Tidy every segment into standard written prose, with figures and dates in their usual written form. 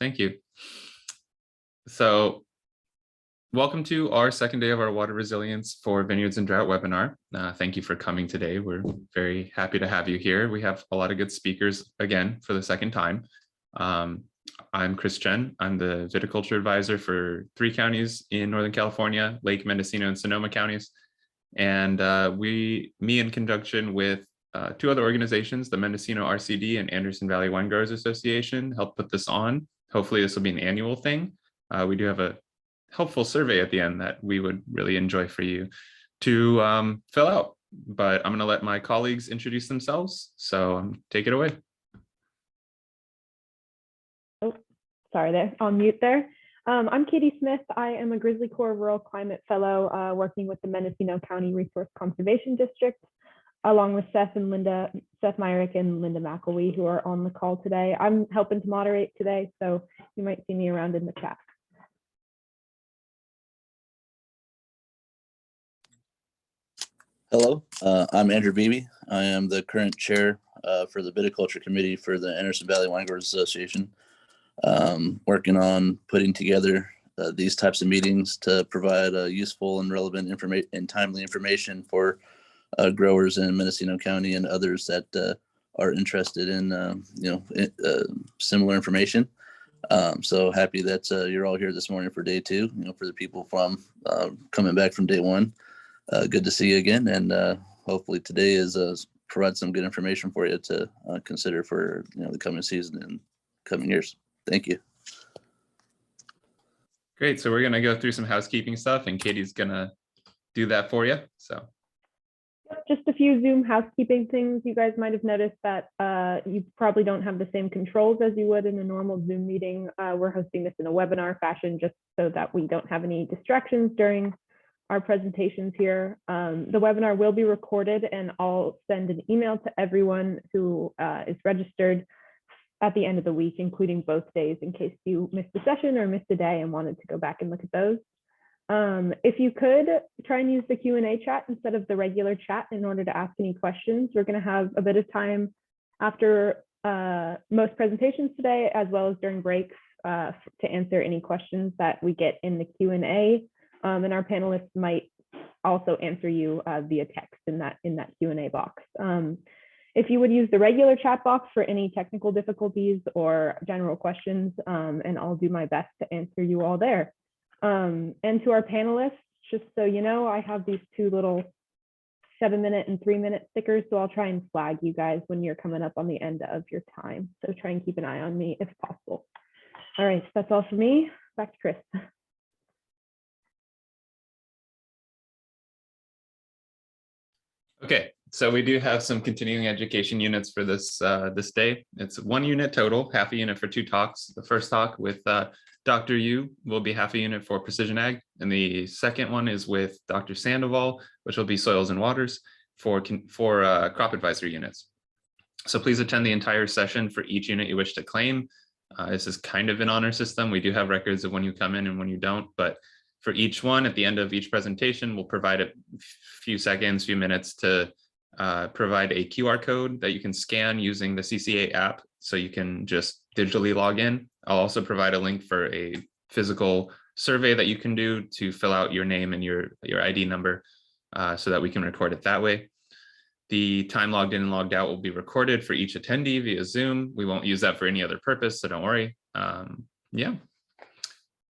Thank you. So welcome to our second day of our Water Resilience for Vineyards and Drought webinar. Thank you for coming today. We're very happy to have you here. We have a lot of good speakers again for the second time. I'm Chris Chen. I'm the viticulture advisor for 3 counties in Northern California, Lake, Mendocino, and Sonoma counties. And me in conjunction with 2 other organizations, the Mendocino RCD and Anderson Valley Wine Growers Association, helped put this on. Hopefully this will be an annual thing. We do have a helpful survey at the end that we would really enjoy for you to fill out. But I'm going to let my colleagues introduce themselves. So take it away. Oh, sorry, there on mute there. I'm Katie Smith. I am a Grizzly Corps Rural Climate Fellow working with the Mendocino County Resource Conservation District, along with Seth Myrick and Linda McElwee, who are on the call today. I'm helping to moderate today, so you might see me around in the chat. Hello, I'm Andrew Beebe. I am the current chair for the viticulture committee for the Anderson Valley Wine Growers Association, working on putting together these types of meetings to provide useful and relevant information and timely information for growers in Mendocino County and others that are interested in similar information. So happy that you're all here this morning for day 2. For the people from coming back from day 1. Good to see you again, and hopefully today is provide some good information for you to consider for the coming season and coming years. Thank you. Great. So we're going to go through some housekeeping stuff, and Katie's going to do that for you. So just a few Zoom housekeeping things. You guys might have noticed that you probably don't have the same controls as you would in a normal Zoom meeting. We're hosting this in a webinar fashion just so that we don't have any distractions during our presentations here. The webinar will be recorded, and I'll send an email to everyone who is registered at the end of the week, including both days, in case you missed a session or missed a day and wanted to go back and look at those. If you could try and use the Q&A chat instead of the regular chat in order to ask any questions. We're going to have a bit of time after most presentations today, as well as during breaks, to answer any questions that we get in the Q&A. And our panelists might also answer you via text in that Q&A box. If you would use the regular chat box for any technical difficulties or general questions, and I'll do my best to answer you all there. And to our panelists, just so you know, I have these 2 little 7-minute and 3-minute stickers, so I'll try and flag you guys when you're coming up on the end of your time. So try and keep an eye on me if possible. All right, that's all for me. Back to Chris. okay, so we do have some continuing education units for this this day. It's 1 unit total, half a unit for 2 talks. The first talk with Dr. Yu will be half a unit for precision ag, and the second one is with Dr. Sandoval, which will be soils and waters for crop advisory units. So please attend the entire session for each unit you wish to claim. This is kind of an honor system. We do have records of when you come in and when you don't, but for each one, at the end of each presentation, we'll provide a few seconds, few minutes to provide a QR code that you can scan using the CCA app, so you can just digitally log in. I'll also provide a link for a physical survey that you can do to fill out your name and your ID number so that we can record it that way. The time logged in and logged out will be recorded for each attendee via Zoom. We won't use that for any other purpose, so don't worry. Yeah.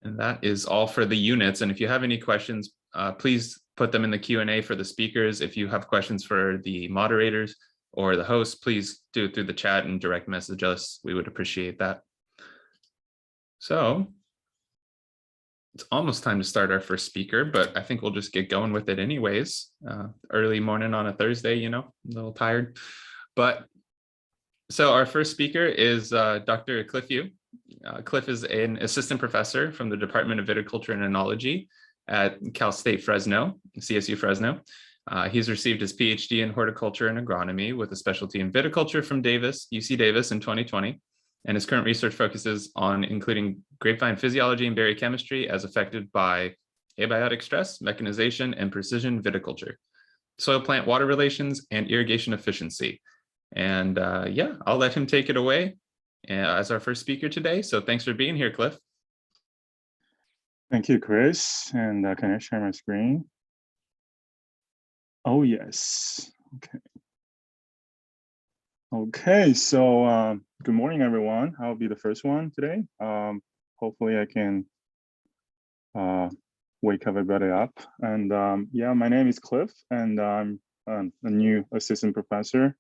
And that is all for the units. And if you have any questions, please put them in the Q&A for the speakers. If you have questions for the moderators or the host, please do it through the chat and direct message us. We would appreciate that. So it's almost time to start our first speaker, but I think we'll just get going with it anyways. Early morning on a Thursday, a little tired. But so our first speaker is Dr. Cliff Yu. Cliff is an assistant professor from the Department of Viticulture and Enology at Cal State Fresno, CSU Fresno. He's received his PhD in horticulture and agronomy with a specialty in viticulture from UC Davis in 2020. And his current research focuses on including grapevine physiology and berry chemistry as affected by abiotic stress, mechanization, and precision viticulture, soil plant water relations, and irrigation efficiency. And yeah, I'll let him take it away. as our first speaker today. So thanks for being here, Cliff. Thank you, Chris. And can I share my screen? Oh, yes. Okay. Okay, so good morning, everyone. I'll be the first one today. Hopefully I can wake everybody up. And yeah, my name is Cliff, and I'm a new assistant professor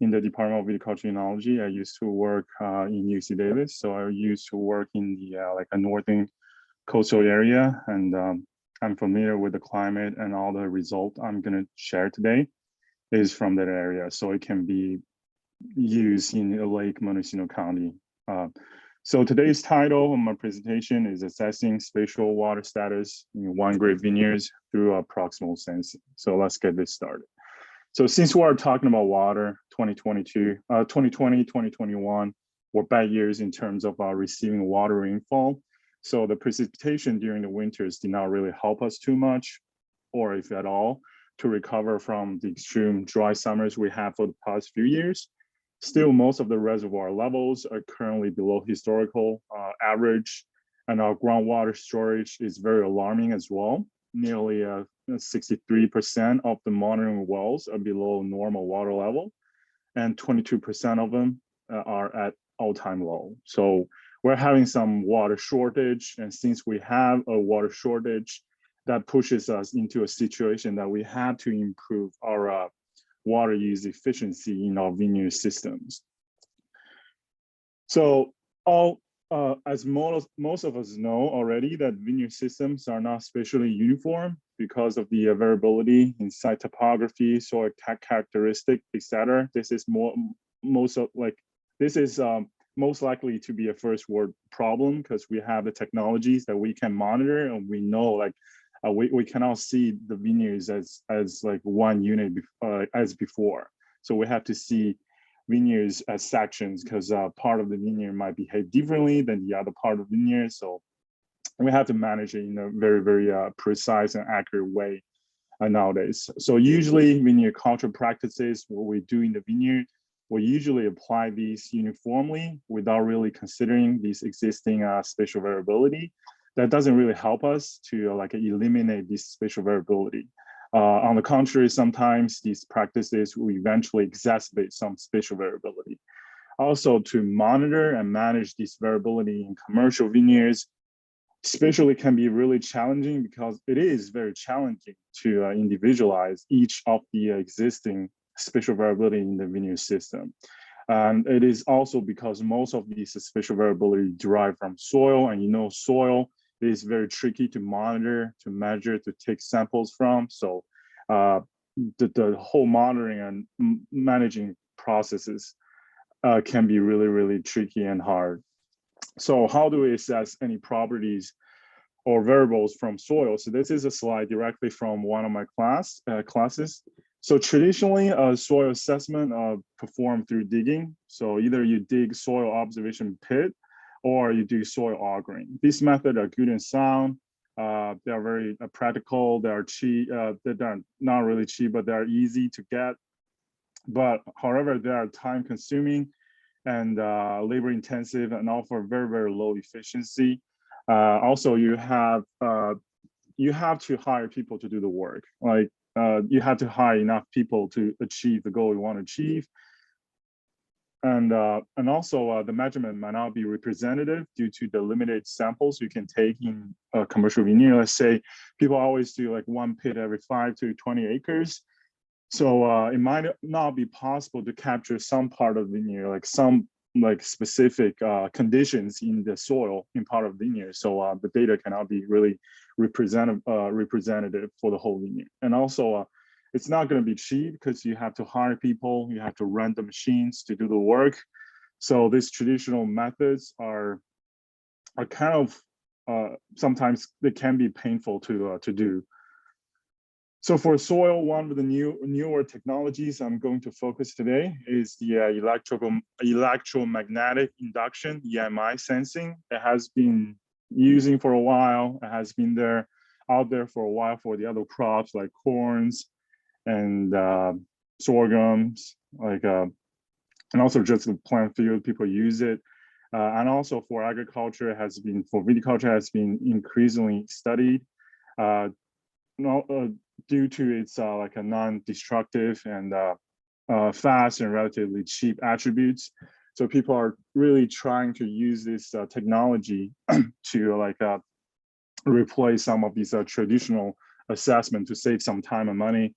in the Department of Viticulture Enology. I used to work in UC Davis, so I used to work in the like a northern coastal area, and I'm familiar with the climate, and all the result I'm going to share today is from that area, so it can be used in Lake Mendocino County. So today's title of my presentation is Assessing Spatial Water Status in Wine Grape Vineyards through Proximal Sensing. So let's get this started. So since we're talking about water, 2020, 2021 were bad years in terms of receiving water rainfall. So the precipitation during the winters did not really help us too much, or if at all, to recover from the extreme dry summers we had for the past few years. Still, most of the reservoir levels are currently below historical average, and our groundwater storage is very alarming as well. Nearly 63% of the monitoring wells are below normal water level, and 22% of them are at all-time low. So we're having some water shortage, and since we have a water shortage, that pushes us into a situation that we have to improve our water use efficiency in our vineyard systems. So as most of us know already, that vineyard systems are not spatially uniform because of the variability in site topography, soil characteristic, etc. This is most likely to be a first world problem because we have the technologies that we can monitor, and we know like we cannot see the vineyards as like one unit as before. So we have to see vineyards as sections because part of the vineyard might behave differently than the other part of the vineyard. So we have to manage it in a very, very precise and accurate way nowadays. So usually vineyard culture practices, what we do in the vineyard, we usually apply these uniformly without really considering these existing spatial variability. That doesn't really help us to like eliminate this spatial variability. On the contrary, sometimes these practices will eventually exacerbate some spatial variability. Also, to monitor and manage this variability in commercial vineyards, spatially can be really challenging because it is very challenging to individualize each of the existing spatial variability in the vineyard system. And it is also because most of these spatial variability derive from soil, and soil is very tricky to monitor, to measure, to take samples from. So the whole monitoring and managing processes can be really, really tricky and hard. So how do we assess any properties or variables from soil? So this is a slide directly from one of my classes. So traditionally, soil assessment performed through digging. So either you dig soil observation pit, or you do soil augering. These methods are good and sound. They are very practical. They are cheap. They're not really cheap, but they are easy to get. But however, they are time consuming and labor intensive and offer very, very low efficiency. Also, you have to hire people to do the work. Like you have to hire enough people to achieve the goal you want to achieve. And also the measurement might not be representative due to the limited samples you can take in a commercial vineyard. Let's say people always do like one pit every 5 to 20 acres. So it might not be possible to capture some part of the vineyard, like some like specific conditions in the soil in part of the vineyard. So the data cannot be really representative for the whole vineyard. And also it's not going to be cheap because you have to hire people, you have to rent the machines to do the work. So these traditional methods are kind of sometimes they can be painful to do. So for soil, one of the newer technologies I'm going to focus today is the electromagnetic induction, EMI sensing. It has been using for a while. It has been out there for a while for the other crops like corns and sorghums, and also just the plant field, people use it. And also for agriculture for viticulture has been increasingly studied due to its like a non-destructive and fast and relatively cheap attributes. So people are really trying to use this technology to like replace some of these traditional assessment to save some time and money.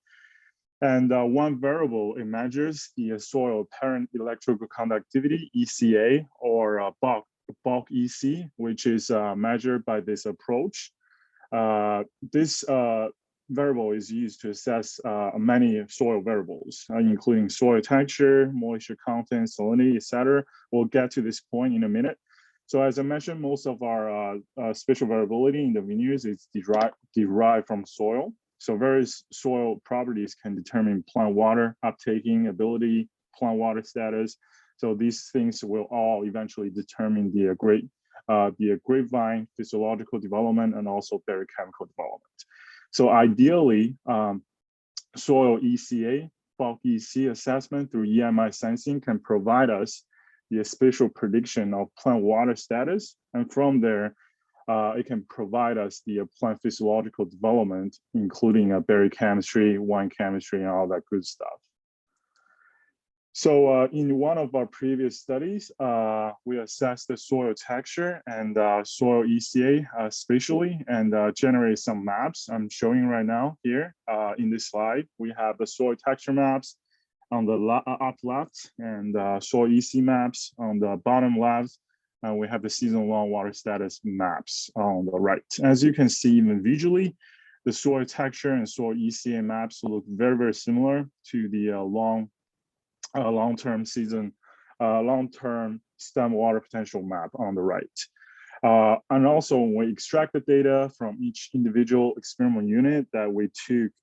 And one variable it measures the soil apparent electrical conductivity, ECA, or bulk EC, which is measured by this approach. This variable is used to assess many soil variables, including soil texture, moisture content, salinity, etc. We'll get to this point in a minute. So as I mentioned, most of our spatial variability in the vineyards is derived from soil. So various soil properties can determine plant water uptaking ability, plant water status. So these things will all eventually determine the grapevine physiological development and also berry chemical development. So ideally, soil ECA, bulk EC assessment through EMI sensing can provide us the spatial prediction of plant water status. And from there, it can provide us the plant physiological development, including berry chemistry, wine chemistry, and all that good stuff. So in one of our previous studies, we assessed the soil texture and soil ECA spatially and generate some maps I'm showing right now here in this slide. We have the soil texture maps on the up left and soil EC maps on the bottom left. And we have the season-long water status maps on the right. As you can see, even visually, the soil texture and soil ECA maps look very, very similar to the long-term stem water potential map on the right. And also, when we extract the data from each individual experimental unit that we took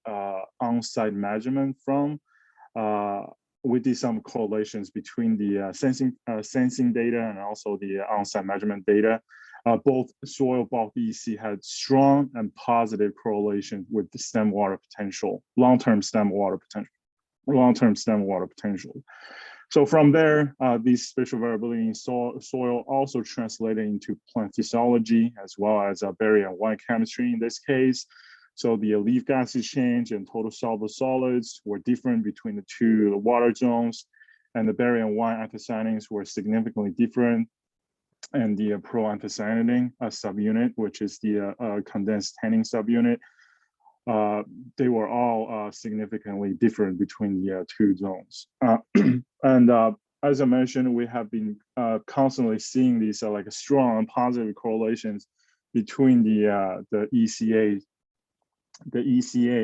on-site measurement from, we did some correlations between the sensing data and also the on-site measurement data. Both soil bulk EC had strong and positive correlation with the stem water potential, long-term stem water potential. So from there, these spatial variability in soil also translated into plant physiology as well as berry and wine chemistry in this case. So the leaf gas exchange and total soluble solids were different between the two water zones, and the berry and wine anthocyanins were significantly different. And the proanthocyanin subunit, which is the condensed tannin subunit, they were all significantly different between the two zones. And as I mentioned, we have been constantly seeing these like strong and positive correlations between the ECA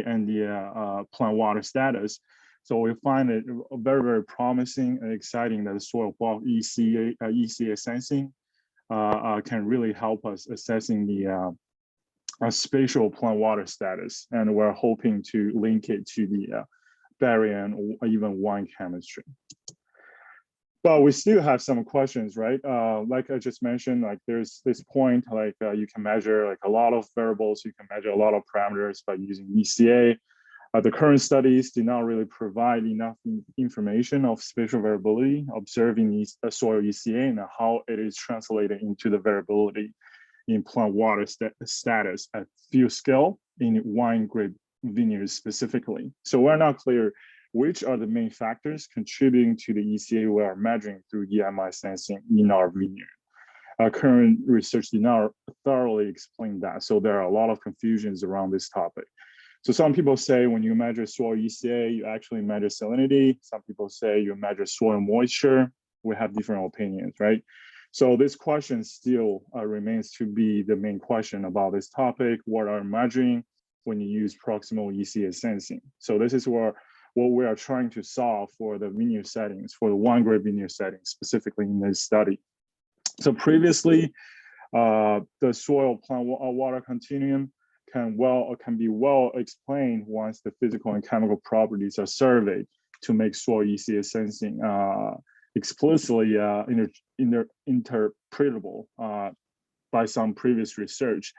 and the plant water status. So we find it very, very promising and exciting that the soil bulk ECA sensing can really help us assessing the spatial plant water status. And we're hoping to link it to the berry and even wine chemistry. But we still have some questions, right? Like I just mentioned, like there's this point, like you can measure like a lot of variables, you can measure a lot of parameters by using ECA. The current studies do not really provide enough information of spatial variability, observing soil ECA and how it is translated into the variability in plant water status at field scale in wine grape vineyards specifically. So we're not clear which are the main factors contributing to the ECA we are measuring through EMI sensing in our vineyard. Our current research did not thoroughly explain that, so there are a lot of confusions around this topic. So some people say when you measure soil ECA, you actually measure salinity. Some people say you measure soil moisture. We have different opinions, right? So this question still remains to be the main question about this topic. What are measuring when you use proximal ECA sensing? So this is what we are trying to solve for the vineyard settings, for the wine grape vineyard settings, specifically in this study. So previously, the soil plant water continuum can be well explained once the physical and chemical properties are surveyed to make soil ECA sensing explicitly interpretable by some previous research.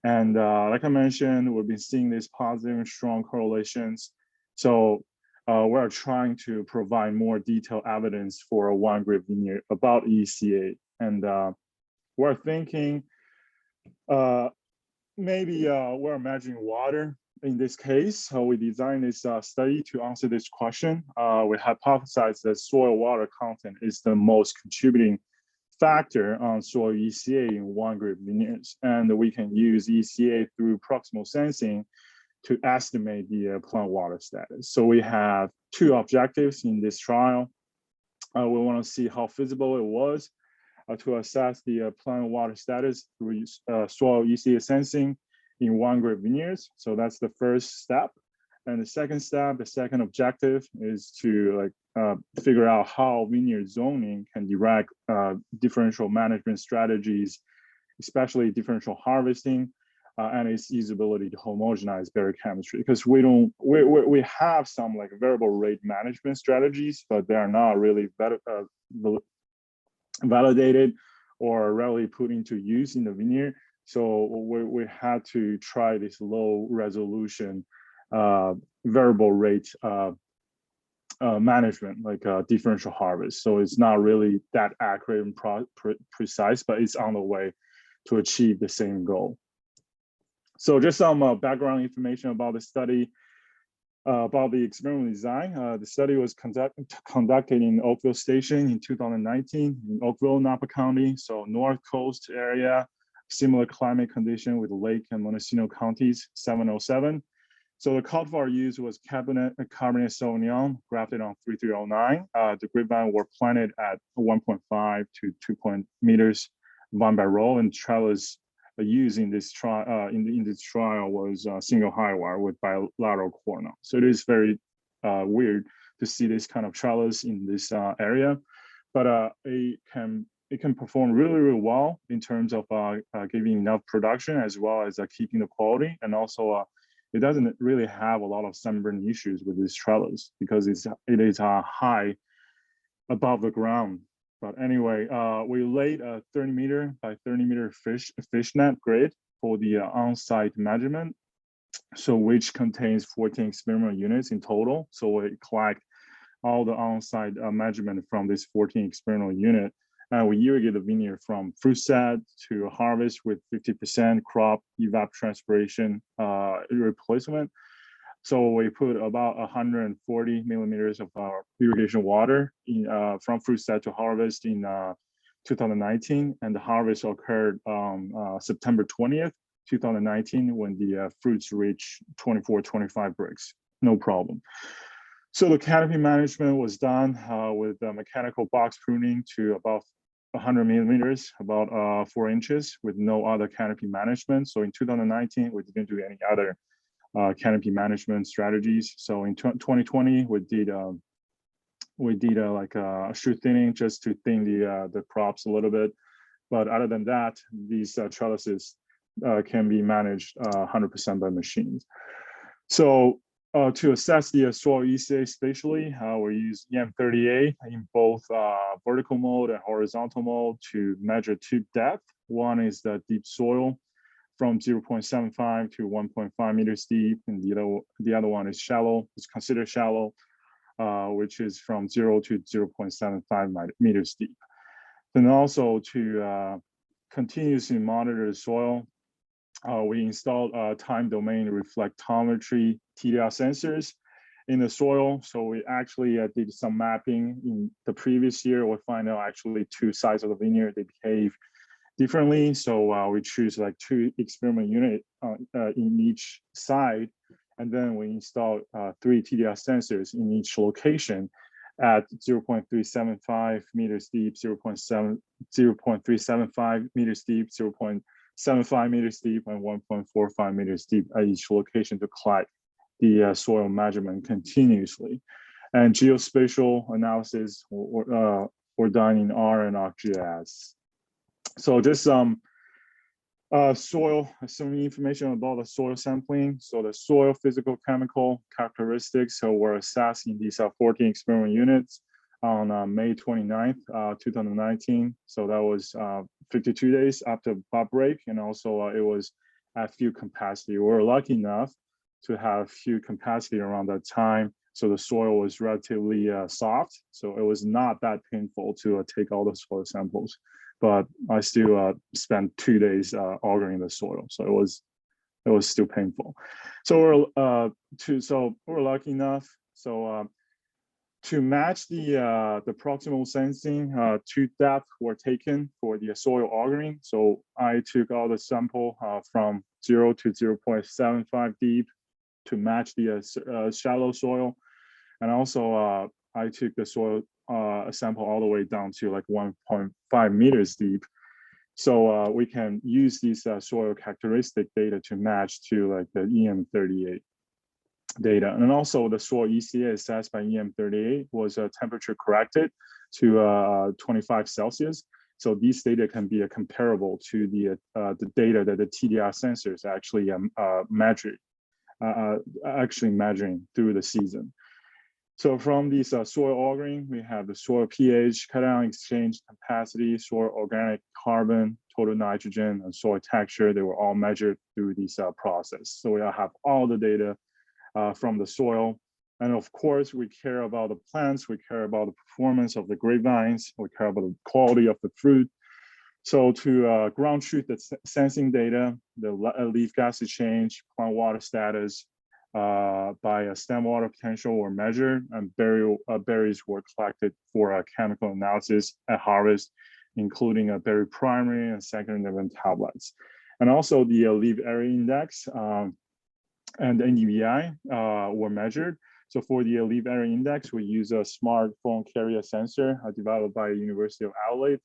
And like I mentioned, we've been seeing these positive and strong correlations. So we're trying to provide more detailed evidence for a wine grape vineyard about ECA And we're thinking maybe we're imagining water in this case. So we designed this study to answer this question. We hypothesized that soil water content is the most contributing factor on soil ECA in one group vineyards. And we can use ECA through proximal sensing to estimate the plant water status. So we have two objectives in this trial. We want to see how feasible it was to assess the plant water status through soil ECA sensing in one group vineyards. So that's the first step. And the second step, the second objective is to figure out how vineyard zoning can direct differential management strategies, especially differential harvesting, and its usability to homogenize berry chemistry. Because we have some like variable rate management strategies, but they are not really validated or rarely put into use in the vineyard. So we had to try this low resolution variable rate management, like differential harvest. So it's not really that accurate and precise, but it's on the way to achieve the same goal. So just some background information about the study, about the experimental design. The study was conducted in Oakville Station in 2019, in Oakville, Napa County, so North Coast area, similar climate condition with Lake and Mendocino counties, 707. So the cultivar used was Cabernet Sauvignon, grafted on 3309. The grapevine were planted at 1.5 to 2 meters vine by row, and trellis used in this trial was single high wire with bilateral corner. So it is very weird to see this kind of trellis in this area, but it can perform really well in terms of giving enough production as well as keeping the quality, and also it doesn't really have a lot of sunburn issues with this trellis because it is high above the ground. But anyway, we laid a 30 meter by 30 meter fishnet grid for the on-site measurement, so which contains 14 experimental units in total. So we collect all the on-site measurement from this 14 experimental unit, and we irrigate the vineyard from fruit set to harvest with 50% crop evapotranspiration replacement. So we put about 140 millimeters of our irrigation water from fruit set to harvest in 2019, and the harvest occurred on September 20th, 2019, when the fruits reached 24-25 bricks, no problem. So the canopy management was done with mechanical box pruning to about 100 millimeters, about 4 inches, with no other canopy management. So in 2019, we didn't do any other canopy management strategies. So in 2020, we did like a shoot thinning just to thin the crops a little bit. But other than that, these trellises can be managed 100% by machines. So to assess the soil ECA spatially, we use EM30A in both vertical mode and horizontal mode to measure tube depth. One is the deep soil from 0.75 to 1.5 meters deep, and the other one is shallow. It's considered shallow, which is from 0 to 0.75 meters deep. Then also to continuously monitor the soil, we installed time domain reflectometry TDR sensors in the soil. So we actually did some mapping in the previous year. We find out actually two sides of the vineyard, they behave differently. So we choose like 2 experiment units in each side. And then we installed 3 TDR sensors in each location at 0.375 meters deep, 0.375 meters deep, 0.75 meters deep, and 1.45 meters deep at each location to collect the soil measurement continuously. And geospatial analysis were done in R and ArcGIS. So just some information about the soil sampling. So the soil physical chemical characteristics. So we're assessing these 14 experimental units on May 29th, 2019. So that was 52 days after pop break, and also it was at fuel capacity. We were lucky enough to have fuel capacity around that time. So the soil was relatively soft. So it was not that painful to take all the soil samples. but I still spent 2 days augering the soil. So it was still painful. So we're lucky enough. So to match the proximal sensing, 2 depths were taken for the soil augering. So I took all the sample from 0 to 0.75 deep to match the shallow soil. And also I took the soil sample all the way down to like 1.5 meters deep. So we can use these soil characteristic data to match to like the EM38 data. And also the soil ECA assessed by EM38 was temperature corrected to 25 Celsius. So these data can be comparable to the data that the TDR sensors actually measuring through the season. So from these soil augering, we have the soil pH, cation exchange capacity, soil organic carbon, total nitrogen, and soil texture. They were all measured through this process. So we have all the data from the soil. And of course, we care about the plants, we care about the performance of the grapevines, we care about the quality of the fruit. So to ground truth the sensing data, the leaf gas exchange, plant water status, by a stem water potential were measured, and berries were collected for a chemical analysis at harvest, including a berry primary and secondary metabolites. And also the leaf area index and NDVI were measured. So for the leaf area index, we use a smartphone carrier sensor developed by University of Adelaide.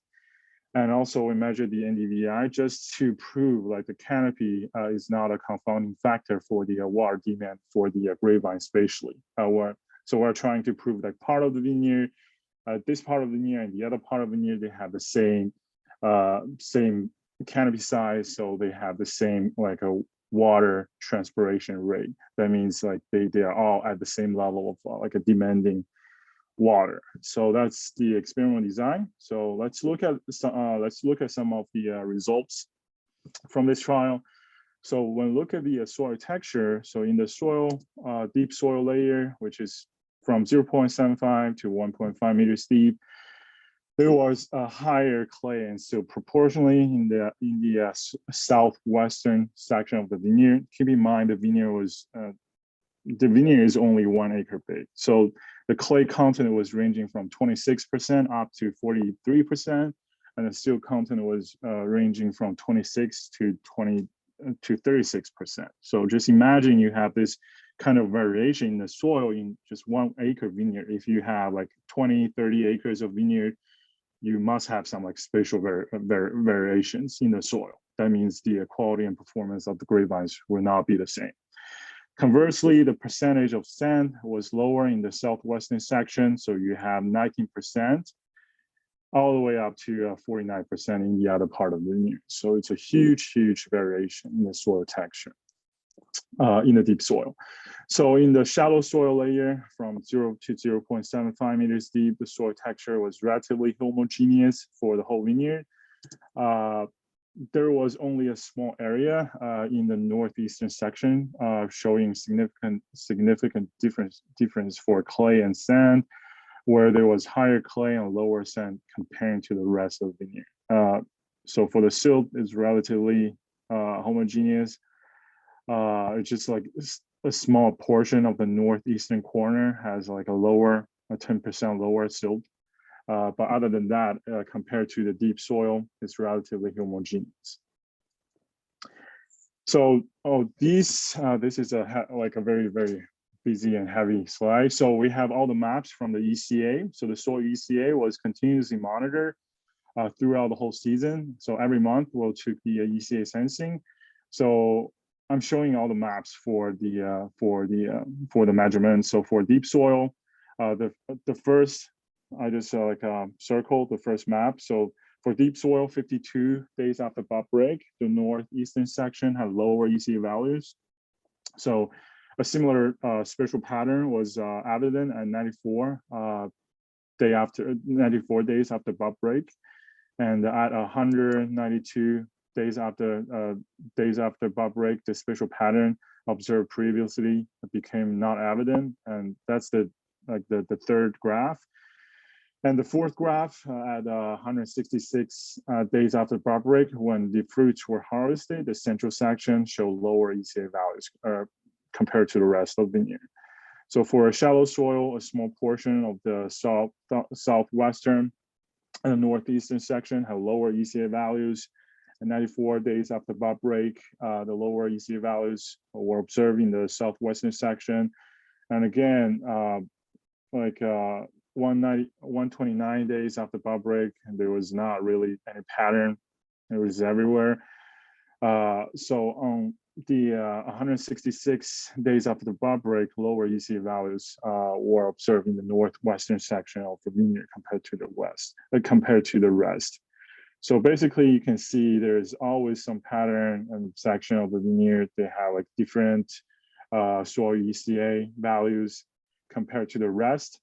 And also we measure the NDVI just to prove like the canopy is not a confounding factor for the water demand for the grapevine spatially. So we're trying to prove that part of the vineyard, this part of the vineyard and the other part of the vineyard, they have the same canopy size. So they have the same like a water transpiration rate. That means like they are all at the same level of like a demanding water. So that's the experimental design. So let's look at some of the results from this trial. So when we look at the soil texture, so in the soil, deep soil layer, which is from 0.75 to 1.5 meters deep, there was a higher clay and silt proportionally in the southwestern section of the vineyard. Keep in mind the vineyard is only 1 acre big. So the clay content was ranging from 26% up to 43%, and the silt content was ranging from 26 to 36%. So just imagine you have this kind of variation in the soil in just 1 acre vineyard. If you have like 20, 30 acres of vineyard, you must have some like spatial variations in the soil. That means the quality and performance of the grapevines will not be the same. Conversely, the percentage of sand was lower in the southwestern section. So you have 19% all the way up to 49% in the other part of the vineyard. So it's a huge, huge variation in the soil texture in the deep soil. So in the shallow soil layer from 0 to 0.75 meters deep, the soil texture was relatively homogeneous for the whole vineyard. There was only a small area in the northeastern section showing significant difference for clay and sand, where there was higher clay and lower sand comparing to the rest of the vineyard. So for the silt, it's relatively homogeneous. It's just like a small portion of the northeastern corner has like a 10% lower silt. But other than that, compared to the deep soil, it's relatively homogeneous. So, this is like a very, very busy and heavy slide. So we have all the maps from the ECA. So the soil ECA was continuously monitored throughout the whole season. So every month we'll took the ECA sensing. So I'm showing all the maps for the measurements. So for deep soil, the first, I just circled the first map. So for deep soil, 52 days after bud break, the northeastern section had lower ECA values. So a similar spatial pattern was evident at 94 days after bud break, and at 192 days after bud break, the spatial pattern observed previously became not evident, and that's the third graph. And the fourth graph at 166 days after crop break, when the fruits were harvested, the central section showed lower ECA values compared to the rest of the vineyard. So for a shallow soil, a small portion of the southwestern and the northeastern section have lower ECA values. And 94 days after bud break, the lower ECA values were observed in the southwestern section. And again, 129 days after bud break, and there was not really any pattern. It was everywhere. So on the 166 days after the bud break, lower ECA values were observed in the northwestern section of the vineyard compared to the rest. So basically, you can see there's always some pattern in section of the vineyard. They have like different soil ECA values compared to the rest.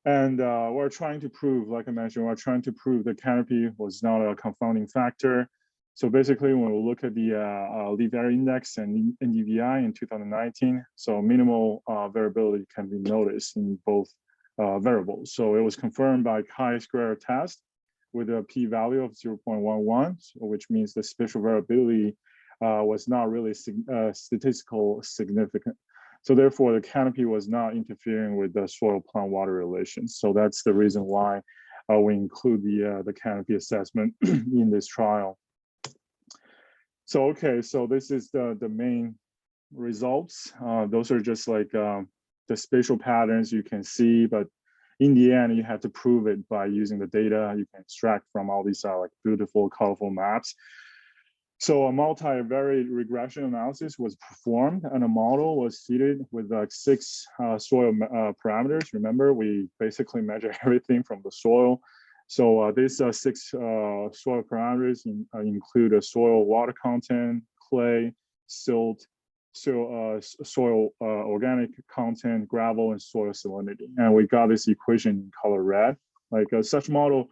And we're trying to prove, like I mentioned, we're trying to prove the canopy was not a confounding factor. So basically, when we look at the leaf area index and NDVI in 2019, so minimal variability can be noticed in both variables. So it was confirmed by chi-square test with a p-value of 0.11, which means the spatial variability was not really statistical significant. So therefore, the canopy was not interfering with the soil-plant water relations. So that's the reason why we include the canopy assessment in this trial. So okay, so this is the main results. Those are just like the spatial patterns you can see, but in the end, you have to prove it by using the data you can extract from all these like beautiful, colorful maps. So a multivariate regression analysis was performed, and a model was fitted with like 6 soil parameters. Remember, we basically measure everything from the soil. So these 6 soil parameters include a soil water content, clay, silt, soil organic content, gravel, and soil salinity. And we got this equation in color red. Like such model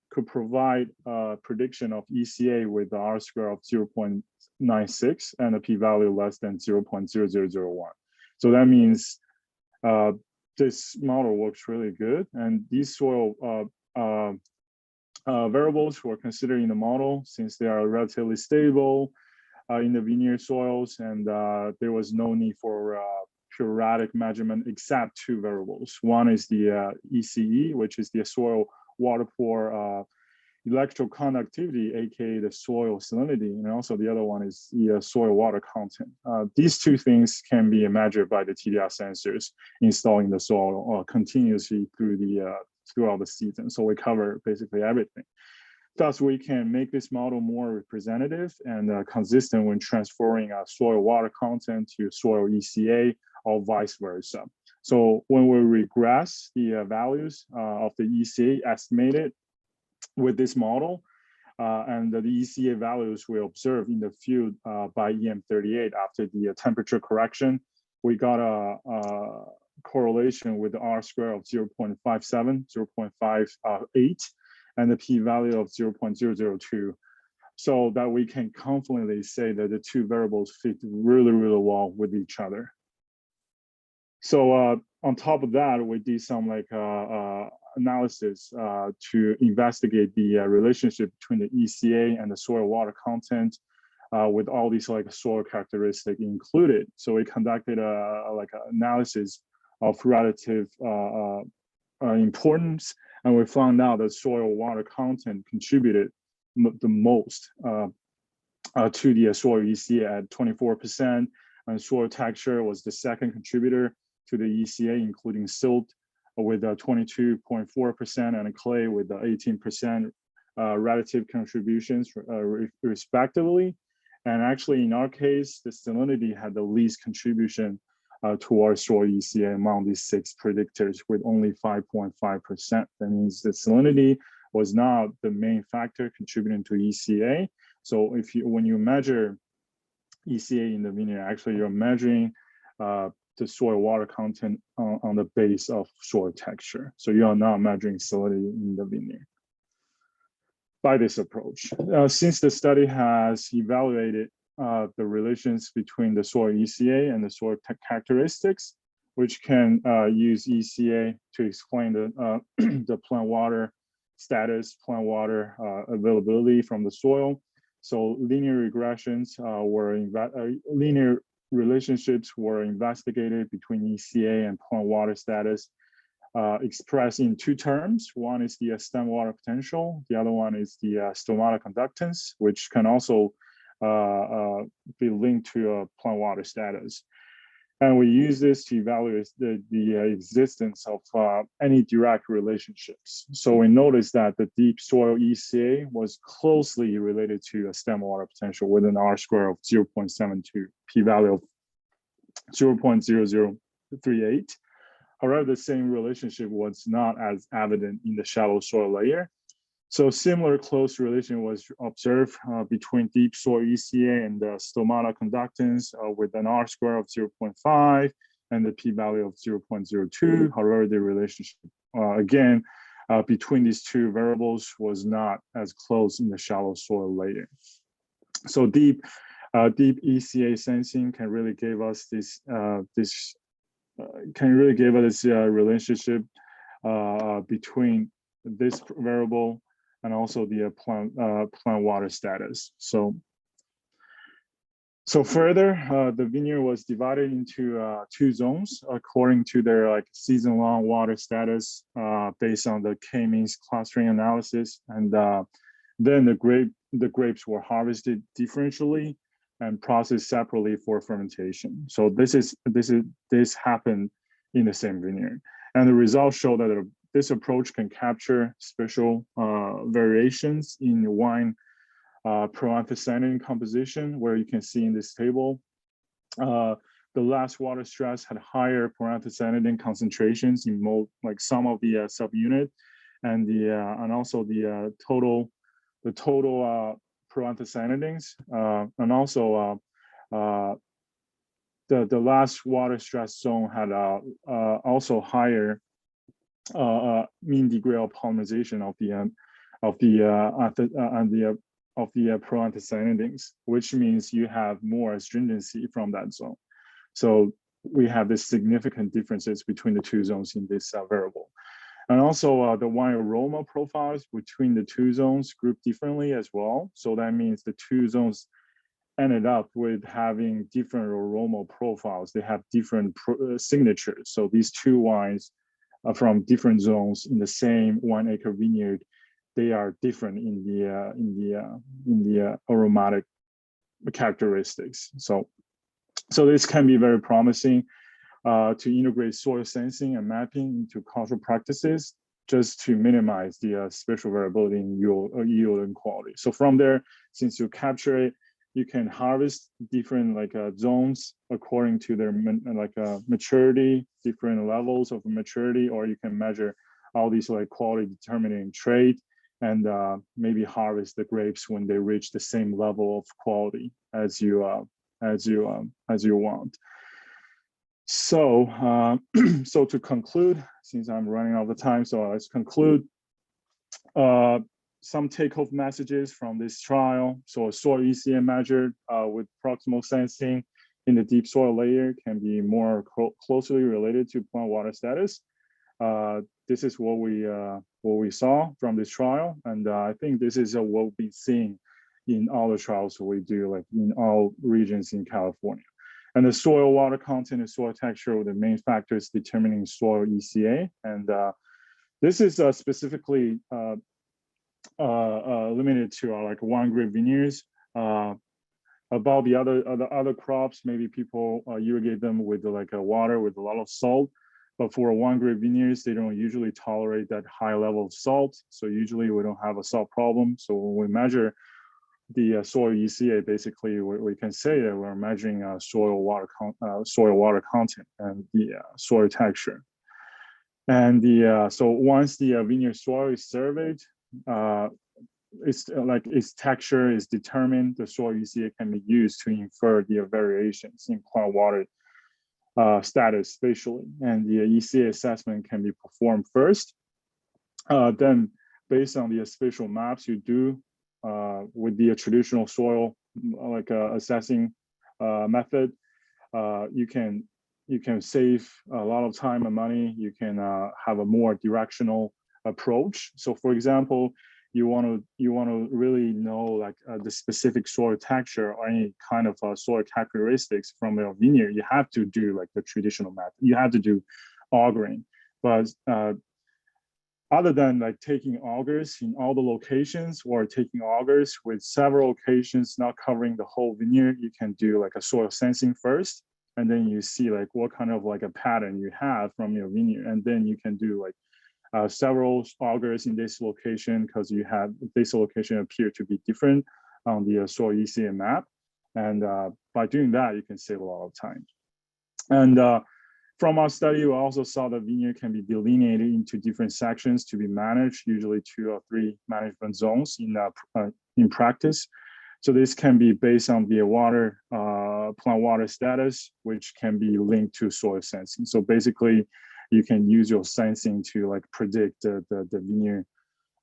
could provide a prediction of ECA with the R-square of 0.96 and a p-value less than 0.0001. So that means this model works really good. And these soil variables were considered in the model since they are relatively stable in the vineyard soils, and there was no need for periodic measurement except 2 variables. One is the ECE, which is the soil water pore electroconductivity, aka the soil salinity, and also the other one is the soil water content. These 2 things can be measured by the TDR sensors installed in the soil continuously throughout the season. So we cover basically everything. Thus, we can make this model more representative and consistent when transferring soil water content to soil ECA or vice versa. So when we regress the values of the ECA estimated with this model, and the ECA values we observed in the field by EM38 after the temperature correction, we got a correlation with the R-square of 0.57, 0.58, and the p-value of 0.002, so that we can confidently say that the 2 variables fit really, really well with each other. So on top of that, we did some like analysis to investigate the relationship between the ECA and the soil water content with all these like soil characteristics included. So we conducted like an analysis of relative importance, and we found out that soil water content contributed the most to the soil ECA at 24%, and soil texture was the second contributor to the ECA, including silt with 22.4% and clay with 18% relative contributions respectively. And actually, in our case, the salinity had the least contribution towards soil ECA among these 6 predictors with only 5.5%. That means the salinity was not the main factor contributing to ECA. So when you measure ECA in the vineyard, actually you're measuring the soil water content on the base of soil texture. So you are not measuring salinity in the vineyard by this approach. Since the study has evaluated the relations between the soil ECA and the soil characteristics, which can use ECA to explain the, the plant water status, plant water availability from the soil. So linear regressions linear relationships were investigated between ECA and plant water status, expressed in two terms. One is the stem water potential. The other one is the stomata conductance, which can also be linked to plant water status. And we use this to evaluate the existence of any direct relationships. So we noticed that the deep soil ECA was closely related to a stem water potential with an R-square of 0.72, p-value of 0.0038. However, the same relationship was not as evident in the shallow soil layer. So similar close relation was observed between deep soil ECA and the stomata conductance with an R-square of 0.5 and the p-value of 0.02. However, the relationship, again, between these two variables was not as close in the shallow soil layer. So deep ECA sensing can really give us this relationship between this variable and also the plant water status. So further, the vineyard was divided into two zones according to their season-long water status based on the K-means clustering analysis, and then the grapes were harvested differentially and processed separately for fermentation. So this happened in the same vineyard, and the results show that this approach can capture special variations in wine proanthocyanin composition, where you can see in this table, the last water stress had higher proanthocyanin concentrations in some of the subunit, and also the total proanthocyanins, and also the last water stress zone had also higher mean degree of polymerization of the proanthocyanins, which means you have more astringency from that zone. So we have this significant differences between the two zones in this variable. And also the wine aroma profiles between the two zones grouped differently as well. So that means the two zones ended up with having different aroma profiles. They have different signatures. So these two wines from different zones in the same 1 acre vineyard, they are different in the aromatic characteristics. So this can be very promising to integrate soil sensing and mapping into cultural practices, just to minimize the spatial variability in yield and quality. So from there, since you capture it, you can harvest different zones according to their maturity, different levels of maturity, or you can measure all these quality determining trait, and maybe harvest the grapes when they reach the same level of quality as you want. So so to conclude, since I'm running out of time, so let's conclude. Some take-home messages from this trial. So a soil ECM measured with proximal sensing in the deep soil layer can be more closely related to plant water status. This is what we saw from this trial, and I think this is what we've been seeing in all the trials we do, in all regions in California. And the soil water content and soil texture are the main factors determining soil ECA, and this is specifically limited to our wine grape vineyards. About the other crops, maybe people irrigate them with water with a lot of salt, but for wine grape vineyards, they don't usually tolerate that high level of salt. So usually we don't have a salt problem. So when we measure the soil ECA, basically we can say that we're measuring soil water content and the soil texture. And so once the vineyard soil is surveyed, its texture is determined, the soil ECA can be used to infer the variations in plant water status spatially, and the ECA assessment can be performed first. Then, based on the spatial maps you do with the traditional soil assessing method, you can save a lot of time and money. You can have a more directional approach. So for example, you want to really know like the specific soil texture or any kind of soil characteristics from your vineyard, you have to do like the traditional method. You have to do augering. But other than like taking augers in all the locations or taking augers with several locations, not covering the whole vineyard, you can do like a soil sensing first. And then you see like what kind of like a pattern you have from your vineyard. And then you can do like several augers in this location because you have this location appear to be different on the soil ECM map. And by doing that, you can save a lot of time. And from our study, we also saw the vineyard can be delineated into different sections to be managed, usually 2 or 3 management zones in practice. So this can be based on the water, plant water status, which can be linked to soil sensing. So basically, you can use your sensing to like predict the vineyard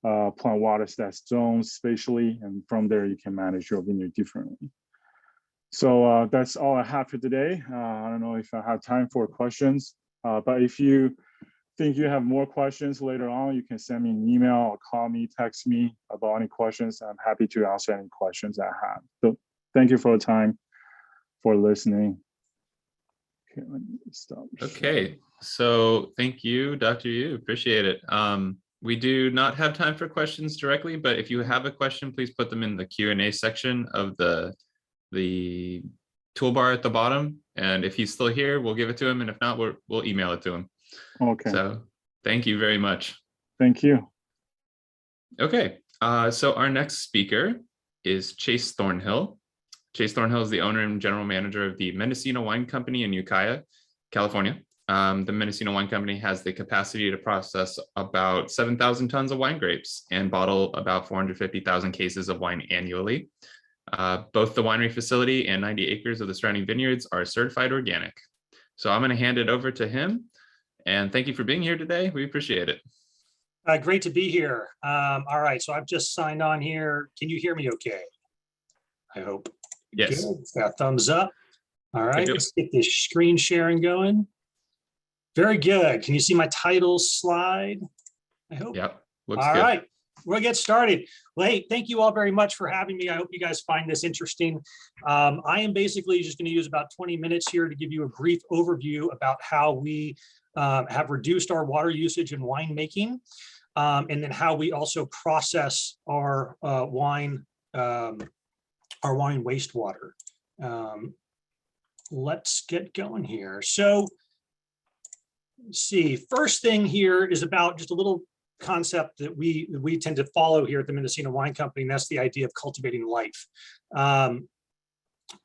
plant water status zones spatially, and from there you can manage your vineyard differently. So that's all I have for today. I don't know if I have time for questions, but if you think you have more questions later on, you can send me an email or call me, text me about any questions. I'm happy to answer any questions I have. So thank you for the time, for listening. Okay, let me stop. Okay, so thank you, Dr. Yu, appreciate it. We do not have time for questions directly, but if you have a question, please put them in the Q&A section of the toolbar at the bottom. And if he's still here, we'll give it to him. And if not, we'll email it to him. Okay. So thank you very much. Thank you. Okay, so our next speaker is Chase Thornhill. Chase Thornhill is the owner and general manager of the Mendocino Wine Company in Ukiah, California. The Mendocino Wine Company has the capacity to process about 7,000 tons of wine grapes and bottle about 450,000 cases of wine annually. Both the winery facility and 90 acres of the surrounding vineyards are certified organic. So I'm going to hand it over to him. And thank you for being here today. We appreciate it. Great to be here. All right, so I've just signed on here. Can you hear me okay? I hope. Yes. Good. Got thumbs up. All right, let's get this screen sharing going. Very good. Can you see my title slide? I hope. Yep. Looks all good. Right. We'll get started. Well, hey, thank you all very much for having me. I hope you guys find this interesting. I am basically just going to use about 20 minutes here to give you a brief overview about how we have reduced our water usage in winemaking, and then how we also process our wine wastewater. Let's get going here. So, let's see. First thing here is about just a little concept that we tend to follow here at the Mendocino Wine Company, and that's the idea of cultivating life.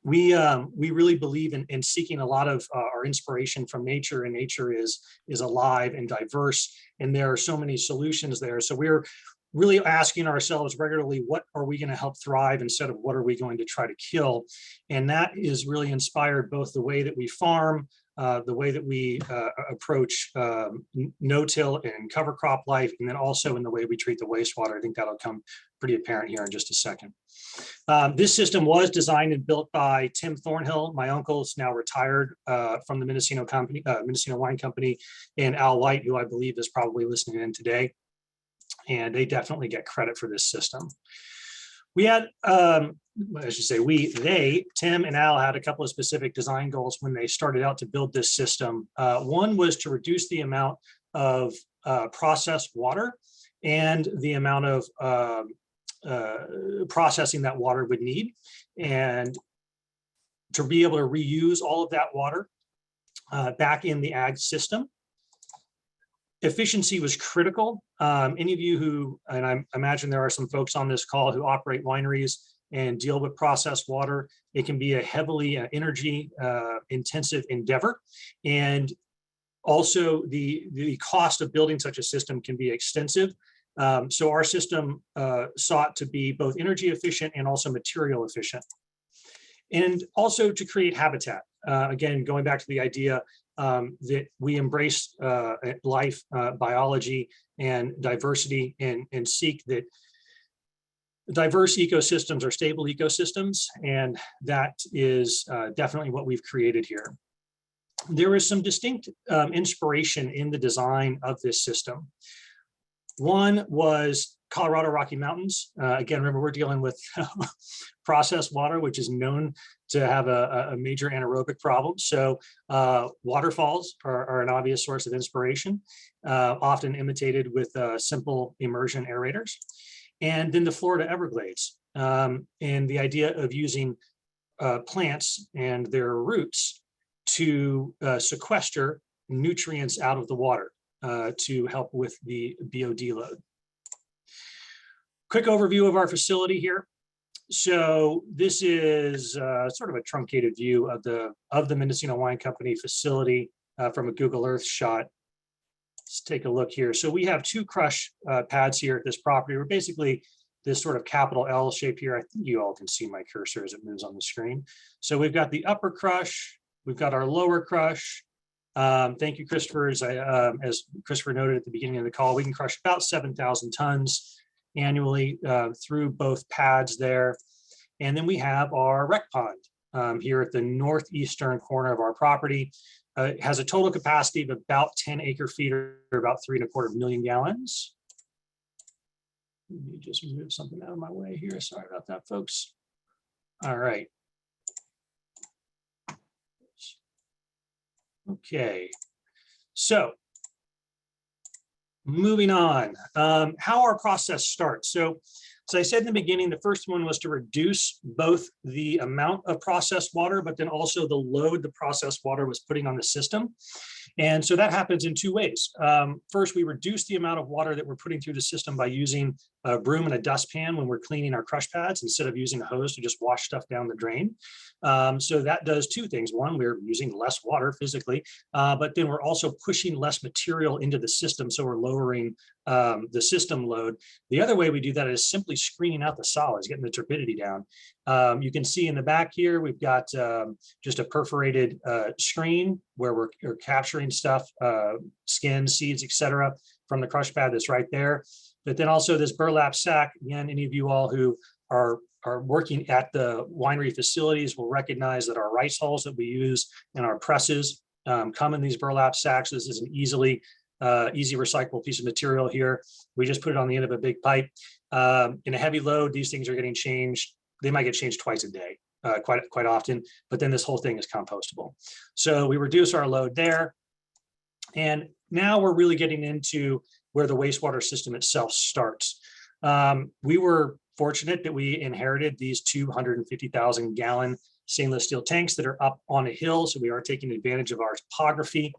We really believe in seeking a lot of our inspiration from nature, and nature is alive and diverse, and there are so many solutions there. So we're really asking ourselves regularly, what are we going to help thrive instead of what are we going to try to kill? And that is really inspired both the way that we farm, the way that we approach no-till and cover crop life, and then also in the way we treat the wastewater. I think that'll come pretty apparent here in just a second. This system was designed and built by Tim Thornhill. My uncle is now retired from the Mendocino Wine Company, and Al White, who I believe is probably listening in today. And they definitely get credit for this system. We had, Tim and Al had a couple of specific design goals when they started out to build this system. One was to reduce the amount of processed water and the amount of processing that water would need, and to be able to reuse all of that water back in the ag system. Efficiency was critical. Any of you who, and I imagine there are some folks on this call who operate wineries and deal with processed water, it can be a heavily energy intensive endeavor. And also the cost of building such a system can be extensive. So our system sought to be both energy efficient and also material efficient. And also to create habitat. Again, going back to the idea that we embrace life, biology, and diversity, and seek that diverse ecosystems are stable ecosystems, and that is definitely what we've created here. there is some distinct inspiration in the design of this system. One was Colorado Rocky Mountains. Again, remember, we're dealing with processed water, which is known to have a major anaerobic problem. So waterfalls are an obvious source of inspiration, often imitated with simple immersion aerators. And then the Florida Everglades, and the idea of using plants and their roots to sequester nutrients out of the water to help with the BOD load. Quick overview of our facility here. So this is sort of a truncated view of the Mendocino Wine Company facility from a Google Earth shot. Let's take a look here. So we have 2 crush pads here at this property. We're basically this sort of capital L shape here. I think you all can see my cursor as it moves on the screen. So we've got the upper crush, we've got our lower crush. Thank you, Christopher. As Christopher noted at the beginning of the call, we can crush about 7,000 tons annually through both pads there. And then we have our rec pond here at the northeastern corner of our property. It has a total capacity of about 10 acre feet, or about 3.25 million gallons. Let me just move something out of my way here. Sorry about that, folks. All right. Okay, so moving on, how our process starts. So as I said in the beginning, the first one was to reduce both the amount of processed water, but then also the load the processed water was putting on the system. And so that happens in 2 ways. First, we reduce the amount of water that we're putting through the system by using a broom and a dustpan when we're cleaning our crush pads, instead of using a hose to just wash stuff down the drain. So that does 2 things. One, we're using less water physically, but then we're also pushing less material into the system. So we're lowering the system load. The other way we do that is simply screening out the solids, getting the turbidity down. You can see in the back here, we've got just a perforated screen where we're capturing stuff, skins, seeds, etc., from the crush pad that's right there. But then also this burlap sack, again, any of you all who are working at the winery facilities will recognize that our rice hulls that we use in our presses come in these burlap sacks. This is an easy recyclable piece of material here. We just put it on the end of a big pipe. In a heavy load, these things are getting changed. They might get changed twice a day, quite often, but then this whole thing is compostable. So we reduce our load there. And now we're really getting into where the wastewater system itself starts. We were fortunate that we inherited these 250,000 gallon stainless steel tanks that are up on a hill. So we are taking advantage of our topography.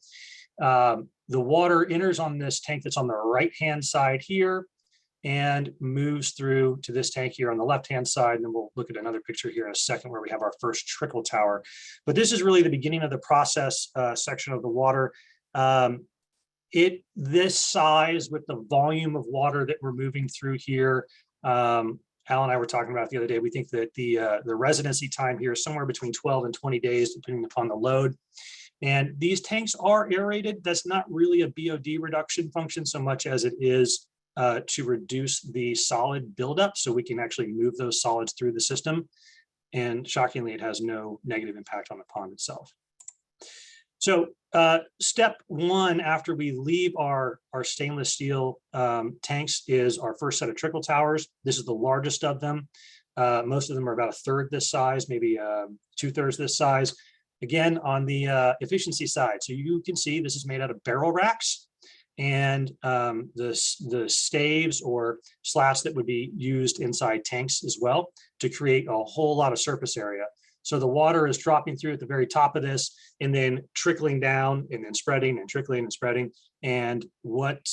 The water enters on this tank that's on the right-hand side here and moves through to this tank here on the left-hand side. And then we'll look at another picture here in a second where we have our first trickle tower. But this is really the beginning of the process section of the water. This size with the volume of water that we're moving through here, Al and I were talking about the other day, we think that the residency time here is somewhere between 12 and 20 days, depending upon the load. And these tanks are aerated. That's not really a BOD reduction function so much as it is to reduce the solid buildup, so we can actually move those solids through the system. And shockingly, it has no negative impact on the pond itself. So step 1 after we leave our stainless steel tanks is our first set of trickle towers. This is the largest of them. Most of them are about 1/3 this size, maybe 2/3 this size. Again, on the efficiency side. So you can see this is made out of barrel racks, and the staves or slats that would be used inside tanks as well to create a whole lot of surface area. So the water is dropping through at the very top of this and then trickling down and then spreading and trickling and spreading. And what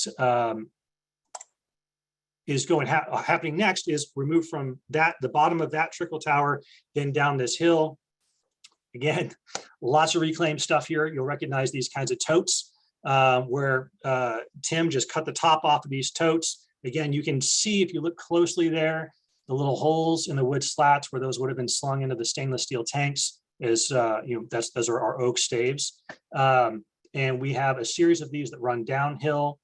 is happening next is we move from the bottom of that trickle tower, then down this hill. Again, lots of reclaimed stuff here. You'll recognize these kinds of totes where Tim just cut the top off of these totes. Again, you can see if you look closely there, the little holes in the wood slats where those would have been slung into the stainless steel tanks is, those are our oak staves. And we have a series of these that run downhill.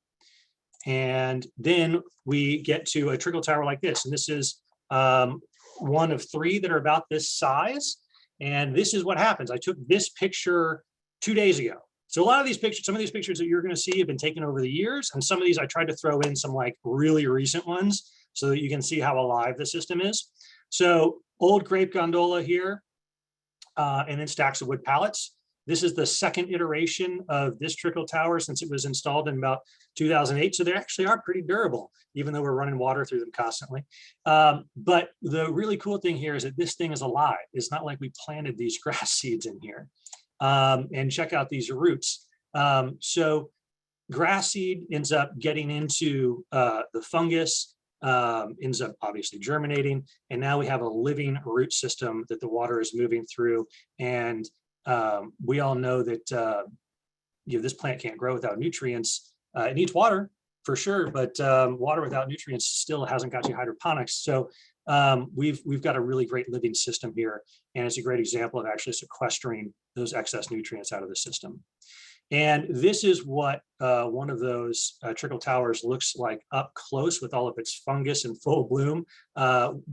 And then we get to a trickle tower like this. And this is one of 3 that are about this size. And this is what happens. I took this picture 2 days ago. So a lot of these pictures, some of these pictures that you're going to see have been taken over the years, and some of these I tried to throw in some like really recent ones so that you can see how alive the system is. So old grape gondola here, and then stacks of wood pallets. This is the second iteration of this trickle tower since it was installed in about 2008. So they actually are pretty durable, even though we're running water through them constantly. But the really cool thing here is that this thing is alive. It's not like we planted these grass seeds in here. And check out these roots. So grass seed ends up getting into the fungus, ends up obviously germinating, and now we have a living root system that the water is moving through. And we all know that this plant can't grow without nutrients. It needs water for sure, but water without nutrients still hasn't got you hydroponics. So we've got a really great living system here, and it's a great example of actually sequestering those excess nutrients out of the system. And this is what one of those trickle towers looks like up close with all of its fungus in full bloom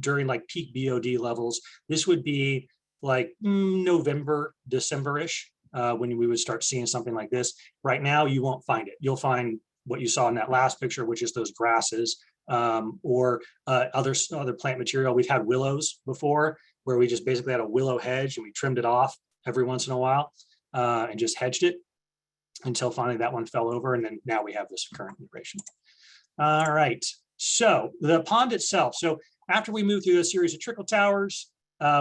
during like peak BOD levels. This would be like November, December-ish when we would start seeing something like this. Right now, you won't find it. You'll find what you saw in that last picture, which is those grasses or other plant material. We've had willows before where we just basically had a willow hedge and we trimmed it off every once in a while and just hedged it until finally that one fell over. And then now we have this current iteration. All right, so the pond itself. So after we move through a series of trickle towers,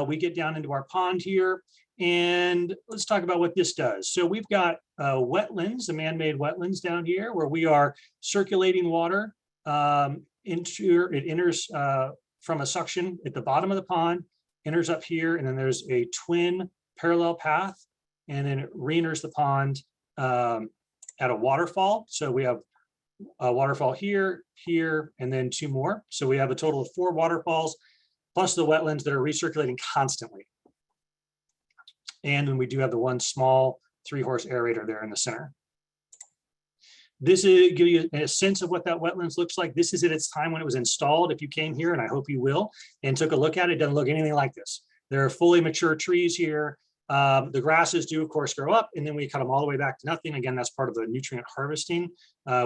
we get down into our pond here, and let's talk about what this does. So we've got wetlands, the man-made wetlands down here where we are circulating water it enters from a suction at the bottom of the pond, enters up here, and then there's a twin parallel path, and then it re-enters the pond at a waterfall. So we have a waterfall here, here, and then 2 more. So we have a total of 4 waterfalls, plus the wetlands that are recirculating constantly. And then we do have the one small 3-horse aerator there in the center. This is give you a sense of what that wetlands looks like. This is at its time when it was installed. If you came here, and I hope you will, and took a look at it, it doesn't look anything like this. There are fully mature trees here. The grasses do, of course, grow up, and then we cut them all the way back to nothing. Again, that's part of the nutrient harvesting,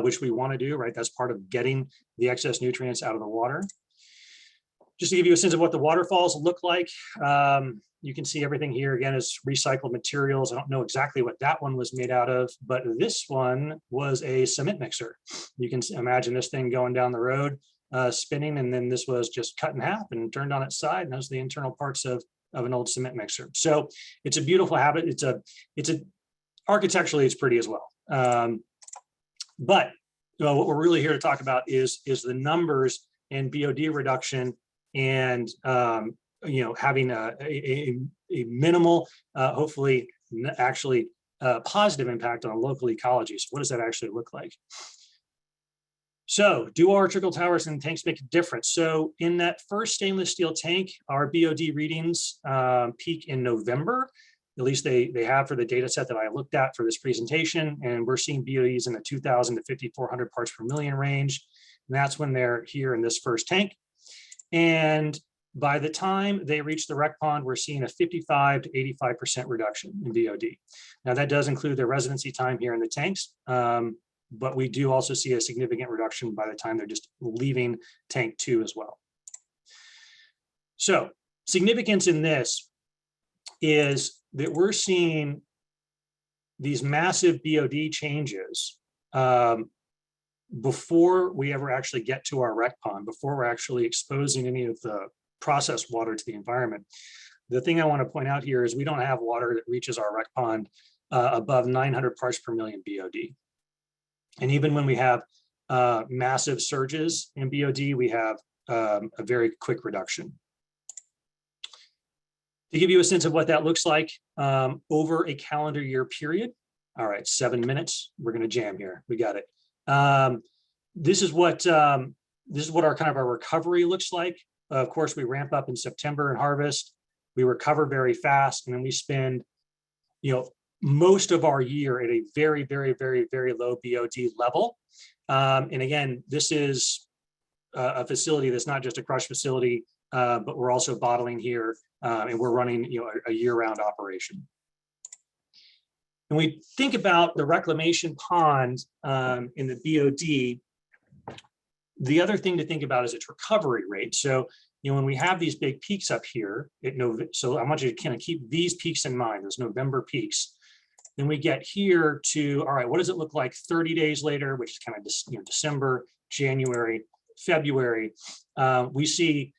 which we want to do, right? That's part of getting the excess nutrients out of the water. Just to give you a sense of what the waterfalls look like, you can see everything here again is recycled materials. I don't know exactly what that one was made out of, but this one was a cement mixer. You can imagine this thing going down the road, spinning, and then this was just cut in half and turned on its side, and those are the internal parts of an old cement mixer. So it's a beautiful habit. Architecturally, it's pretty as well. But what we're really here to talk about is the numbers and BOD reduction, and having a minimal, hopefully actually positive impact on local ecology. So what does that actually look like? So do our trickle towers and tanks make a difference? So in that first stainless steel tank, our BOD readings peak in November. At least they have for the data set that I looked at for this presentation. And we're seeing BODs in the 2,000 to 5,400 parts per million range. And that's when they're here in this first tank. And by the time they reach the rec pond, we're seeing a 55 to 85% reduction in BOD. Now that does include their residency time here in the tanks, but we do also see a significant reduction by the time they're just leaving tank 2 as well. So significance in this is that we're seeing these massive BOD changes before we ever actually get to our rec pond, before we're actually exposing any of the processed water to the environment. The thing I want to point out here is we don't have water that reaches our rec pond above 900 parts per million BOD. And even when we have massive surges in BOD, we have a very quick reduction. To give you a sense of what that looks like over a calendar year period. All right, 7 minutes. We're going to jam here. We got it. This is what our kind of our recovery looks like. Of course, we ramp up in September and harvest. We recover very fast, and then we spend, most of our year at a very, very, very, very low BOD level. And again, this is a facility that's not just a crush facility, but we're also bottling here, and we're running, a year-round operation. when we think about the reclamation pond in the BOD, the other thing to think about is its recovery rate. So, when we have these big peaks up here, so I want you to kind of keep these peaks in mind, those November peaks. Then we get here to, all right, what does it look like 30 days later, which is kind of December, January, February. We see,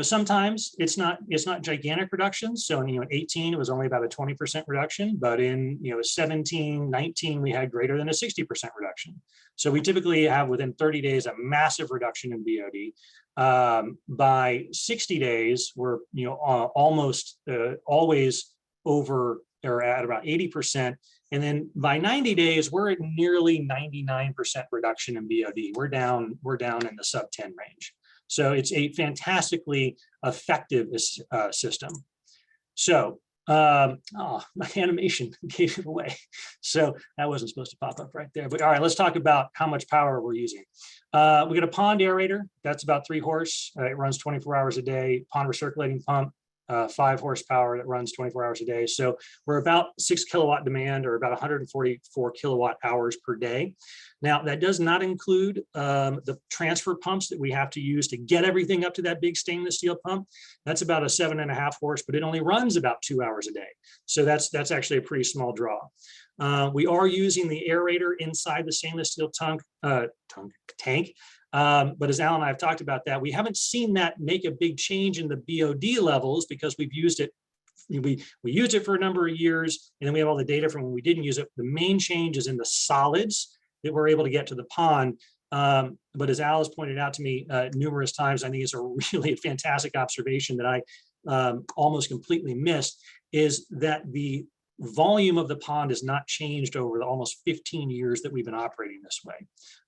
sometimes it's not gigantic reductions. So in 18, it was only about a 20% reduction, but in 17, 19, we had greater than a 60% reduction. So we typically have within 30 days a massive reduction in BOD. By 60 days, we're almost always over or at about 80%. And then by 90 days, we're at nearly 99% reduction in BOD. We're down in the sub 10 range. So it's a fantastically effective system. So, my animation gave it away. So that wasn't supposed to pop up right there. But all right, let's talk about how much power we're using. We got a pond aerator. That's about 3 horse. It runs 24 hours a day. Pond recirculating pump. 5 horsepower that runs 24 hours a day. So we're about 6 kilowatt demand, or about 144 kilowatt hours per day. Now that does not include the transfer pumps that we have to use to get everything up to that big stainless steel pump. That's about a 7.5 horse, but it only runs about 2 hours a day. So that's actually a pretty small draw. We are using the aerator inside the stainless steel tank. But as Alan and I have talked about that, we haven't seen that make a big change in the BOD levels because we've used it. We used it for a number of years, and then we have all the data from when we didn't use it. The main change is in the solids that we're able to get to the pond. But as Al has pointed out to me numerous times, I think it's a really fantastic observation that I almost completely missed, is that the volume of the pond has not changed over the almost 15 years that we've been operating this way.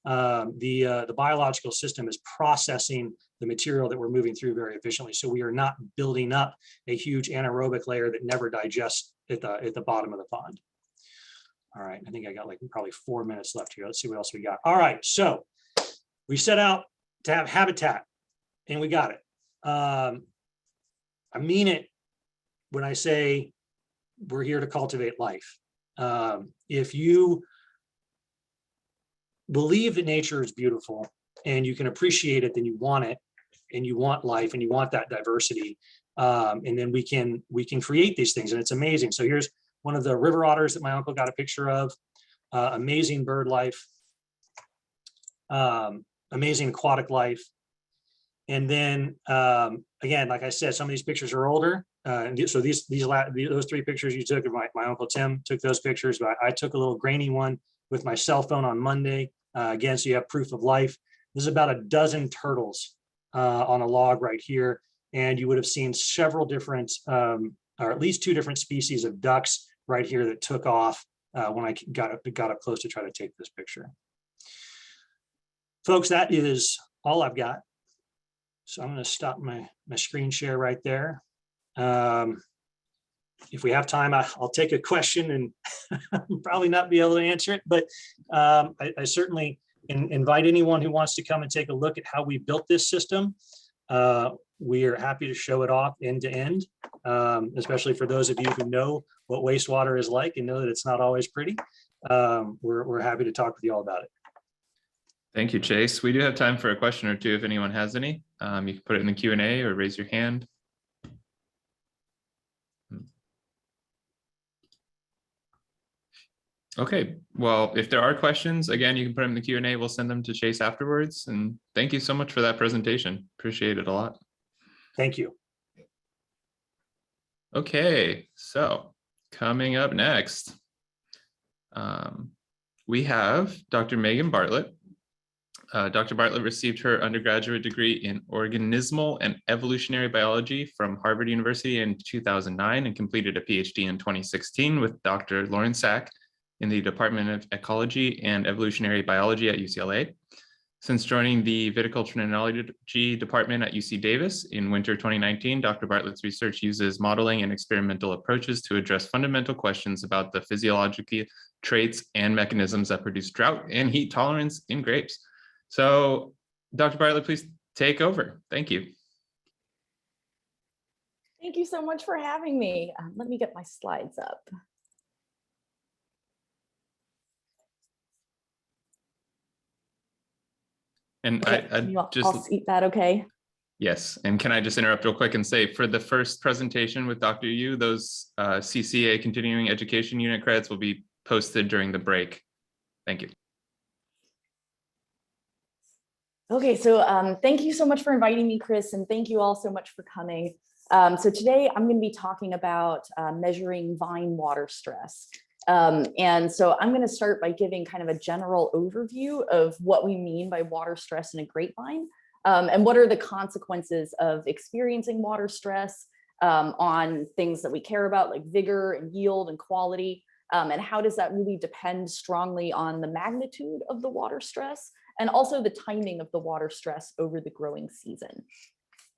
The biological system is processing the material that we're moving through very efficiently. So we are not building up a huge anaerobic layer that never digests at the bottom of the pond. All right, I think I got like probably 4 minutes left here. Let's see what else we got. All right, so we set out to have habitat, and we got it. I mean it when I say we're here to cultivate life. If you believe that nature is beautiful and you can appreciate it, then you want it, and you want life, and you want that diversity. And then we can create these things, and it's amazing. So here's one of the river otters that my uncle got a picture of. Amazing bird life, amazing aquatic life. And then again, like I said, some of these pictures are older. So those 3 pictures you took, my uncle Tim took those pictures, but I took a little grainy one with my cell phone on Monday. Again, so you have proof of life. This is about a dozen turtles on a log right here. And you would have seen several different, or at least 2 different species of ducks right here that took off when I got up close to try to take this picture. Folks, that is all I've got. So I'm going to stop my screen share right there. If we have time, I'll take a question and probably not be able to answer it, but I certainly invite anyone who wants to come and take a look at how we built this system. We are happy to show it off end to end, especially for those of you who know what wastewater is like and know that it's not always pretty. We're happy to talk with you all about it. Thank you, Chase. We do have time for a question or two if anyone has any. You can put it in the Q&A or raise your hand. Okay, well, if there are questions, again, you can put them in the Q&A. We'll send them to Chase afterwards. And thank you so much for that presentation. Appreciate it a lot. Thank you. Okay, so coming up next, we have Dr. Megan Bartlett. Dr. Bartlett received her undergraduate degree in organismal and evolutionary biology from Harvard University in 2009 and completed a PhD in 2016 with Dr. Lauren Sack in the Department of Ecology and Evolutionary Biology at UCLA. Since joining the Viticulture and Enology Department at UC Davis in winter 2019, Dr. Bartlett's research uses modeling and experimental approaches to address fundamental questions about the physiological traits and mechanisms that produce drought and heat tolerance in grapes. So, Dr. Bartlett, please take over. Thank you. Thank you so much for having me. Let me get my slides up. And Okay, I can you all just, see that okay? yes, and can I just interrupt real quick and say for the first presentation with Dr. Yu, those CCA continuing education unit credits will be posted during the break. Thank you. Okay, so thank you so much for inviting me, Chris, and thank you all so much for coming. So today I'm going to be talking about measuring vine water stress. And so I'm going to start by giving kind of a general overview of what we mean by water stress in a grapevine, and what are the consequences of experiencing water stress on things that we care about, like vigor and yield and quality, and how does that really depend strongly on the magnitude of the water stress, and also the timing of the water stress over the growing season.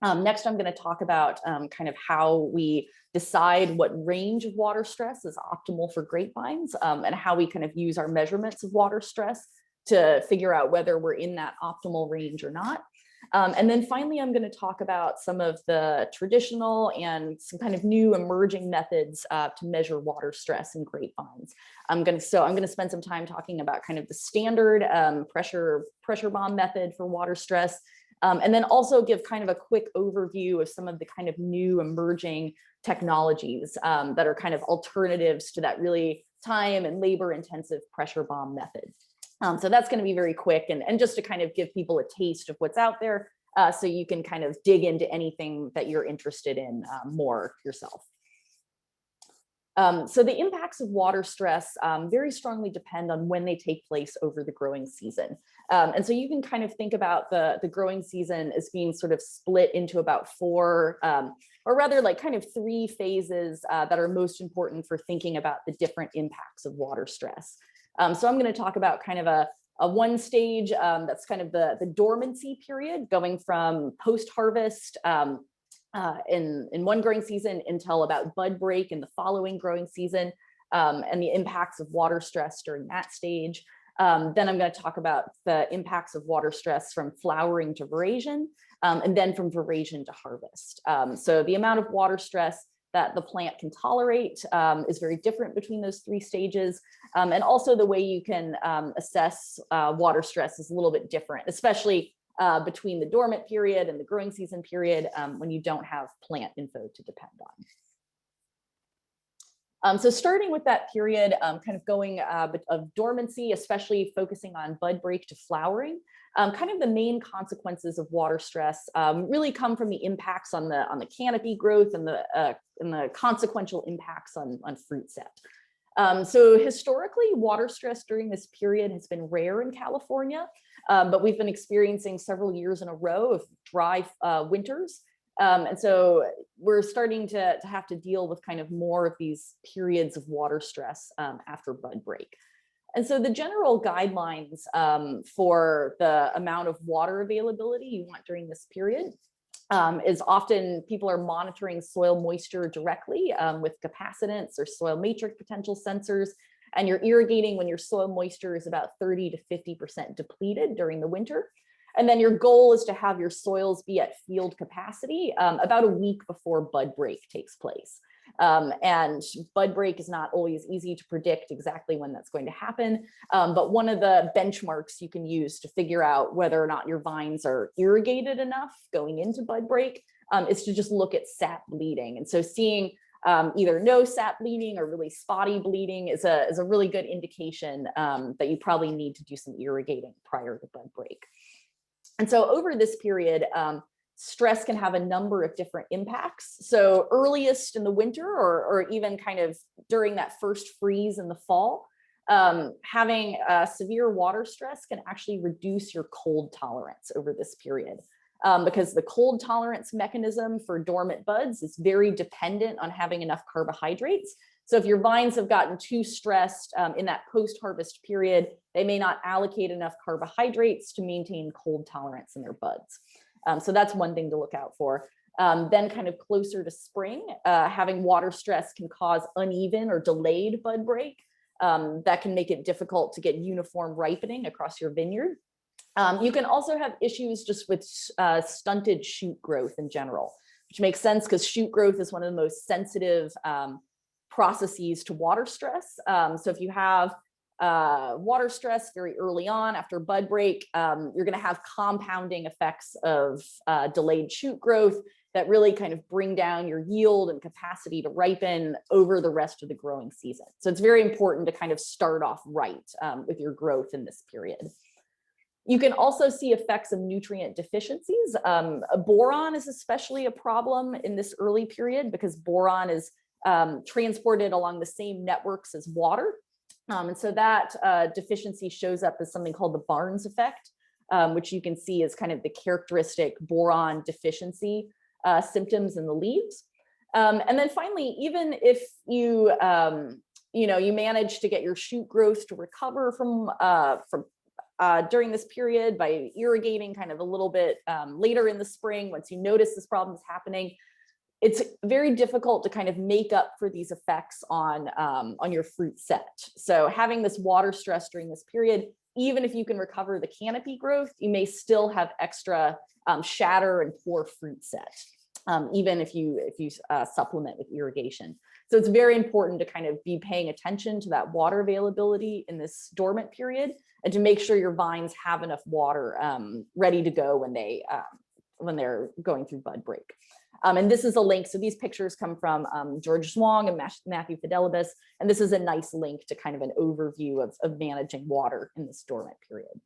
Next, I'm going to talk about kind of how we decide what range of water stress is optimal for grapevines, and how we kind of use our measurements of water stress to figure out whether we're in that optimal range or not. And then finally, I'm going to talk about some of the traditional and some kind of new emerging methods to measure water stress in grapevines. I'm going to spend some time talking about kind of the standard pressure bomb method for water stress, and then also give kind of a quick overview of some of the kind of new emerging technologies that are kind of alternatives to that really time and labor intensive pressure bomb method. So that's going to be very quick and just to kind of give people a taste of what's out there, so you can kind of dig into anything that you're interested in more yourself. So the impacts of water stress very strongly depend on when they take place over the growing season. And so you can kind of think about the growing season as being sort of split into about four, or rather like kind of three phases that are most important for thinking about the different impacts of water stress. So I'm going to talk about kind of a one stage that's kind of the dormancy period, going from post-harvest in one growing season until about bud break in the following growing season, and the impacts of water stress during that stage. Then I'm going to talk about the impacts of water stress from flowering to veraison, and then from veraison to harvest. So the amount of water stress that the plant can tolerate is very different between those three stages. And also the way you can assess water stress is a little bit different, especially between the dormant period and the growing season period when you don't have plant info to depend on. So starting with that period, kind of going of dormancy, especially focusing on bud break to flowering, kind of the main consequences of water stress really come from the impacts on the canopy growth and the consequential impacts on fruit set. So historically, water stress during this period has been rare in California, but we've been experiencing several years in a row of dry winters. And so we're starting to have to deal with kind of more of these periods of water stress after bud break. And so the general guidelines for the amount of water availability you want during this period is often people are monitoring soil moisture directly with capacitance or soil matrix potential sensors, and you're irrigating when your soil moisture is about 30 to 50% depleted during the winter. And then your goal is to have your soils be at field capacity about a week before bud break takes place. And bud break is not always easy to predict exactly when that's going to happen. But one of the benchmarks you can use to figure out whether or not your vines are irrigated enough going into bud break is to just look at sap bleeding. And so seeing either no sap bleeding or really spotty bleeding is a really good indication that you probably need to do some irrigating prior to bud break. And so over this period, stress can have a number of different impacts. So earliest in the winter or even kind of during that first freeze in the fall, having severe water stress can actually reduce your cold tolerance over this period. Because the cold tolerance mechanism for dormant buds is very dependent on having enough carbohydrates. So if your vines have gotten too stressed in that post-harvest period, they may not allocate enough carbohydrates to maintain cold tolerance in their buds. So that's one thing to look out for. Then kind of closer to spring, having water stress can cause uneven or delayed bud break. That can make it difficult to get uniform ripening across your vineyard. You can also have issues just with stunted shoot growth in general, which makes sense because shoot growth is one of the most sensitive processes to water stress. So if you have water stress very early on after bud break, you're going to have compounding effects of delayed shoot growth that really kind of bring down your yield and capacity to ripen over the rest of the growing season. So it's very important to kind of start off right with your growth in this period. You can also see effects of nutrient deficiencies. Boron is especially a problem in this early period because boron is transported along the same networks as water. And so that deficiency shows up as something called the Barnes effect, which you can see as kind of the characteristic boron deficiency symptoms in the leaves. And then finally, even if you, you manage to get your shoot growth to recover from during this period by irrigating kind of a little bit later in the spring, once you notice this problem is happening, it's very difficult to kind of make up for these effects on your fruit set. So having this water stress during this period, even if you can recover the canopy growth, you may still have extra shatter and poor fruit set, even if you supplement with irrigation. So it's very important to kind of be paying attention to that water availability in this dormant period and to make sure your vines have enough water ready to go when they're going through bud break. And this is a link. So these pictures come from George Zwang and Matthew Fidelibus. And this is a nice link to kind of an overview of managing water in this dormant period.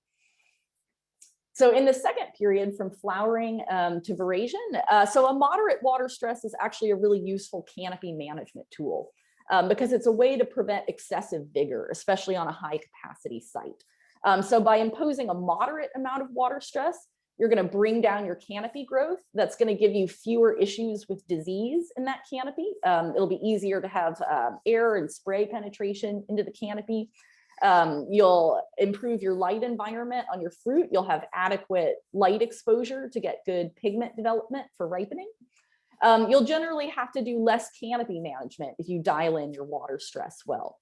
So in the second period, from flowering to veraison, so a moderate water stress is actually a really useful canopy management tool because it's a way to prevent excessive vigor, especially on a high capacity site. So by imposing a moderate amount of water stress, you're going to bring down your canopy growth. That's going to give you fewer issues with disease in that canopy. It'll be easier to have air and spray penetration into the canopy. You'll improve your light environment on your fruit. You'll have adequate light exposure to get good pigment development for ripening. You'll generally have to do less canopy management if you dial in your water stress well.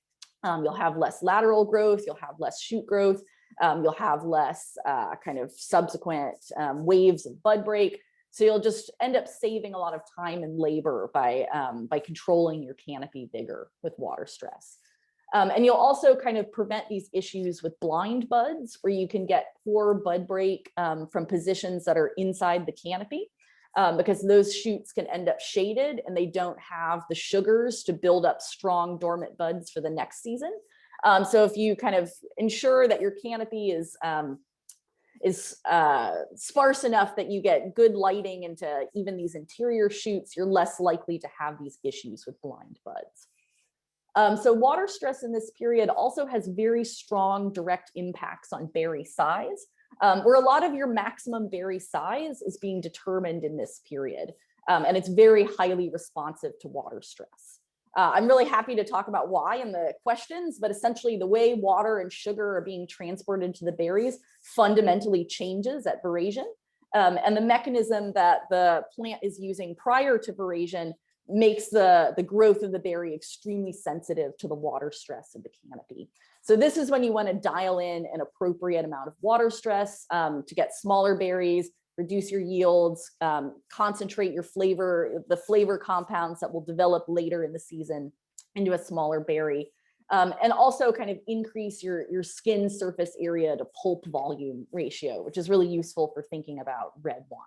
You'll have less lateral growth. You'll have less shoot growth. You'll have less kind of subsequent waves of bud break. So you'll just end up saving a lot of time and labor by controlling your canopy vigor with water stress. And you'll also kind of prevent these issues with blind buds, where you can get poor bud break from positions that are inside the canopy, because those shoots can end up shaded and they don't have the sugars to build up strong dormant buds for the next season. So if you kind of ensure that your canopy is sparse enough that you get good lighting into even these interior shoots, you're less likely to have these issues with blind buds. So water stress in this period also has very strong direct impacts on berry size, where a lot of your maximum berry size is being determined in this period. And it's very highly responsive to water stress. I'm really happy to talk about why in the questions, but essentially the way water and sugar are being transported to the berries fundamentally changes at veraison. And the mechanism that the plant is using prior to veraison makes the growth of the berry extremely sensitive to the water stress of the canopy. So this is when you want to dial in an appropriate amount of water stress to get smaller berries, reduce your yields, concentrate your the flavor compounds that will develop later in the season into a smaller berry, and also kind of increase your skin surface area to pulp volume ratio, which is really useful for thinking about red wines.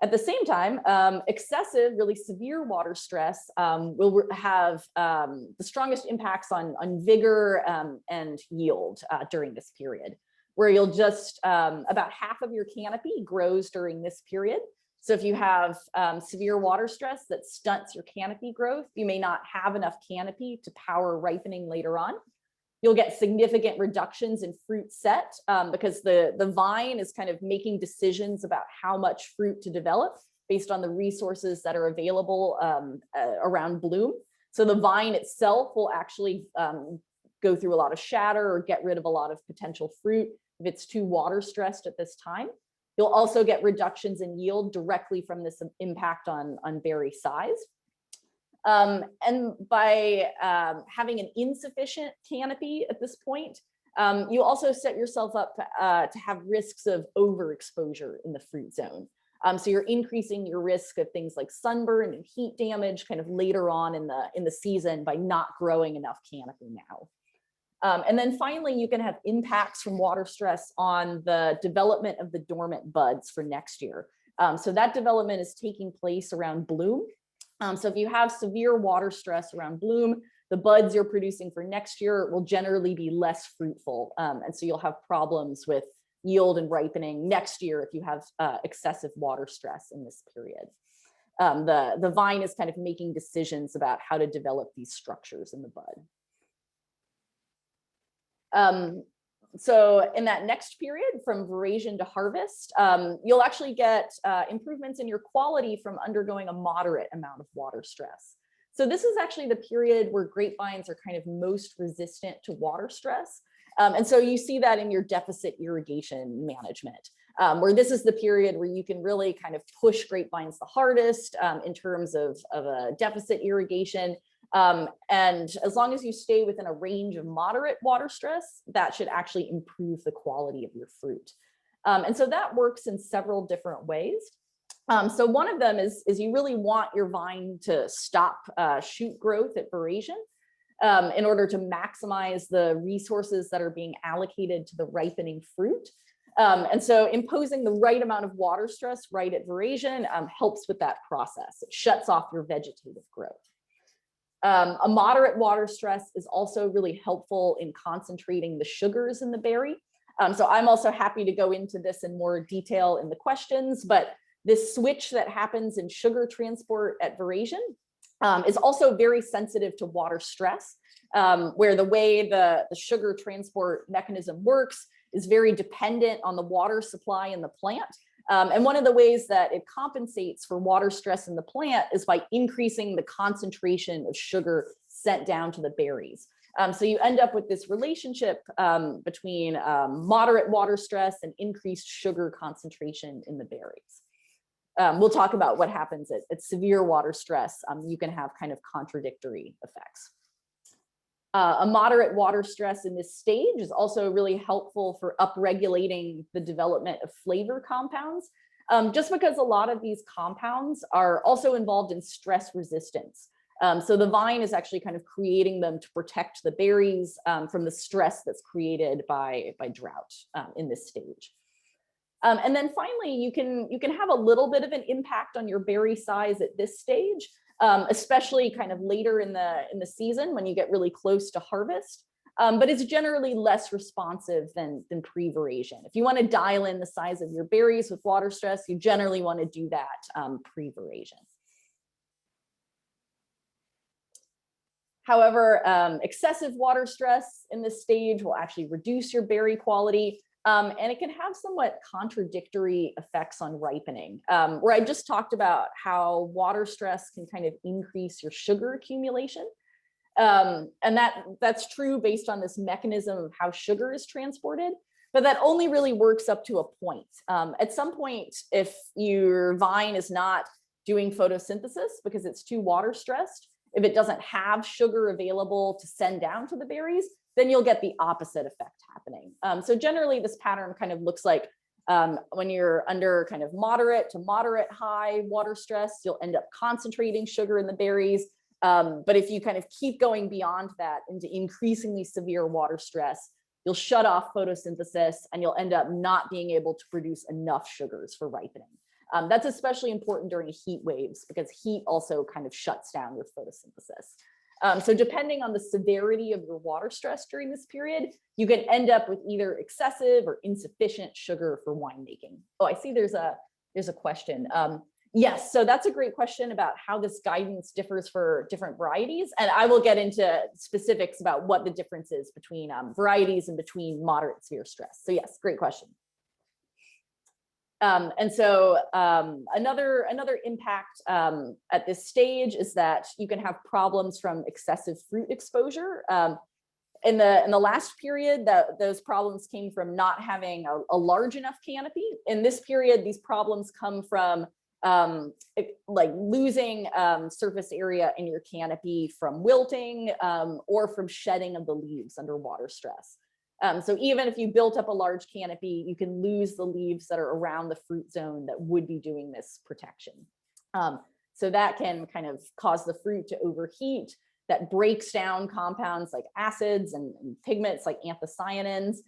At the same time, excessive, really severe water stress will have the strongest impacts on vigor and yield during this period, where you'll just, about half of your canopy grows during this period. So if you have severe water stress that stunts your canopy growth, you may not have enough canopy to power ripening later on. You'll get significant reductions in fruit set because the vine is kind of making decisions about how much fruit to develop based on the resources that are available around bloom. So the vine itself will actually go through a lot of shatter or get rid of a lot of potential fruit if it's too water stressed at this time. You'll also get reductions in yield directly from this impact on berry size. And by having an insufficient canopy at this point, you also set yourself up to have risks of overexposure in the fruit zone. So you're increasing your risk of things like sunburn and heat damage kind of later on in the season by not growing enough canopy now. And then finally, you can have impacts from water stress on the development of the dormant buds for next year. So that development is taking place around bloom. So if you have severe water stress around bloom, the buds you're producing for next year will generally be less fruitful. And so you'll have problems with yield and ripening next year if you have excessive water stress in this period. The vine is kind of making decisions about how to develop these structures in the bud. So in that next period, from veraison to harvest, you'll actually get improvements in your quality from undergoing a moderate amount of water stress. So this is actually the period where grapevines are kind of most resistant to water stress. And so you see that in your deficit irrigation management, where this is the period where you can really kind of push grapevines the hardest in terms of a deficit irrigation. And as long as you stay within a range of moderate water stress, that should actually improve the quality of your fruit. And so that works in several different ways. So one of them is you really want your vine to stop shoot growth at veraison in order to maximize the resources that are being allocated to the ripening fruit. And so imposing the right amount of water stress right at veraison helps with that process. It shuts off your vegetative growth. A moderate water stress is also really helpful in concentrating the sugars in the berry. So I'm also happy to go into this in more detail in the questions, but this switch that happens in sugar transport at veraison is also very sensitive to water stress, where the way the sugar transport mechanism works is very dependent on the water supply in the plant. And one of the ways that it compensates for water stress in the plant is by increasing the concentration of sugar sent down to the berries. So you end up with this relationship between moderate water stress and increased sugar concentration in the berries. We'll talk about what happens at severe water stress. You can have kind of contradictory effects. A moderate water stress in this stage is also really helpful for upregulating the development of flavor compounds, just because a lot of these compounds are also involved in stress resistance. So the vine is actually kind of creating them to protect the berries from the stress that's created by drought in this stage. And then finally, you can have a little bit of an impact on your berry size at this stage, especially kind of later in the season when you get really close to harvest. But it's generally less responsive than pre-veraison. If you want to dial in the size of your berries with water stress, you generally want to do that pre-veraison. However, excessive water stress in this stage will actually reduce your berry quality. And it can have somewhat contradictory effects on ripening, where I just talked about how water stress can kind of increase your sugar accumulation. And that's true based on this mechanism of how sugar is transported, but that only really works up to a point. At some point, if your vine is not doing photosynthesis because it's too water stressed, if it doesn't have sugar available to send down to the berries, then you'll get the opposite effect happening. So generally this pattern kind of looks like when you're under kind of moderate to moderate high water stress, you'll end up concentrating sugar in the berries. But if you kind of keep going beyond that into increasingly severe water stress, you'll shut off photosynthesis and you'll end up not being able to produce enough sugars for ripening. That's especially important during heat waves because heat also kind of shuts down your photosynthesis. So depending on the severity of your water stress during this period, you can end up with either excessive or insufficient sugar for winemaking. Oh, I see there's a question. Yes, so that's a great question about how this guidance differs for different varieties. And I will get into specifics about what the difference is between varieties and between moderate and severe stress. So yes, great question. And so another impact at this stage is that you can have problems from excessive fruit exposure. In the last period, those problems came from not having a large enough canopy. In this period, these problems come from like losing surface area in your canopy from wilting or from shedding of the leaves under water stress. So even if you built up a large canopy, you can lose the leaves that are around the fruit zone that would be doing this protection. So that can kind of cause the fruit to overheat. that breaks down compounds like acids and pigments like anthocyanins.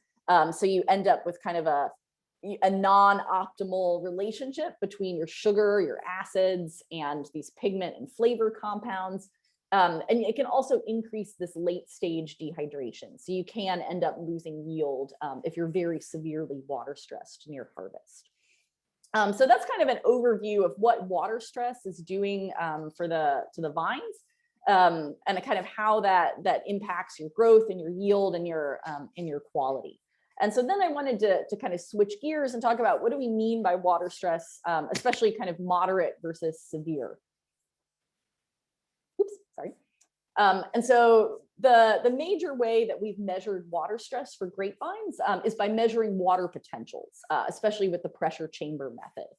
So you end up with kind of a non-optimal relationship between your sugar, your acids, and these pigment and flavor compounds. And it can also increase this late stage dehydration. So you can end up losing yield if you're very severely water stressed near harvest. So that's kind of an overview of what water stress is doing to the vines, and kind of how that impacts your growth and your yield and your quality. And so then I wanted to kind of switch gears and talk about what do we mean by water stress, especially kind of moderate versus severe. Oops, sorry. And so the major way that we've measured water stress for grapevines is by measuring water potentials, especially with the pressure chamber method.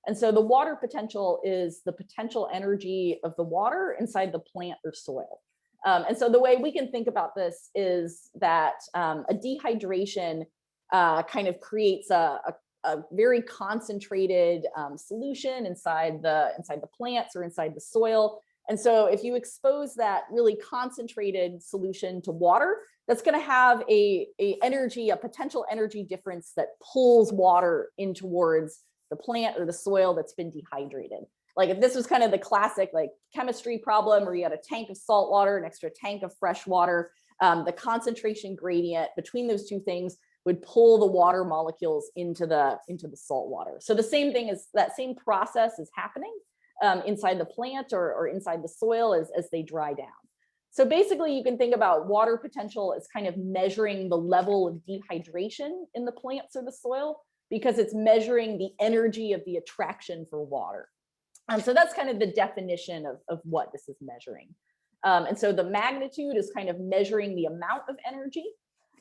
And so the water potential is the potential energy of the water inside the plant or soil. And so the way we can think about this is that a dehydration kind of creates a very concentrated solution inside the plants or inside the soil. And so if you expose that really concentrated solution to water, that's going to have a potential energy difference that pulls water in towards the plant or the soil that's been dehydrated. Like if this was kind of the classic like chemistry problem where you had a tank of salt water next to a tank of fresh water, the concentration gradient between those two things would pull the water molecules into the salt water. So the same thing is that same process is happening inside the plant or inside the soil as they dry down. So basically you can think about water potential as kind of measuring the level of dehydration in the plants or the soil, because it's measuring the energy of the attraction for water. And so that's kind of the definition of what this is measuring. And so the magnitude is kind of measuring the amount of energy,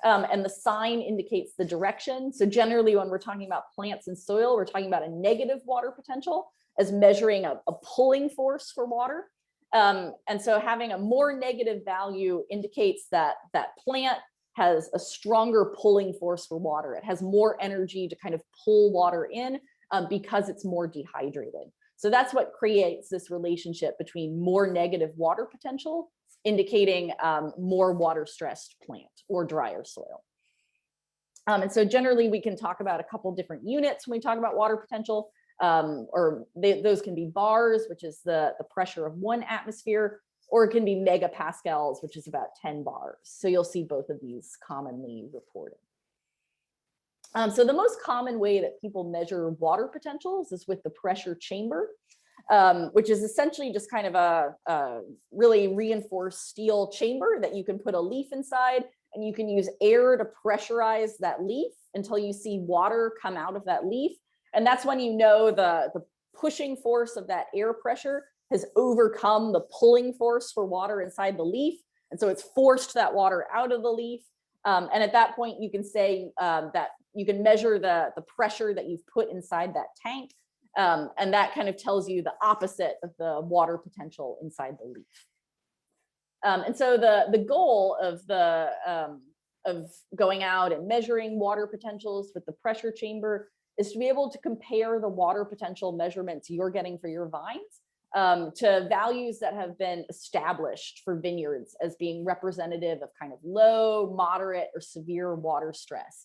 and the sign indicates the direction. So generally when we're talking about plants and soil, we're talking about a negative water potential as measuring a pulling force for water. And so having a more negative value indicates that that plant has a stronger pulling force for water. It has more energy to kind of pull water in because it's more dehydrated. So that's what creates this relationship between more negative water potential, indicating more water stressed plant or drier soil. And so generally we can talk about a couple different units when we talk about water potential, those can be bars, which is the pressure of 1 atmosphere, or it can be megapascals, which is about 10 bars. So you'll see both of these commonly reported. So the most common way that people measure water potentials is with the pressure chamber, which is essentially just kind of a really reinforced steel chamber that you can put a leaf inside, and you can use air to pressurize that leaf until you see water come out of that leaf. And that's when you know the pushing force of that air pressure has overcome the pulling force for water inside the leaf. And so it's forced that water out of the leaf. And at that point, you can say that you can measure the pressure that you've put inside that tank. And that kind of tells you the opposite of the water potential inside the leaf. And so the goal of going out and measuring water potentials with the pressure chamber is to be able to compare the water potential measurements you're getting for your vines to values that have been established for vineyards as being representative of kind of low, moderate, or severe water stress.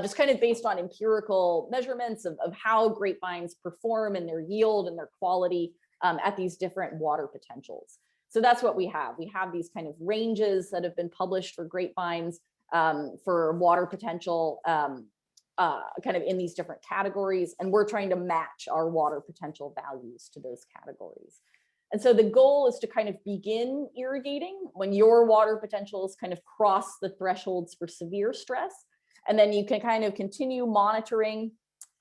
Just kind of based on empirical measurements of how grapevines perform in their yield and their quality at these different water potentials. So that's what we have. We have these kind of ranges that have been published for grapevines for water potential kind of in these different categories, and we're trying to match our water potential values to those categories. And so the goal is to kind of begin irrigating when your water potentials kind of cross the thresholds for severe stress, and then you can kind of continue monitoring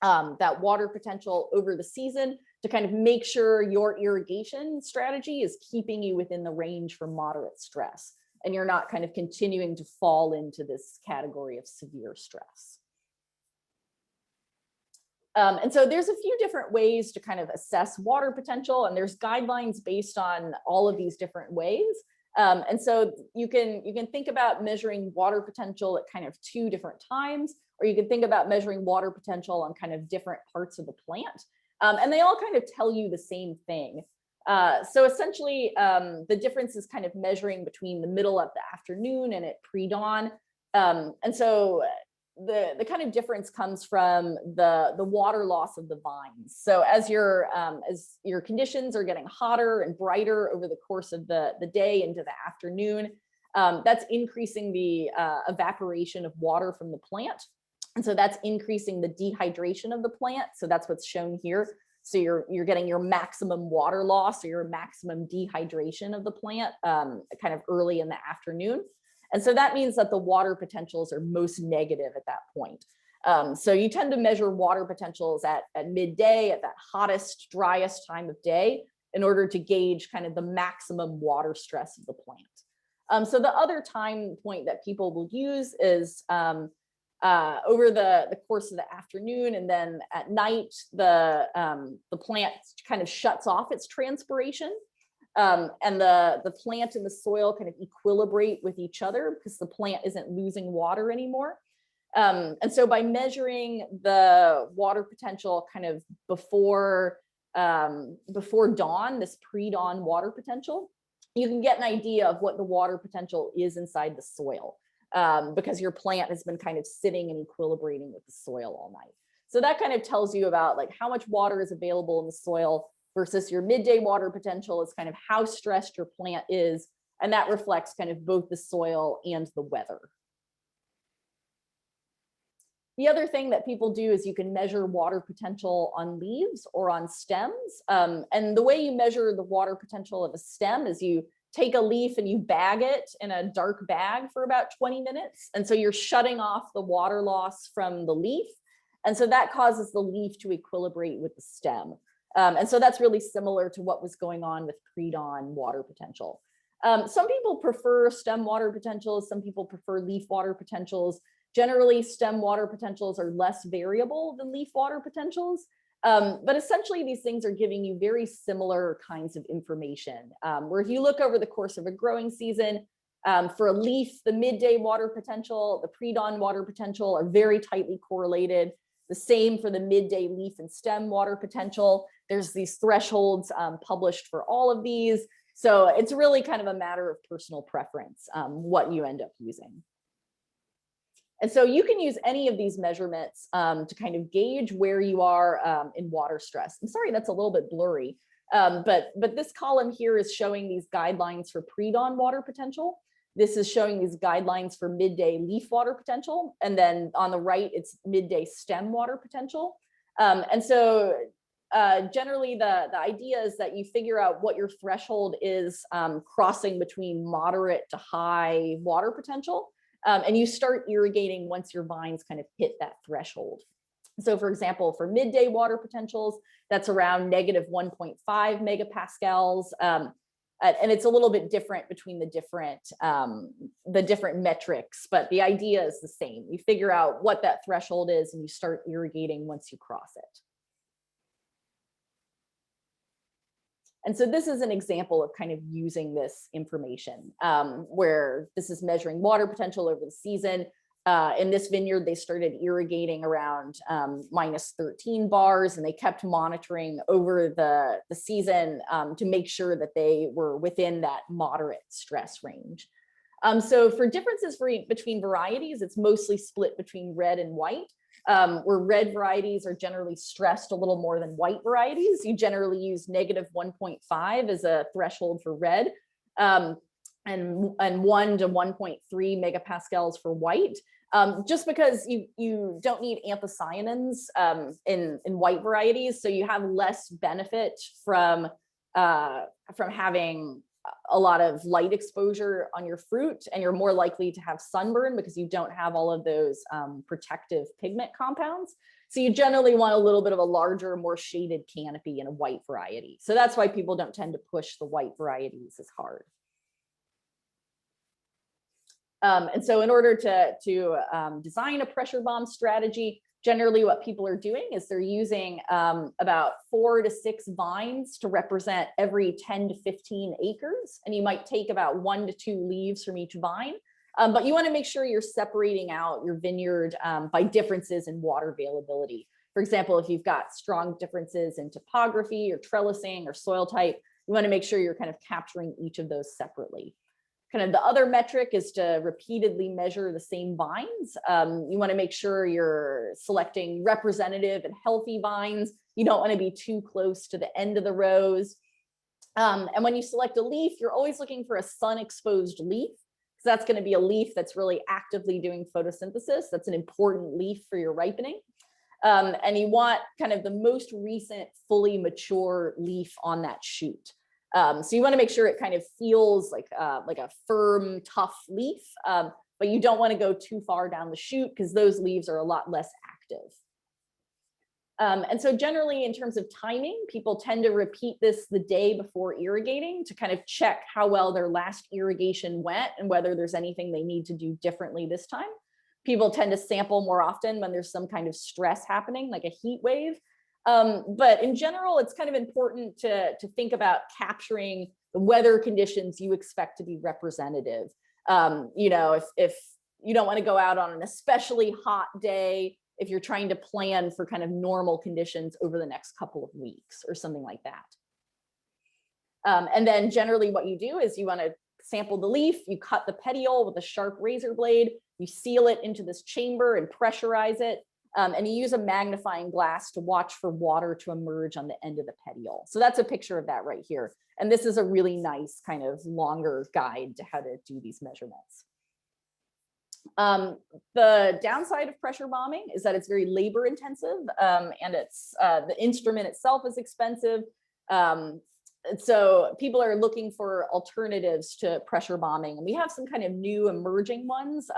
that water potential over the season to kind of make sure your irrigation strategy is keeping you within the range for moderate stress, and you're not kind of continuing to fall into this category of severe stress. And so there's a few different ways to kind of assess water potential, and there's guidelines based on all of these different ways. And so you can think about measuring water potential at kind of 2 different times, or you can think about measuring water potential on kind of different parts of the plant. And they all kind of tell you the same thing. So essentially, the difference is kind of measuring between the middle of the afternoon and at pre-dawn. And so the kind of difference comes from the water loss of the vines. So as your conditions are getting hotter and brighter over the course of the day into the afternoon, that's increasing the evaporation of water from the plant. And so that's increasing the dehydration of the plant. So that's what's shown here. So you're getting your maximum water loss or your maximum dehydration of the plant kind of early in the afternoon. And so that means that the water potentials are most negative at that point. So you tend to measure water potentials at midday, at that hottest, driest time of day, in order to gauge kind of the maximum water stress of the plant. So the other time point that people will use is over the course of the afternoon, and then at night, the plant kind of shuts off its transpiration. And the plant and the soil kind of equilibrate with each other because the plant isn't losing water anymore. And so by measuring the water potential kind of before dawn, this pre-dawn water potential, you can get an idea of what the water potential is inside the soil, because your plant has been kind of sitting and equilibrating with the soil all night. So that kind of tells you about like how much water is available in the soil versus your midday water potential is kind of how stressed your plant is. And that reflects kind of both the soil and the weather. The other thing that people do is you can measure water potential on leaves or on stems. And the way you measure the water potential of a stem is you take a leaf and you bag it in a dark bag for about 20 minutes. And so you're shutting off the water loss from the leaf. And so that causes the leaf to equilibrate with the stem. And so that's really similar to what was going on with pre-dawn water potential. Some people prefer stem water potentials. Some people prefer leaf water potentials. Generally, stem water potentials are less variable than leaf water potentials. But essentially, these things are giving you very similar kinds of information. Where if you look over the course of a growing season, for a leaf, the midday water potential, the pre-dawn water potential are very tightly correlated. The same for the midday leaf and stem water potential. There's these thresholds published for all of these. So it's really kind of a matter of personal preference, what you end up using. And so you can use any of these measurements to kind of gauge where you are in water stress. I'm sorry, that's a little bit blurry, but this column here is showing these guidelines for pre-dawn water potential. This is showing these guidelines for midday leaf water potential. And then on the right, it's midday stem water potential. And so generally the idea is that you figure out what your threshold is crossing between moderate to high water potential. And you start irrigating once your vines kind of hit that threshold. So for example, for midday water potentials, that's around negative 1.5 megapascals. And it's a little bit different between the different metrics, but the idea is the same. You figure out what that threshold is and you start irrigating once you cross it. And so this is an example of kind of using this information where this is measuring water potential over the season. In this vineyard, they started irrigating around minus 13 bars, and they kept monitoring over the season to make sure that they were within that moderate stress range. So for differences between varieties, it's mostly split between red and white. Where red varieties are generally stressed a little more than white varieties. You generally use negative 1.5 as a threshold for red, and 1 to 1.3 megapascals for white. Just because you don't need anthocyanins in white varieties, so you have less benefit from having a lot of light exposure on your fruit, and you're more likely to have sunburn because you don't have all of those protective pigment compounds. So you generally want a little bit of a larger, more shaded canopy in a white variety. So that's why people don't tend to push the white varieties as hard. And so in order to design a pressure bomb strategy, generally what people are doing is they're using about 4 to 6 vines to represent every 10 to 15 acres. And you might take about 1 to 2 leaves from each vine. But you want to make sure you're separating out your vineyard by differences in water availability. For example, if you've got strong differences in topography or trellising or soil type, You want to make sure you're kind of capturing each of those separately. Kind of the other metric is to repeatedly measure the same vines. You want to make sure you're selecting representative and healthy vines. You don't want to be too close to the end of the rows. And when you select a leaf, you're always looking for a sun-exposed leaf, because that's going to be a leaf that's really actively doing photosynthesis. That's an important leaf for your ripening. And you want kind of the most recent fully mature leaf on that shoot. So you want to make sure it kind of feels like a firm, tough leaf, but you don't want to go too far down the shoot because those leaves are a lot less active. And so generally in terms of timing, people tend to repeat this the day before irrigating to kind of check how well their last irrigation went and whether there's anything they need to do differently this time. People tend to sample more often when there's some kind of stress happening, like a heat wave. But in general, it's kind of important to think about capturing the weather conditions you expect to be representative. You know, if you don't want to go out on an especially hot day, if you're trying to plan for kind of normal conditions over the next couple of weeks or something like that. And then generally what you do is you want to sample the leaf, you cut the petiole with a sharp razor blade, you seal it into this chamber and pressurize it. And you use a magnifying glass to watch for water to emerge on the end of the petiole. So that's a picture of that right here. And this is a really nice kind of longer guide to how to do these measurements. The downside of pressure bombing is that it's very labor intensive, and it's the instrument itself is expensive. So people are looking for alternatives to pressure bombing. And we have some kind of new emerging ones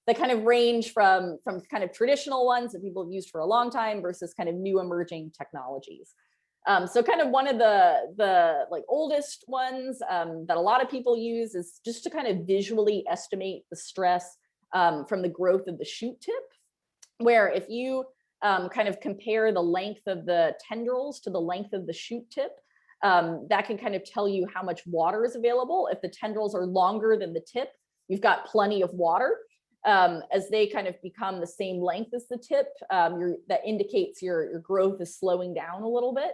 that kind of range from kind of traditional ones that people have used for a long time versus kind of new emerging technologies. So kind of one of the like oldest ones that a lot of people use is just to kind of visually estimate the stress from the growth of the shoot tip, where if you kind of compare the length of the tendrils to the length of the shoot tip, that can kind of tell you how much water is available. If the tendrils are longer than the tip, you've got plenty of water. As they kind of become the same length as the tip, that indicates your growth is slowing down a little bit.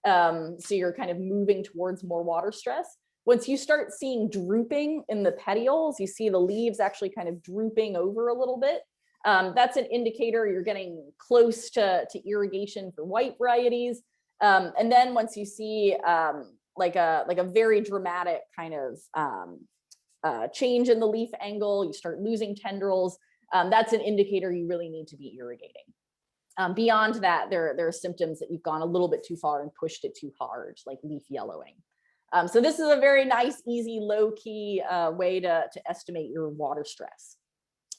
So you're kind of moving towards more water stress. Once you start seeing drooping in the petioles, you see the leaves actually kind of drooping over a little bit. That's an indicator you're getting close to irrigation for white varieties. And then once you see like a very dramatic kind of change in the leaf angle, you start losing tendrils, that's an indicator you really need to be irrigating. Beyond that, there are symptoms that you've gone a little bit too far and pushed it too hard, like leaf yellowing. So this is a very nice, easy, low-key way to estimate your water stress.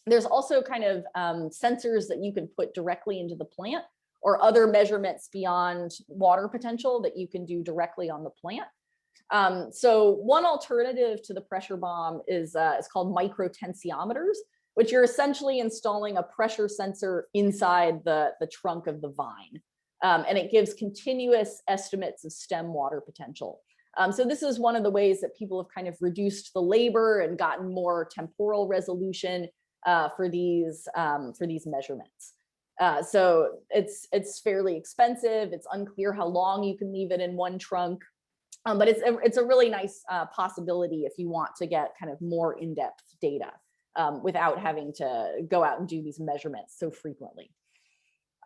There's also kind of sensors that you can put directly into the plant, or other measurements beyond water potential that you can do directly on the plant. So one alternative to the pressure bomb is called microtensiometers, which you're essentially installing a pressure sensor inside the trunk of the vine. And it gives continuous estimates of stem water potential. So this is one of the ways that people have kind of reduced the labor and gotten more temporal resolution for these measurements. So it's fairly expensive. It's unclear how long you can leave it in one trunk, but it's a really nice possibility if you want to get kind of more in-depth data without having to go out and do these measurements so frequently.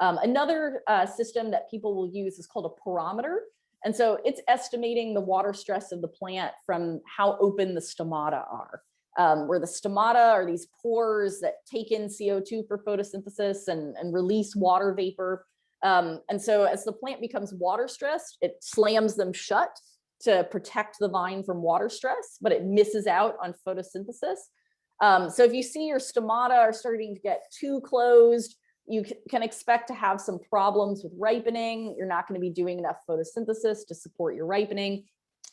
Another system that people will use is called a porometer. And so it's estimating the water stress of the plant from how open the stomata are. Where the stomata are these pores that take in CO2 for photosynthesis and release water vapor. And so as the plant becomes water stressed, it slams them shut to protect the vine from water stress, but it misses out on photosynthesis. So if you see your stomata are starting to get too closed, you can expect to have some problems with ripening. You're not going to be doing enough photosynthesis to support your ripening.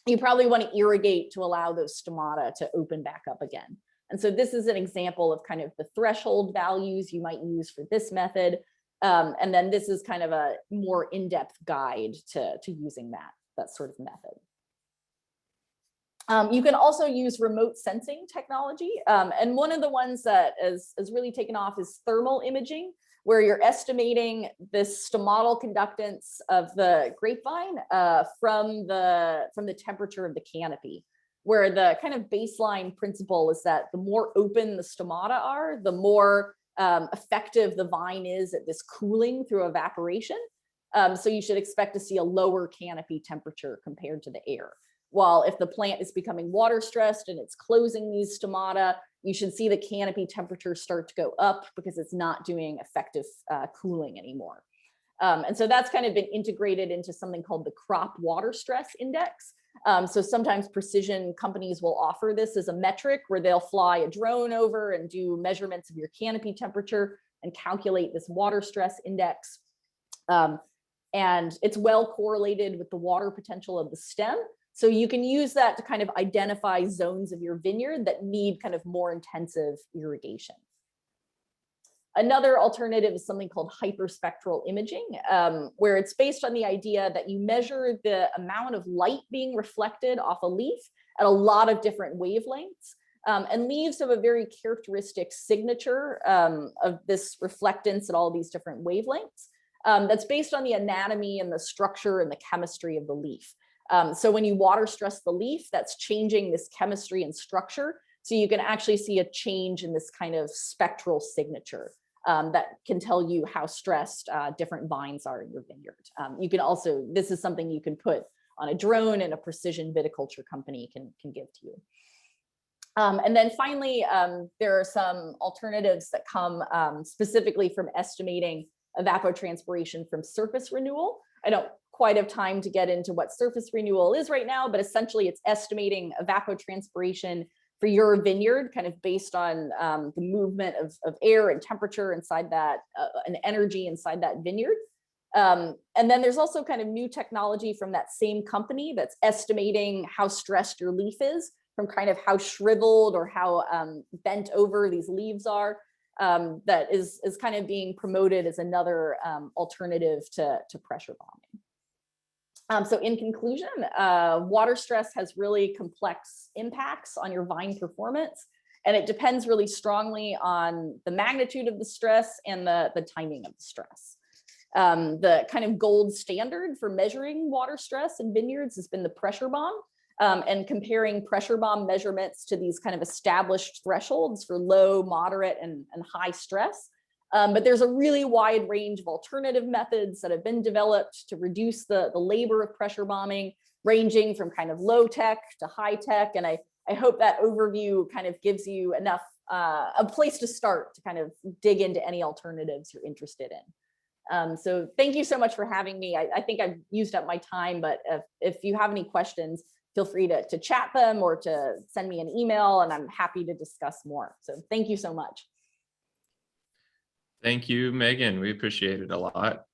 You probably want to irrigate to allow those stomata to open back up again. And so this is an example of kind of the threshold values you might use for this method. And then this is kind of a more in-depth guide to using that sort of method. You can also use remote sensing technology. And one of the ones that is really taken off is thermal imaging, where you're estimating this stomatal conductance of the grapevine from the temperature of the canopy, where the kind of baseline principle is that the more open the stomata are, the more effective the vine is at this cooling through evaporation. So you should expect to see a lower canopy temperature compared to the air. While if the plant is becoming water stressed and it's closing these stomata, you should see the canopy temperature start to go up because it's not doing effective cooling anymore. And so that's kind of been integrated into something called the crop water stress index. So sometimes precision companies will offer this as a metric where they'll fly a drone over and do measurements of your canopy temperature and calculate this water stress index. And it's well correlated with the water potential of the stem. So you can use that to kind of identify zones of your vineyard that need kind of more intensive irrigation. Another alternative is something called hyperspectral imaging, where it's based on the idea that you measure the amount of light being reflected off a leaf at a lot of different wavelengths. And leaves have a very characteristic signature of this reflectance at all these different wavelengths. That's based on the anatomy and the structure and the chemistry of the leaf. So when you water stress the leaf, that's changing this chemistry and structure. So you can actually see a change in this kind of spectral signature that can tell you how stressed different vines are in your vineyard. You can also, this is something you can put on a drone and a precision viticulture company can give to you. And then finally, there are some alternatives that come specifically from estimating evapotranspiration from surface renewal. I don't quite have time to get into what surface renewal is right now, but essentially it's estimating evapotranspiration for your vineyard kind of based on the movement of air and temperature inside that and energy inside that vineyard. And then there's also kind of new technology from that same company that's estimating how stressed your leaf is from kind of how shriveled or how bent over these leaves are. That is kind of being promoted as another alternative to pressure bombing. So in conclusion, water stress has really complex impacts on your vine performance, and it depends really strongly on the magnitude of the stress and the timing of the stress. The kind of gold standard for measuring water stress in vineyards has been the pressure bomb, and comparing pressure bomb measurements to these kind of established thresholds for low, moderate, and high stress. But there's a really wide range of alternative methods that have been developed to reduce the labor of pressure bombing, ranging from kind of low tech to high tech. And I hope that overview kind of gives you enough, a place to start to kind of dig into any alternatives you're interested in. So thank you so much for having me. I think I've used up my time, but if you have any questions, feel free to chat them or to send me an email, and I'm happy to discuss more. So thank you so much. Thank you, Megan. We appreciate it a lot.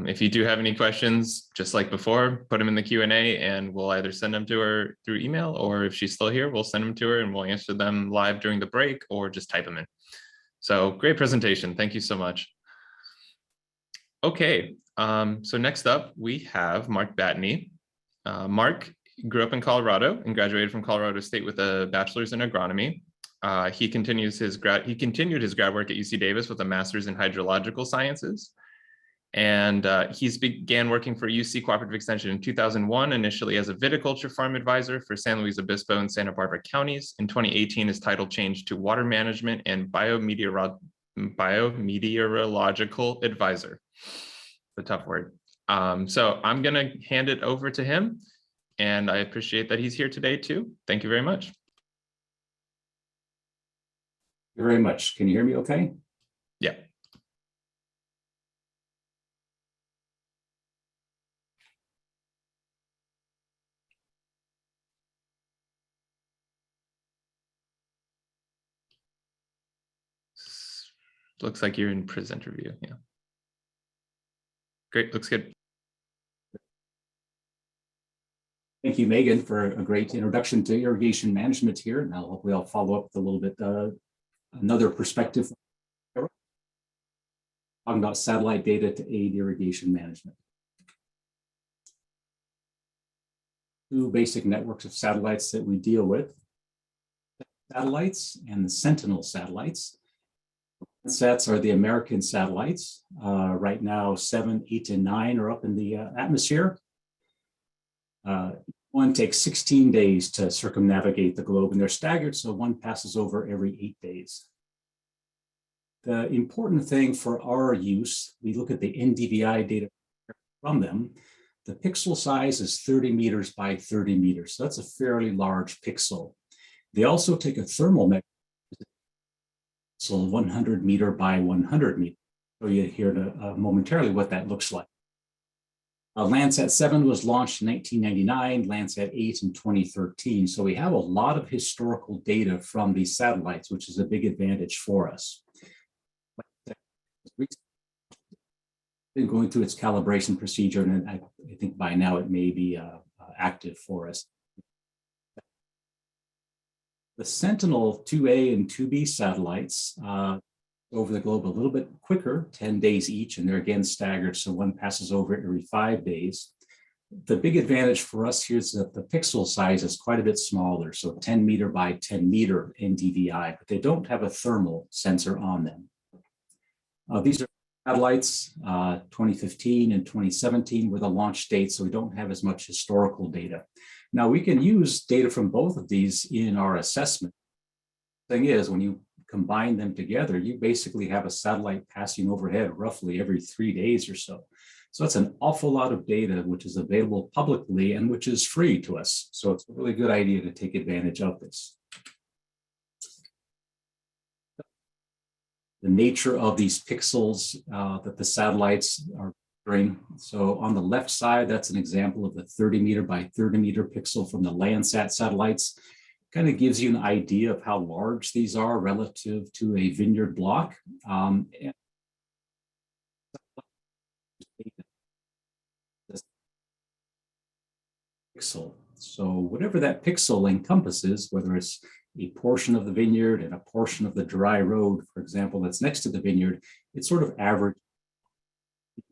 If you do have any questions, just like before, put them in the Q&A and we'll either send them to her through email, or if she's still here, we'll send them to her and we'll answer them live during the break or just type them in. So great presentation. Thank you so much. Okay, so next up we have Mark Batney. Mark grew up in Colorado and graduated from Colorado State with a bachelor's in agronomy. He continued his grad work at UC Davis with a master's in hydrological sciences. And he's began working for UC Cooperative Extension in 2001, initially as a viticulture farm advisor for San Luis Obispo and Santa Barbara counties. In 2018, his title changed to water management and biometeorological advisor. A tough word. So I'm going to hand it over to him. And I appreciate that he's here today too. Thank you very much. Very much. Can you hear me okay? Yeah. Looks like you're in presenter view. Yeah. Great. Looks good. Thank you, Megan, for a great introduction to irrigation management here. Now, hopefully I'll follow up with a little bit another perspective, talking about satellite data to aid irrigation management. two basic networks of satellites that we deal with. Satellites and the Sentinel satellites. Sats are the American satellites. Right now, 7, 8, and 9 are up in the atmosphere. One takes 16 days to circumnavigate the globe, and they're staggered, so one passes over every 8 days. The important thing for our use, we look at the NDVI data from them. The pixel size is 30 meters by 30 meters, so that's a fairly large pixel. They also take a thermal measurement, so 100 meter by 100 meter. So you hear momentarily what that looks like. Landsat 7 was launched in 1999, Landsat 8 in 2013. So we have a lot of historical data from these satellites, which is a big advantage for us. Been going through its calibration procedure, and I think by now it may be active for us. The Sentinel 2A and 2B satellites over the globe a little bit quicker, 10 days each, and they're again staggered, so one passes over every 5 days. The big advantage for us here is that the pixel size is quite a bit smaller, so 10 meter by 10 meter NDVI, but they don't have a thermal sensor on them. These are satellites, 2015 and 2017 were the launch dates, so we don't have as much historical data. Now we can use data from both of these in our assessment. The thing is, when you combine them together, you basically have a satellite passing overhead roughly every 3 days or so. So that's an awful lot of data which is available publicly and which is free to us. So it's a really good idea to take advantage of this. The nature of these pixels that the satellites are measuring. So on the left side, that's an example of the 30 meter by 30 meter pixel from the Landsat satellites. Kind of gives you an idea of how large these are relative to a vineyard block. Pixel. So whatever that pixel encompasses, whether it's a portion of the vineyard and a portion of the dry road, for example, that's next to the vineyard, it's sort of average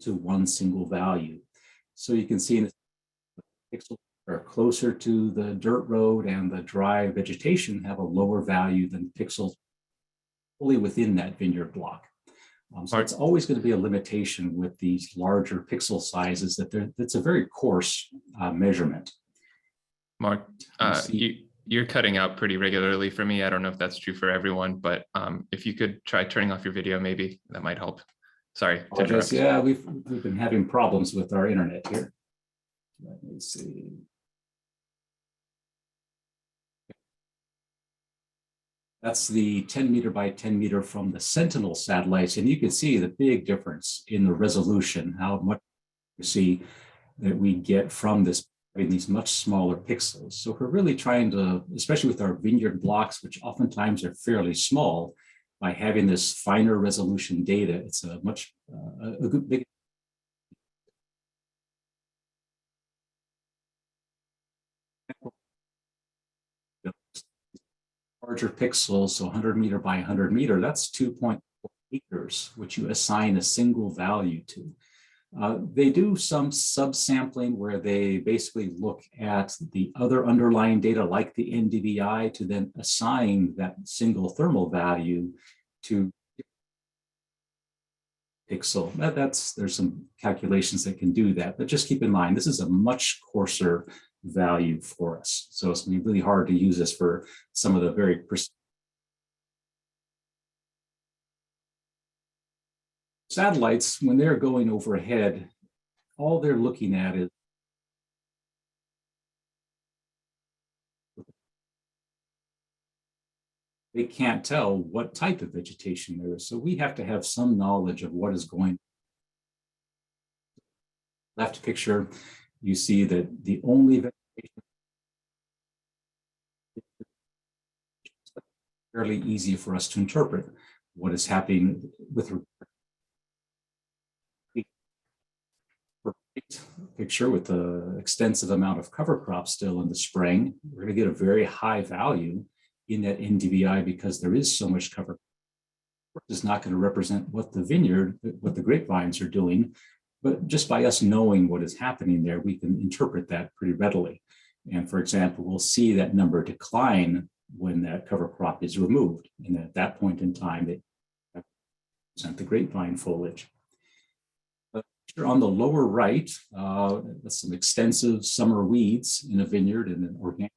to one single value. So you can see in the pixel are closer to the dirt road and the dry vegetation have a lower value than pixels fully within that vineyard block. So it's always going to be a limitation with these larger pixel sizes that it's a very coarse measurement. Mark, you're cutting out pretty regularly for me. I don't know if that's true for everyone, but if you could try turning off your video, maybe that might help. Sorry. Yeah, we've been having problems with our internet here. Let me see. That's the 10 meter by 10 meter from the Sentinel satellites. And you can see the big difference in the resolution, how much you see that we get from this in these much smaller pixels. So we're really trying to, especially with our vineyard blocks, which oftentimes are fairly small, by having this finer resolution data, it's a much a good big. Larger pixels, so 100 meter by 100 meter, that's 2.4 acres, which you assign a single value to. They do some subsampling where they basically look at the other underlying data like the NDVI to then assign that single thermal value to pixel. There's some calculations that can do that, but just keep in mind, this is a much coarser value for us. So it's going to be really hard to use this for some of the very precise. Satellites, when they're going overhead, all they're looking at is they can't tell what type of vegetation there is. So we have to have some knowledge of what is going on. Left picture, you see that the only vegetation is fairly easy for us to interpret what is happening with picture with the extensive amount of cover crop still in the spring. We're going to get a very high value in that NDVI because there is so much cover. It's not going to represent what the vineyard, what the grapevines are doing, but just by us knowing what is happening there, we can interpret that pretty readily. And for example, we'll see that number decline when that cover crop is removed. And at that point in time, it represents the grapevine foliage. On the lower right, that's some extensive summer weeds in a vineyard and an organic.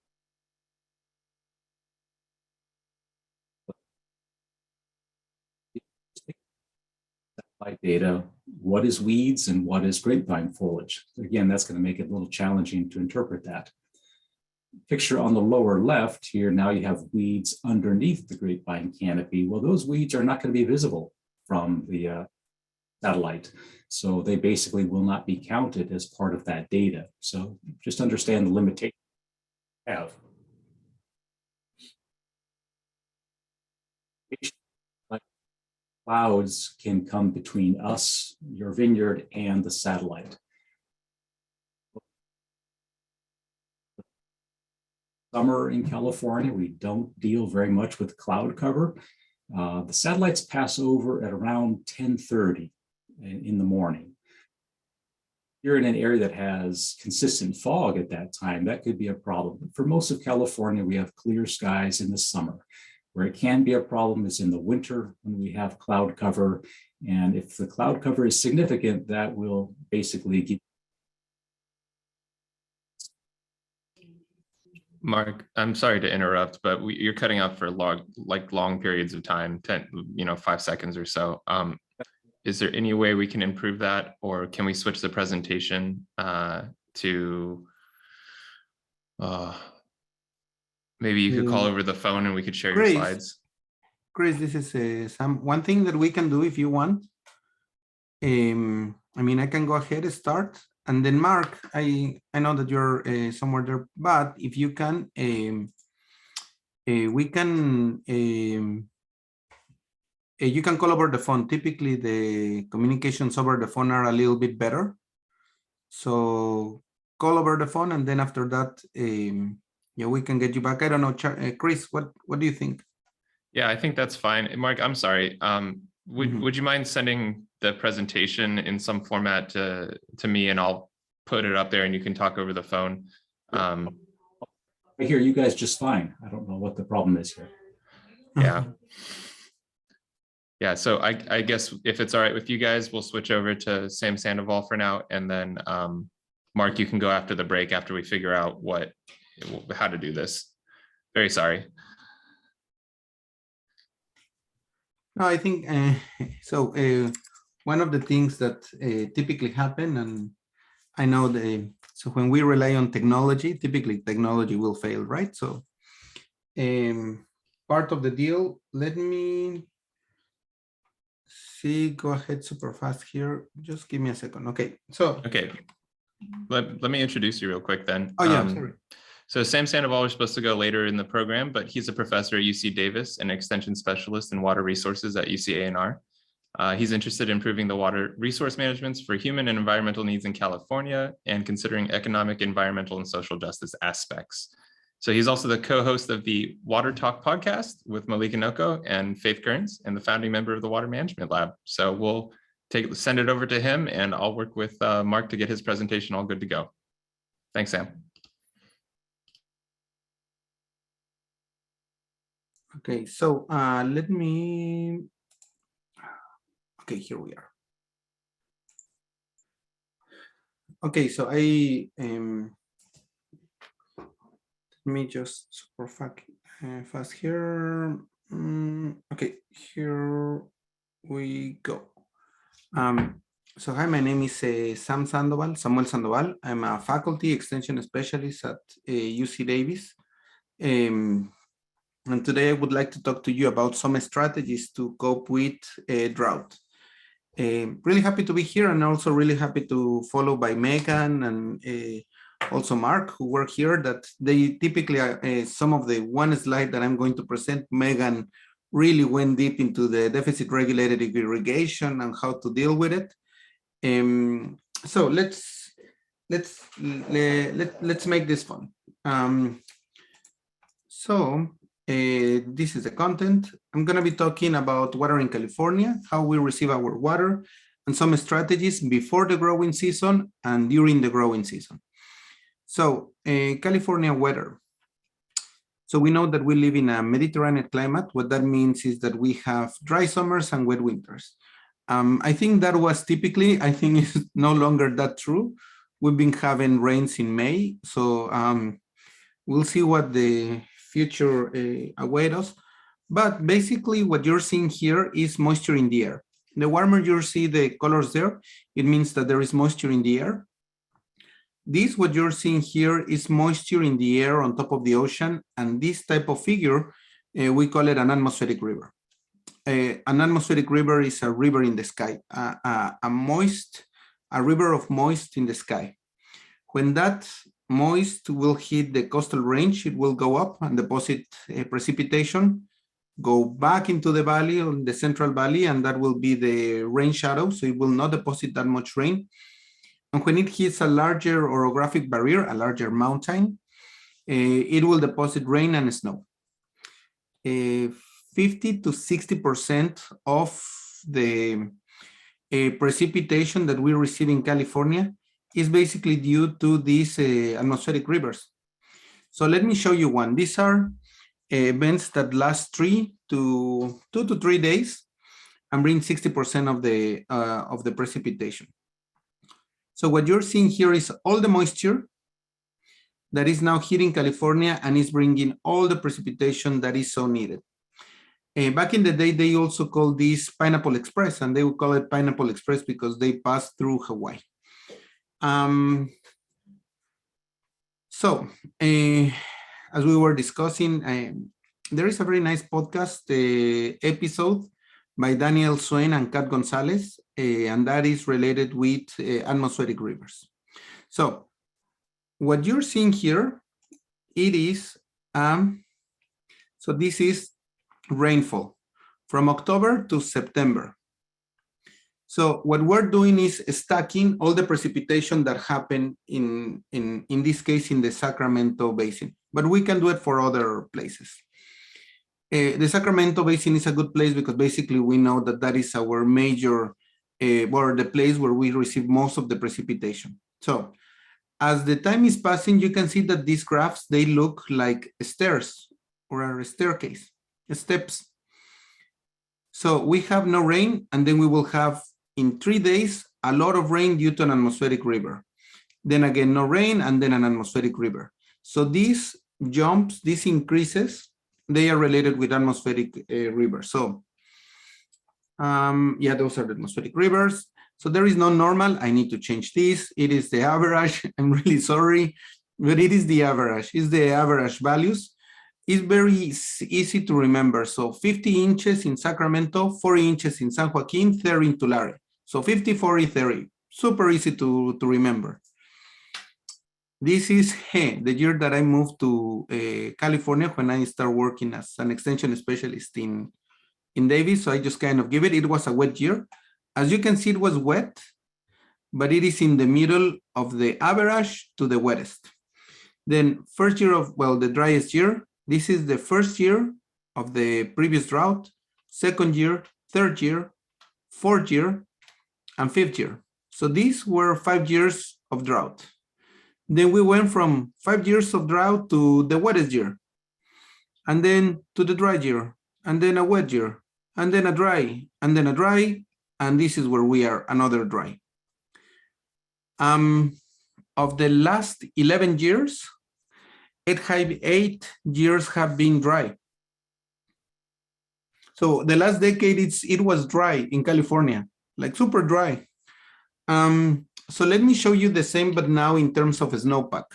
Data, what is weeds and what is grapevine foliage? Again, that's going to make it a little challenging to interpret that. Picture on the lower left here, now you have weeds underneath the grapevine canopy. Well, those weeds are not going to be visible from the satellite. So they basically will not be counted as part of that data. So just understand the limitation we have. Clouds can come between us, your vineyard, and the satellite. Summer in California, we don't deal very much with cloud cover. The satellites pass over at around 10:30 in the morning. You're in an area that has consistent fog at that time, that could be a problem. But for most of California, we have clear skies in the summer. Where it can be a problem is in the winter when we have cloud cover. And if the cloud cover is significant, that will basically give. Mark, I'm sorry to interrupt, but you're cutting out for long periods of time, 5 seconds or so. Is there any way we can improve that, or can we switch the presentation to maybe you could call over the phone and we could share your slides? Chris, this is one thing that we can do if you want. I mean, I can go ahead and start. And then Mark, I know that you're somewhere there, but if you can, we can, you can call over the phone. Typically the communications over the phone are a little bit better. So call over the phone, and then after that, yeah, we can get you back. I don't know, Chris, what do you think? Yeah, I think that's fine. Mark, I'm sorry. Would you mind sending the presentation in some format to me, and I'll put it up there and you can talk over the phone? I hear you guys just fine. I don't know what the problem is here. Yeah. Yeah, so I guess if it's all right with you guys, we'll switch over to Sam Sandoval for now. And then Mark, you can go after the break after we figure out how to do this. Very sorry. No, I think so. One of the things that typically happen, and I know so when we rely on technology, typically technology will fail, right? So part of the deal, let me see, go ahead super fast here. Just give me a second. Okay, so. Okay, let me introduce you real quick then. Oh yeah, sorry. So Sam Sandoval is supposed to go later in the program, but he's a professor at UC Davis and extension specialist in water resources at UC A&R. He's interested in improving the water resource management for human and environmental needs in California and considering economic, environmental, and social justice aspects. So he's also the co-host of the Water Talk podcast with Malika Noko and Faith Kearns, and the founding member of the Water Management Lab. So we'll send it over to him, and I'll work with Mark to get his presentation all good to go. Thanks, Sam. Okay, so let me, okay, here we are. Okay, so let me just super fast here. Okay, here we go. So hi, my name is Samuel Sandoval. I'm a faculty extension specialist at UC Davis. And today I would like to talk to you about some strategies to cope with drought. Really happy to be here, and also really happy to follow by Megan and also Mark, who work here, that they typically, some of the one slide that I'm going to present, Megan really went deep into the deficit regulated irrigation and how to deal with it. So let's make this fun. This is the content. I'm going to be talking about water in California, how we receive our water, and some strategies before the growing season and during the growing season. So California weather. So we know that we live in a Mediterranean climate. What that means is that we have dry summers and wet winters. I think that was typically, I think it's no longer that true. We've been having rains in May. So we'll see what the future awaits us. But basically what you're seeing here is moisture in the air. The warmer you see the colors there, it means that there is moisture in the air. This, what you're seeing here, is moisture in the air on top of the ocean. And this type of figure, we call it an atmospheric river. An atmospheric river is a river in the sky, a river of moist in the sky. When that moist will hit the coastal range, it will go up and deposit precipitation, go back into the valley, or the central valley, and that will be the rain shadow. So it will not deposit that much rain. And when it hits a larger orographic barrier, a larger mountain, it will deposit rain and snow. 50 to 60% of the precipitation that we receive in California is basically due to these atmospheric rivers. So let me show you one. These are events that last 2 to 3 days and bring 60% of the precipitation. So what you're seeing here is all the moisture that is now hitting California and is bringing all the precipitation that is so needed. Back in the day, they also called this Pineapple Express, and they would call it Pineapple Express because they passed through Hawaii. As we were discussing, there is a very nice podcast episode by Daniel Swain and Kat Gonzalez, and that is related with atmospheric rivers. So what you're seeing here, it is, so this is rainfall from October to September. So what we're doing is stacking all the precipitation that happened in this case in the Sacramento Basin, but we can do it for other places. The Sacramento Basin is a good place because basically we know that that is our major, or the place where we receive most of the precipitation. So as the time is passing, you can see that these graphs, they look like stairs or a staircase, steps. So we have no rain, and then we will have in 3 days, a lot of rain due to an atmospheric river. Then again, no rain, and then an atmospheric river. So these jumps, these increases, they are related with atmospheric rivers. So yeah, those are the atmospheric rivers. So there is no normal. I need to change this. It is the average. I'm really sorry, but it is the average. It's the average values. It's very easy to remember. So 50 inches in Sacramento, 40 inches in San Joaquin, 30 in Tulare. So 50, 40, 30. Super easy to remember. This is the year that I moved to California when I started working as an extension specialist in Davis. So I just kind of give it. It was a wet year. As you can see, it was wet, but it is in the middle of the average to the wettest. Then first year of, well, the driest year. This is the first year of the previous drought, second year, third year, fourth year, and fifth year. So these were 5 years of drought. Then we went from 5 years of drought to the wettest year, and then to the dry year, and then a wet year, and then a dry, and then a dry, and this is where we are, another dry. Of the last 11 years, 8 years have been dry. So the last decade, it was dry in California, like super dry. So let me show you the same, but now in terms of snowpack.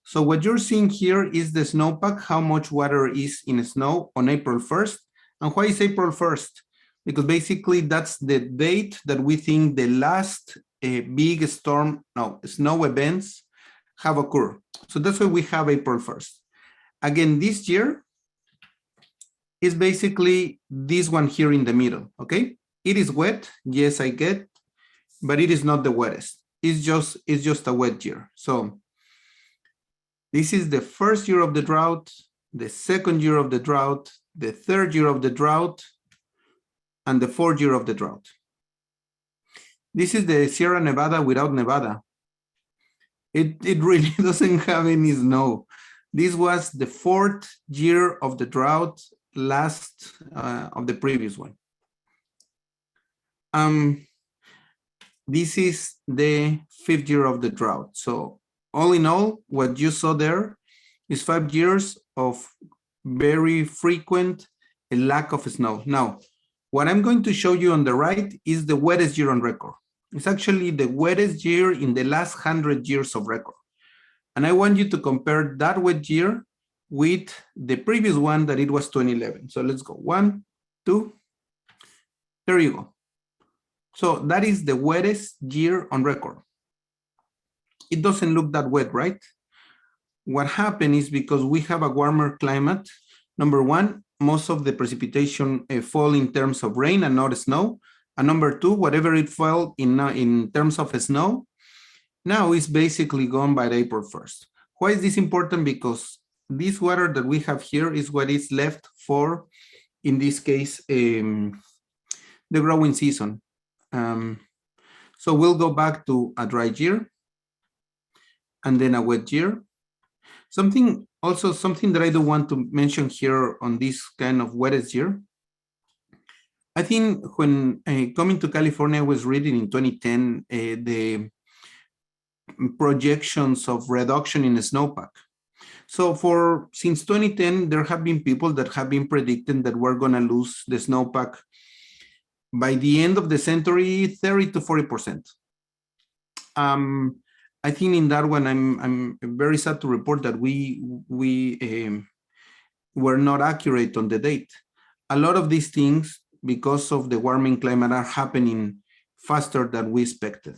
So what you're seeing here is the snowpack, how much water is in snow on April 1st. And why is April 1st? Because basically that's the date that we think the last big snow events have occurred. So that's why we have April 1st. Again, this year is basically this one here in the middle, okay? It is wet, yes, I get, but it is not the wettest. It's just a wet year. So this is the first year of the drought, the second year of the drought, the third year of the drought, and the fourth year of the drought. This is the Sierra Nevada without Nevada. It really doesn't have any snow. This was the 4th year of the drought, last of the previous one. This is the 5th year of the drought. So all in all, what you saw there is 5 years of very frequent lack of snow. Now, what I'm going to show you on the right is the wettest year on record. It's actually the wettest year in the last 100 years of record. And I want you to compare that wet year with the previous one that it was 2011. So let's go 1, 2, there you go. So that is the wettest year on record. It doesn't look that wet, right? What happened is because we have a warmer climate. Number one, most of the precipitation fall in terms of rain and not snow. And number two, whatever it fell in terms of snow, now is basically gone by April 1st. Why is this important? Because this water that we have here is what is left for, in this case, the growing season. So we'll go back to a dry year and then a wet year. Something that I do want to mention here on this kind of wettest year. I think when coming to California, I was reading in 2010 the projections of reduction in snowpack. So since 2010, there have been people that have been predicting that we're going to lose the snowpack by the end of the century, 30 to 40%. I think in that one, I'm very sad to report that we were not accurate on the date. A lot of these things, because of the warming climate, are happening faster than we expected.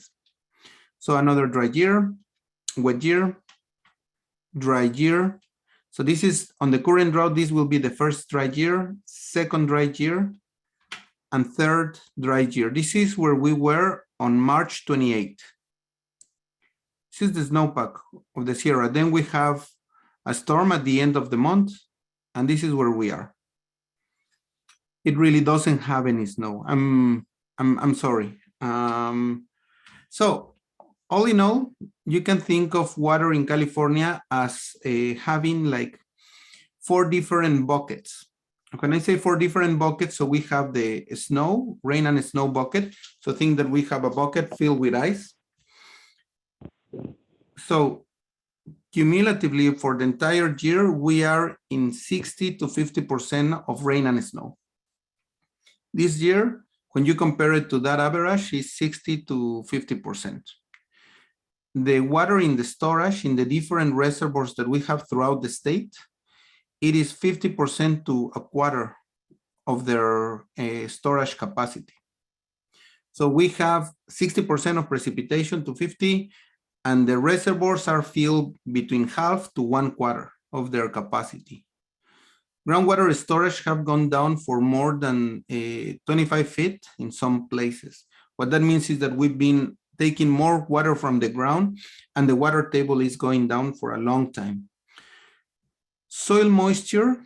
So another dry year, wet year, dry year. So this is on the current drought, this will be the first dry year, second dry year, and third dry year. This is where we were on March 28th. This is the snowpack of the Sierra. Then we have a storm at the end of the month, and this is where we are. It really doesn't have any snow. I'm sorry. So all in all, you can think of water in California as having like 4 different buckets. When I say 4 different buckets, so we have the snow, rain and snow bucket. So think that we have a bucket filled with ice. So cumulatively for the entire year, we are in 60 to 50% of rain and snow. This year, when you compare it to that average, is 60 to 50%. The water in the storage in the different reservoirs that we have throughout the state, it is 50% to a quarter of their storage capacity. So we have 60% of precipitation to 50, and the reservoirs are filled between half to 1/4 of their capacity. Groundwater storage have gone down for more than 25 feet in some places. What that means is that we've been taking more water from the ground, and the water table is going down for a long time. Soil moisture,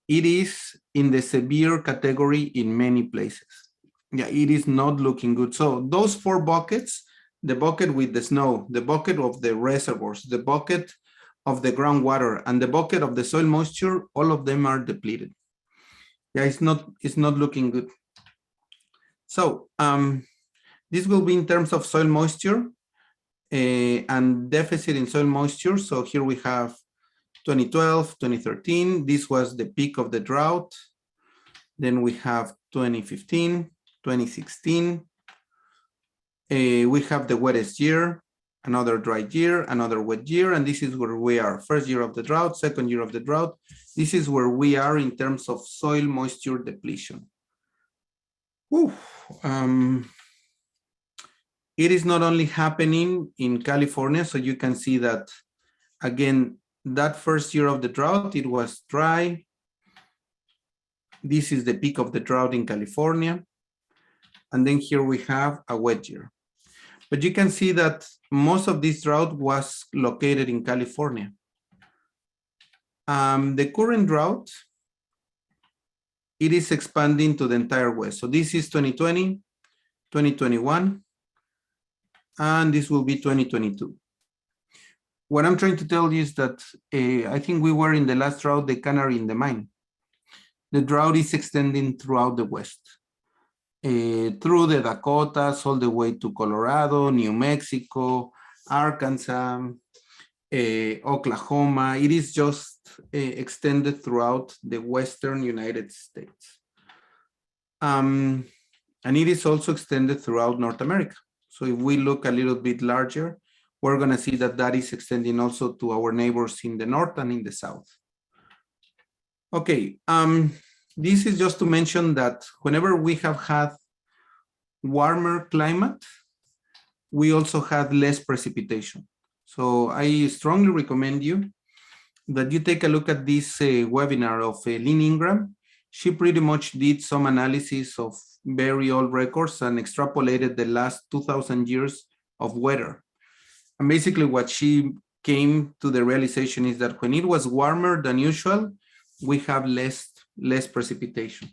it is in the severe category in many places. Yeah, it is not looking good. So those 4 buckets, the bucket with the snow, the bucket of the reservoirs, the bucket of the groundwater, and the bucket of the soil moisture, all of them are depleted. Yeah, it's not looking good. So this will be in terms of soil moisture and deficit in soil moisture. So here we have 2012, 2013, this was the peak of the drought. Then we have 2015, 2016. We have the wettest year, another dry year, another wet year, and this is where we are. First year of the drought, second year of the drought. This is where we are in terms of soil moisture depletion. It is not only happening in California, so you can see that, again, that first year of the drought, it was dry. This is the peak of the drought in California. And then here we have a wet year. But you can see that most of this drought was located in California. The current drought, it is expanding to the entire West. So this is 2020, 2021, and this will be 2022. what I'm trying to tell you is that I think we were in the last drought, the canary in the mine. The drought is extending throughout the West, through the Dakotas, all the way to Colorado, New Mexico, Arkansas, Oklahoma. It is just extended throughout the Western United States. And it is also extended throughout North America. So if we look a little bit larger, we're going to see that that is extending also to our neighbors in the north and in the south. Okay, this is just to mention that whenever we have had warmer climate, we also had less precipitation. So I strongly recommend you that you take a look at this webinar of Lynn Ingram. She pretty much did some analysis of very old records and extrapolated the last 2,000 years of weather. And basically what she came to the realization is that when it was warmer than usual, we have less precipitation.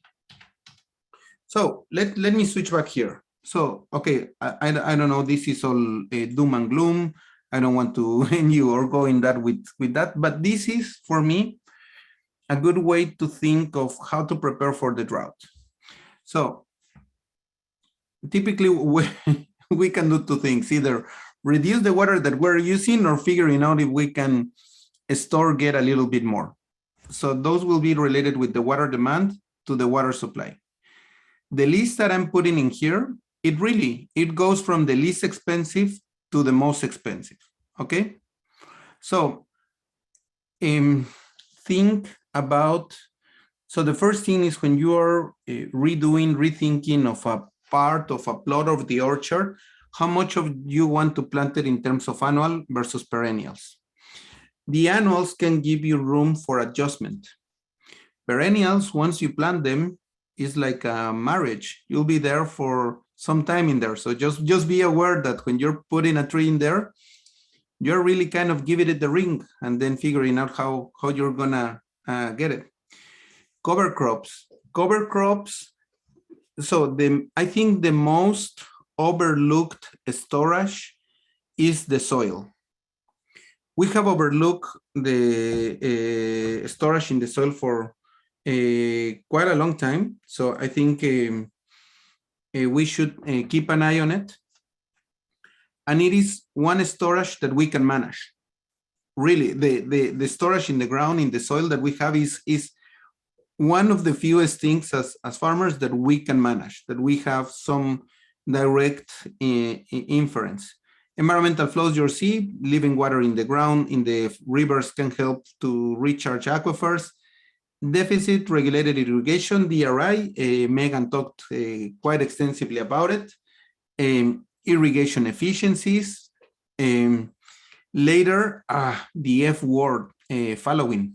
So let me switch back here. So, okay, I don't know, this is all doom and gloom. I don't want to end you or go in that with that, but this is, for me, a good way to think of how to prepare for the drought. So, typically, we can do two things, either reduce the water that we're using or figuring out if we can get a little bit more. So those will be related with the water demand to the water supply. The list that I'm putting in here, it goes from the least expensive to the most expensive, okay? So think about, so the first thing is when you are rethinking of a part of a plot of the orchard, how much of you want to plant it in terms of annual versus perennials. The annuals can give you room for adjustment. Perennials, once you plant them, is like a marriage. You'll be there for some time in there. So just be aware that when you're putting a tree in there, you're really kind of giving it the ring and then figuring out how you're gonna get it. Cover crops. So I think the most overlooked storage is the soil. We have overlooked the storage in the soil for quite a long time. So I think we should keep an eye on it. And it is one storage that we can manage. Really, the storage in the ground, in the soil that we have is one of the fewest things as farmers that we can manage, that we have some direct inference. Environmental flows, you'll see, living water in the ground, in the rivers can help to recharge aquifers. Deficit regulated irrigation, DRI, Megan talked quite extensively about it. Irrigation efficiencies. Later, the F word, following.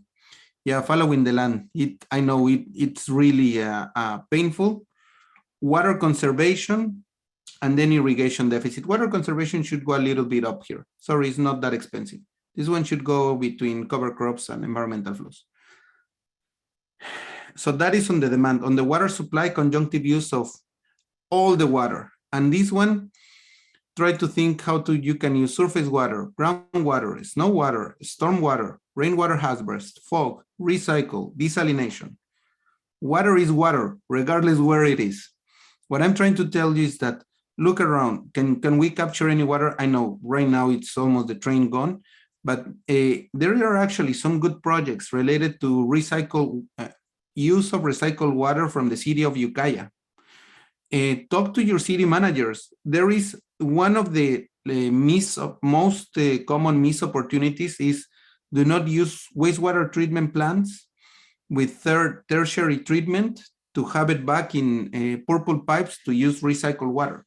Yeah, following the land. I know it's really painful. Water conservation, and then irrigation deficit. Water conservation should go a little bit up here. Sorry, it's not that expensive. This one should go between cover crops and environmental flows. So that is on the demand. On the water supply, conjunctive use of all the water. And this one, try to think how you can use surface water, groundwater, snow water, storm water, rainwater harvest, fog, recycle, desalination. Water is water, regardless where it is. What I'm trying to tell you is that look around. Can we capture any water? I know right now it's almost the train gone, but there are actually some good projects related to use of recycled water from the city of Ukiah. Talk to your city managers. There is one of the most common missed opportunities is do not use wastewater treatment plants with tertiary treatment to have it back in purple pipes to use recycled water.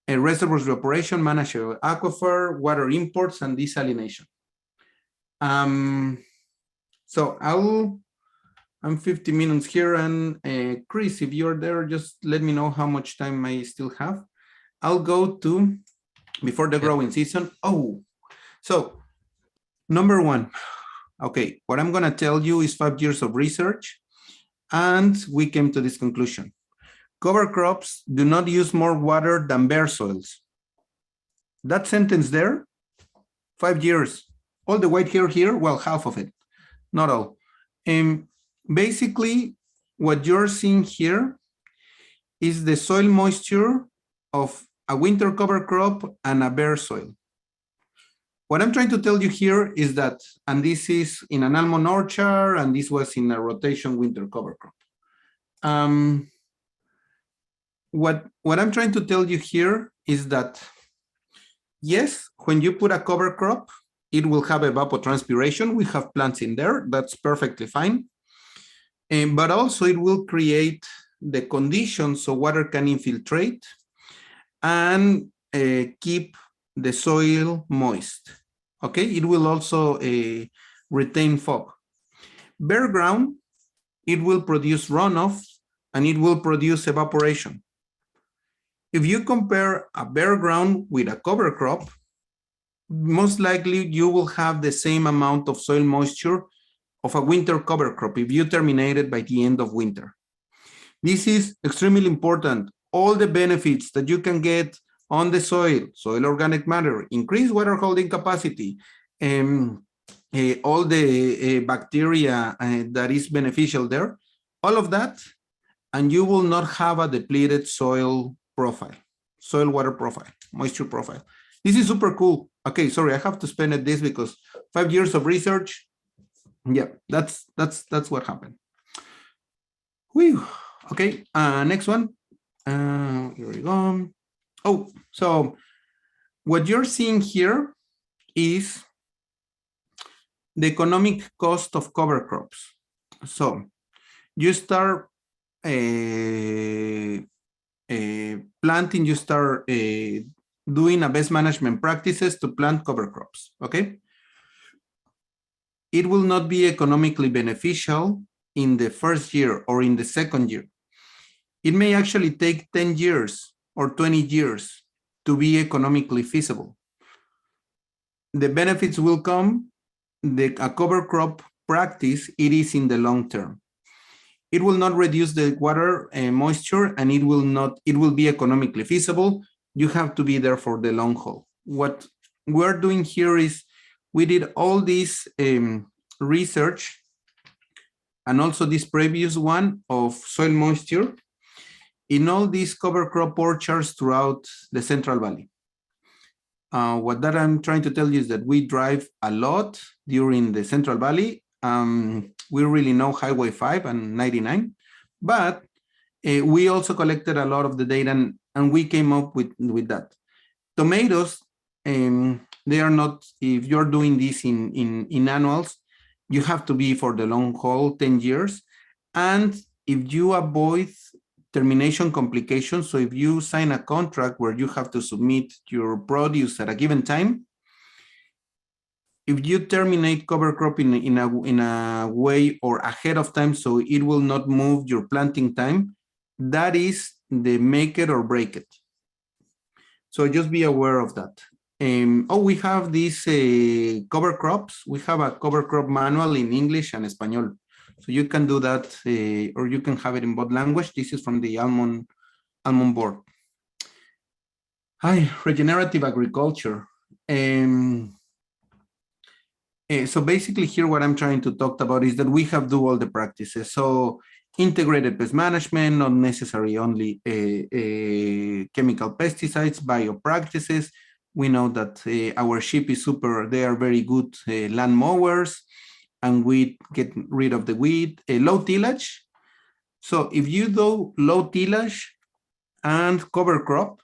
Reservoirs evaporation, manage aquifer, water imports, and desalination. So I'm 50 minutes here, and Chris, if you're there, just let me know how much time I still have. I'll go to before the growing season. Oh, so number one, okay, what I'm gonna tell you is 5 years of research, and we came to this conclusion. Cover crops do not use more water than bare soils. That sentence there 5 years. All the white hair here, well, half of it, not all. Basically, what you're seeing here is the soil moisture of a winter cover crop and a bare soil. What I'm trying to tell you here is that, and this is in an almond orchard, and this was in a rotation winter cover crop. What I'm trying to tell you here is that, yes, when you put a cover crop, it will have evapotranspiration. We have plants in there, that's perfectly fine. But also it will create the conditions so water can infiltrate and keep the soil moist. Okay, it will also retain fog. Bare ground, it will produce runoff and it will produce evaporation. If you compare a bare ground with a cover crop, most likely you will have the same amount of soil moisture of a winter cover crop if you terminate it by the end of winter. This is extremely important. All the benefits that you can get on the soil, soil organic matter, increased water holding capacity, all the bacteria that is beneficial there, all of that, and you will not have a depleted soil profile, soil water profile, moisture profile. This is super cool. Okay, sorry, I have to spend it this because 5 years of research. Yeah, that's what happened. Whew. Okay, next one. Here we go. Oh, so what you're seeing here is the economic cost of cover crops. So you start planting, you start doing a best management practices to plant cover crops, okay? It will not be economically beneficial in the first year or in the second year. It may actually take 10 years or 20 years to be economically feasible. The benefits will come, a cover crop practice, it is in the long term. It will not reduce the water moisture, and it will be economically feasible. You have to be there for the long haul. What we're doing here is we did all this research and also this previous one of soil moisture in all these cover crop orchards throughout the Central Valley. What that I'm trying to tell you is that we drive a lot during the Central Valley. We really know Highway 5 and 99, but we also collected a lot of the data and we came up with that. Tomatoes, they are not, if you're doing this in annuals, you have to be for the long haul, 10 years. And if you avoid termination complications, so if you sign a contract where you have to submit your produce at a given time, if you terminate cover crop in a way or ahead of time, so it will not move your planting time, that is the make it or break it. So just be aware of that. Oh, we have these cover crops. We have a cover crop manual in English and Espanol. So you can do that, or you can have it in both language. This is from the almond board. Hi, regenerative agriculture. So basically here, what I'm trying to talk about is that we have do all the practices. So integrated pest management, not necessary only chemical pesticides, bio practices. We know that our sheep is super, they are very good land mowers, and we get rid of the weed. Low tillage. So if you do low tillage and cover crop,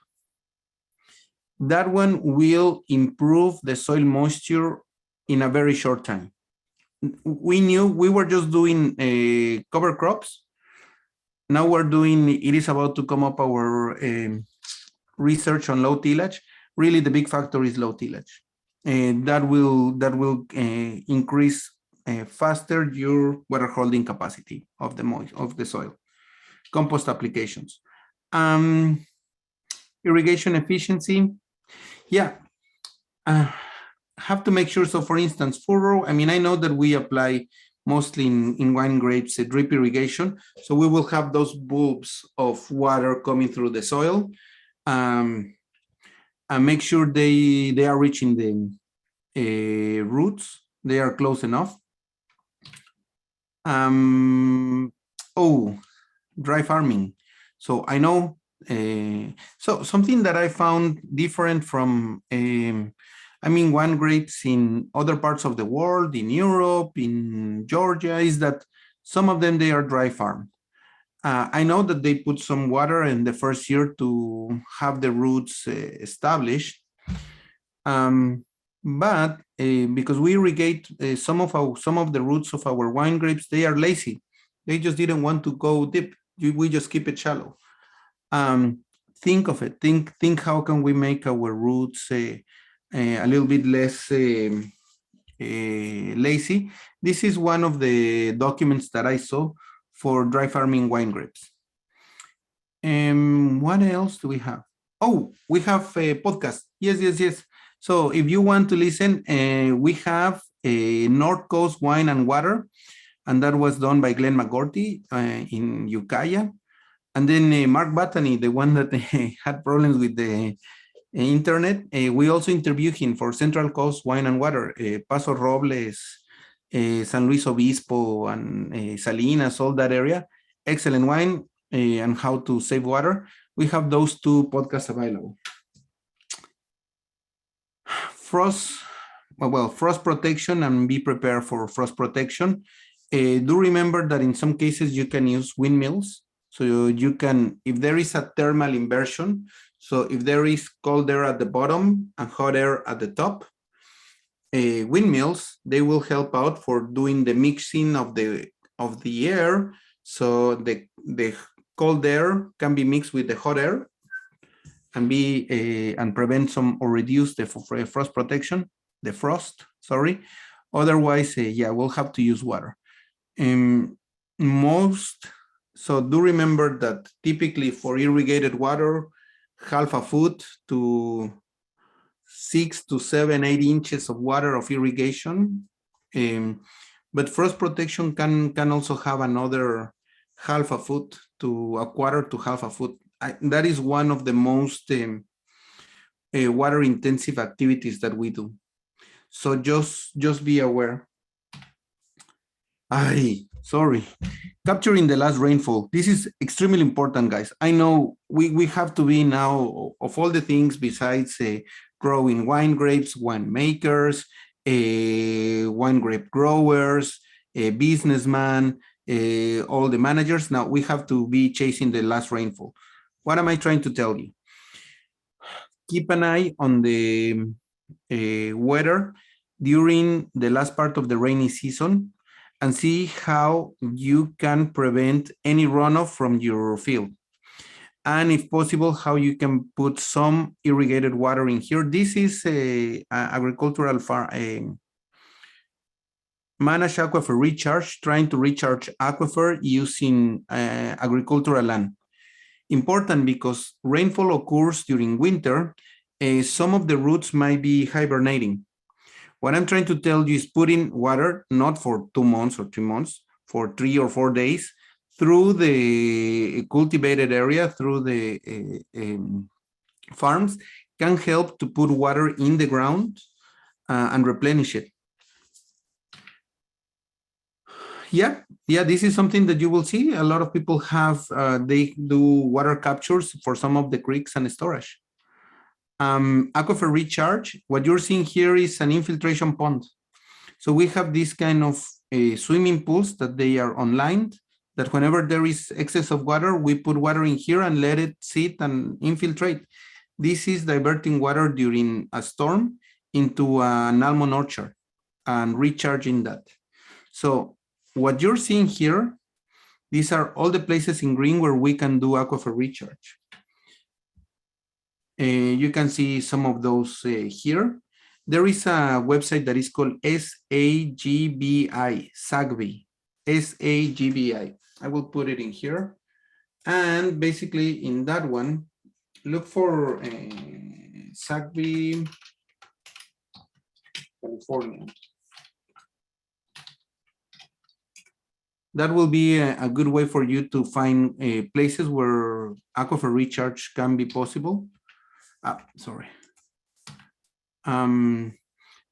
that one will improve the soil moisture in a very short time. We knew we were just doing cover crops. Now we're doing, it is about to come up our research on low tillage. Really, the big factor is low tillage. That will increase faster your water holding capacity of the soil. Compost applications. Irrigation efficiency. Yeah. Have to make sure. So for instance, furrow, I mean, I know that we apply mostly in wine grapes drip irrigation. So we will have those bulbs of water coming through the soil. And make sure they are reaching roots. They are close enough. Dry farming. So I know, so something that I found different from, wine grapes in other parts of the world, in Europe, in Georgia, is that some of them, they are dry farmed. I know that they put some water in the first year to have the roots established. But because we irrigate some of the roots of our wine grapes, they are lazy. They just didn't want to go deep. We just keep it shallow. Think of it. Think how can we make our roots a little bit less lazy. This is one of the documents that I saw for dry farming wine grapes. What else do we have? Oh, we have a podcast. Yes. So if you want to listen, we have a North Coast Wine and Water, and that was done by Glenn McGorty in Ukiah. And then Mark Bethany, the one that had problems with the internet, we also interviewed him for Central Coast Wine and Water, Paso Robles, San Luis Obispo, and Salinas, all that area. Excellent wine and how to save water. We have those 2 podcasts available. Frost protection, and be prepared for frost protection. Do remember that in some cases you can use windmills. So you can, if there is a thermal inversion, so if there is cold air at the bottom and hot air at the top, windmills, they will help out for doing the mixing of the air. So the cold air can be mixed with the hot air and and prevent some or reduce the frost protection, Otherwise, we'll have to use water. So do remember that typically for irrigated water, half a foot to 6 to 7, 8 inches of water of irrigation. But frost protection can also have another half a foot to a quarter to half a foot. That is one of the most water intensive activities that we do. So just be aware. Sorry. Capturing the last rainfall. This is extremely important, guys. I know we have to be now, of all the things besides growing wine grapes, winemakers, wine grape growers, businessmen, all the managers. Now we have to be chasing the last rainfall. What am I trying to tell you? Keep an eye on the weather during the last part of the rainy season and see how you can prevent any runoff from your field. And if possible, how you can put some irrigated water in here. This is a agricultural farm, managed aquifer recharge, trying to recharge aquifer using agricultural land. Important because rainfall occurs during winter. Some of the roots might be hibernating. What I'm trying to tell you is put in water, not for 2 months or 3 months, for 3 or 4 days through the cultivated area, through the farms, can help to put water in the ground and replenish it. Yeah, this is something that you will see. A lot of people have, they do water captures for some of the creeks and storage. Aquifer recharge, what you're seeing here is an infiltration pond. So we have this kind of swimming pools that they are online, that whenever there is excess of water, we put water in here and let it sit and infiltrate. This is diverting water during a storm into an almond orchard and recharging that. So what you're seeing here, these are all the places in green where we can do aquifer recharge. You can see some of those here. There is a website that is called SAGBI, SAGBI. I will put it in here. And basically in that one, look for SAGBI, California. That will be a good way for you to find places where aquifer recharge can be possible. Sorry.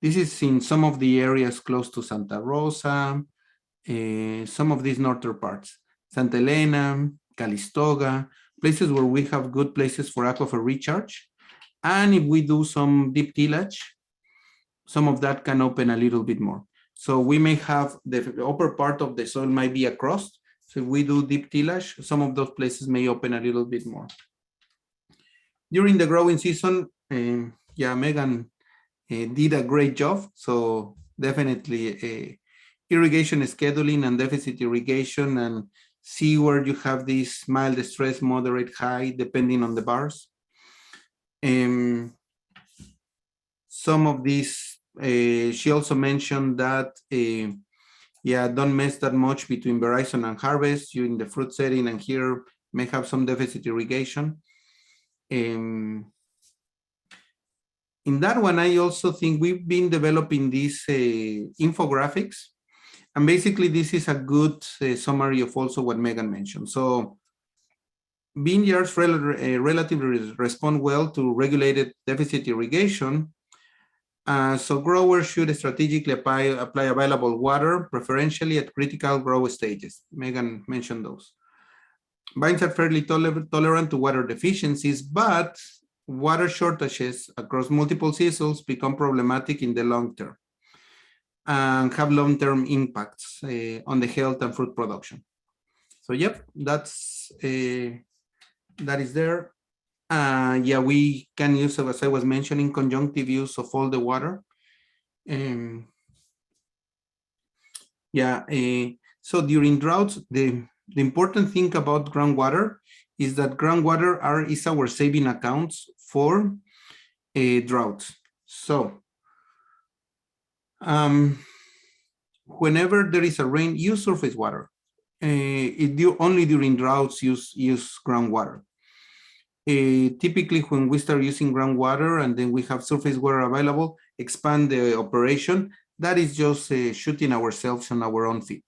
This is in some of the areas close to Santa Rosa, some of these northern parts, Santa Elena, Calistoga, places where we have good places for aquifer recharge. And if we do some deep tillage, some of that can open a little bit more. So we may have the upper part of the soil might be a crust. So if we do deep tillage, some of those places may open a little bit more. During the growing season, yeah, Megan did a great job. So definitely irrigation scheduling and deficit irrigation, and see where you have this mild stress, moderate, high, depending on the bars. Some of these, she also mentioned that, yeah, don't mess that much between verizon and harvest. You in the fruit setting and here may have some deficit irrigation. In that one, I also think we've been developing these infographics. And basically, this is a good summary of also what Megan mentioned. So vineyards relatively respond well to regulated deficit irrigation. So growers should strategically apply available water, preferentially at critical growth stages. Megan mentioned those. Vines are fairly tolerant to water deficiencies, but water shortages across multiple seasons become problematic in the long term and have long-term impacts on the health and fruit production. So yep, that is there. Yeah, we can use, as I was mentioning, conjunctive use of all the water. Yeah, so during droughts, the important thing about groundwater is that groundwater is our saving accounts for droughts. So whenever there is a rain, use surface water. Only during droughts use groundwater. Typically, when we start using groundwater and then we have surface water available, expand the operation. That is just shooting ourselves on our own feet.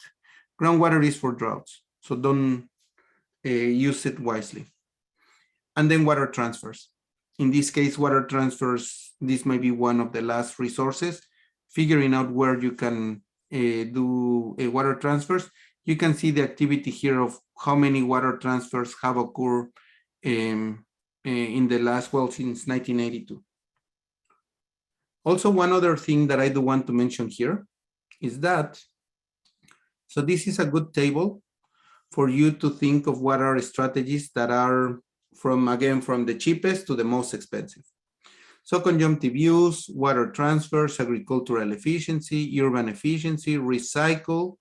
Groundwater is for droughts, so don't use it wisely. And then water transfers. In this case, water transfers, this might be one of the last resources. Figuring out where you can do water transfers. You can see the activity here of how many water transfers have occurred in the last, well, since 1982. Also, one other thing that I do want to mention here is that, so this is a good table for you to think of what are strategies that are from the cheapest to the most expensive. So conjunctive use, water transfers, agricultural efficiency, urban efficiency, recycle.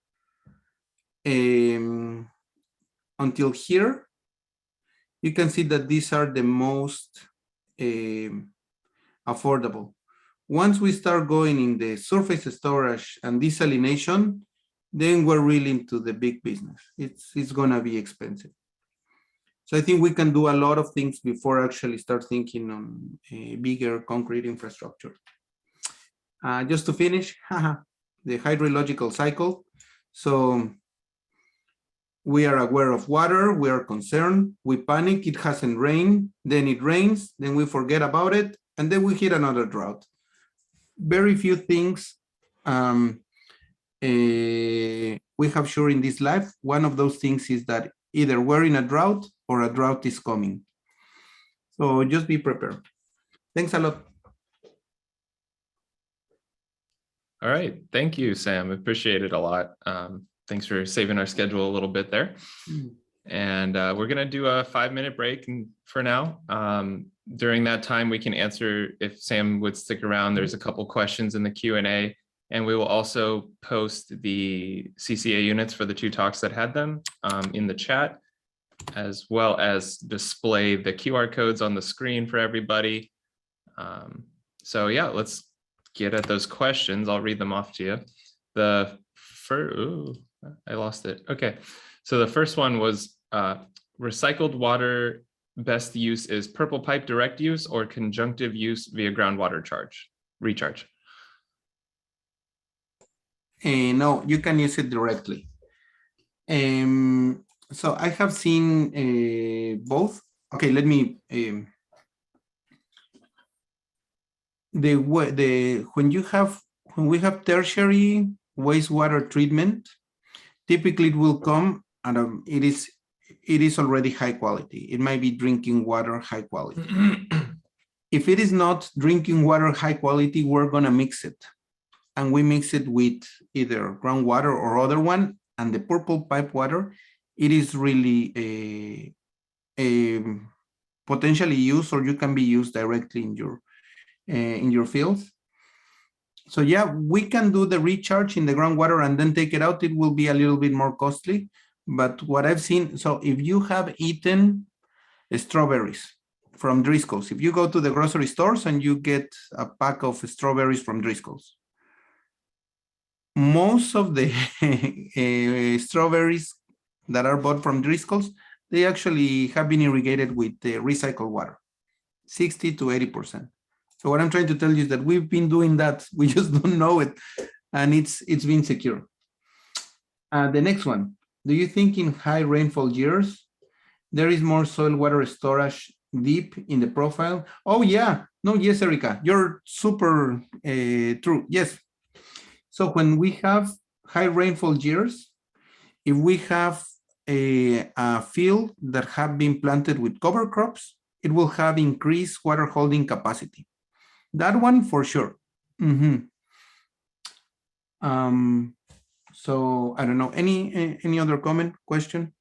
Until here, you can see that these are the most affordable. Once we start going in the surface storage and desalination, then we're really into the big business. It's gonna be expensive. So I think we can do a lot of things before actually start thinking on a bigger concrete infrastructure. Just to finish, the hydrological cycle. So we are aware of water, we are concerned, we panic, it hasn't rained, then it rains, then we forget about it, and then we hit another drought. Very few things we have sure in this life. One of those things is that either we're in a drought or a drought is coming. So just be prepared. Thanks a lot. All right, thank you, Sam. Appreciate it a lot. Thanks for saving our schedule a little bit there. And we're gonna do a 5-minute break for now. During that time, we can answer, if Sam would stick around, there's a couple questions in the Q&A, and we will also post the CCA units for the 2 talks that had them in the chat, as well as display the QR codes on the screen for everybody. So yeah, let's get at those questions. I'll read them off to you. The first, I lost it. Okay, so the first one was recycled water best use is purple pipe direct use or conjunctive use via groundwater recharge? No, you can use it directly. So I have seen both. Okay, let me when we have tertiary wastewater treatment, typically it will come and it is already high quality. It might be drinking water high quality. If it is not drinking water high quality, we're gonna mix it, and we mix it with either groundwater or other one. And the purple pipe water, it is really a potentially used, or you can be used directly in your fields. So yeah, we can do the recharge in the groundwater and then take it out. It will be a little bit more costly, but what I've seen, so if you have eaten strawberries from Driscoll's, if you go to the grocery stores and you get a pack of strawberries from Driscoll's, most of the strawberries that are bought from Driscoll's, they actually have been irrigated with recycled water, 60 to 80%. So what I'm trying to tell you is that we've been doing that. We just don't know it, and it's been secure. The next one, do you think in high rainfall years, there is more soil water storage deep in the profile? Oh yeah, no, yes, Erica, you're super true, yes. So when we have high rainfall years, if we have a field that have been planted with cover crops, it will have increased water holding capacity. That one for sure. So I don't know, any other comment, question?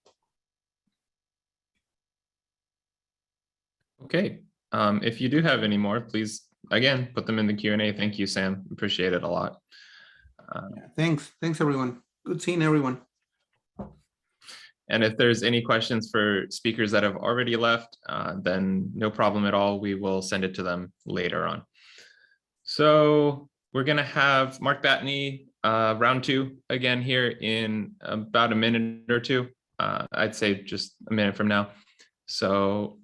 Okay, if you do have any more, please, again, put them in the Q&A. Thank you, Sam. Appreciate it a lot. Yeah, thanks everyone. Good seeing everyone. And if there's any questions for speakers that have already left, then no problem at all. We will send it to them later on. So we're gonna have Mark Batney, round two again here in about a minute or two. I'd say just a minute from now. So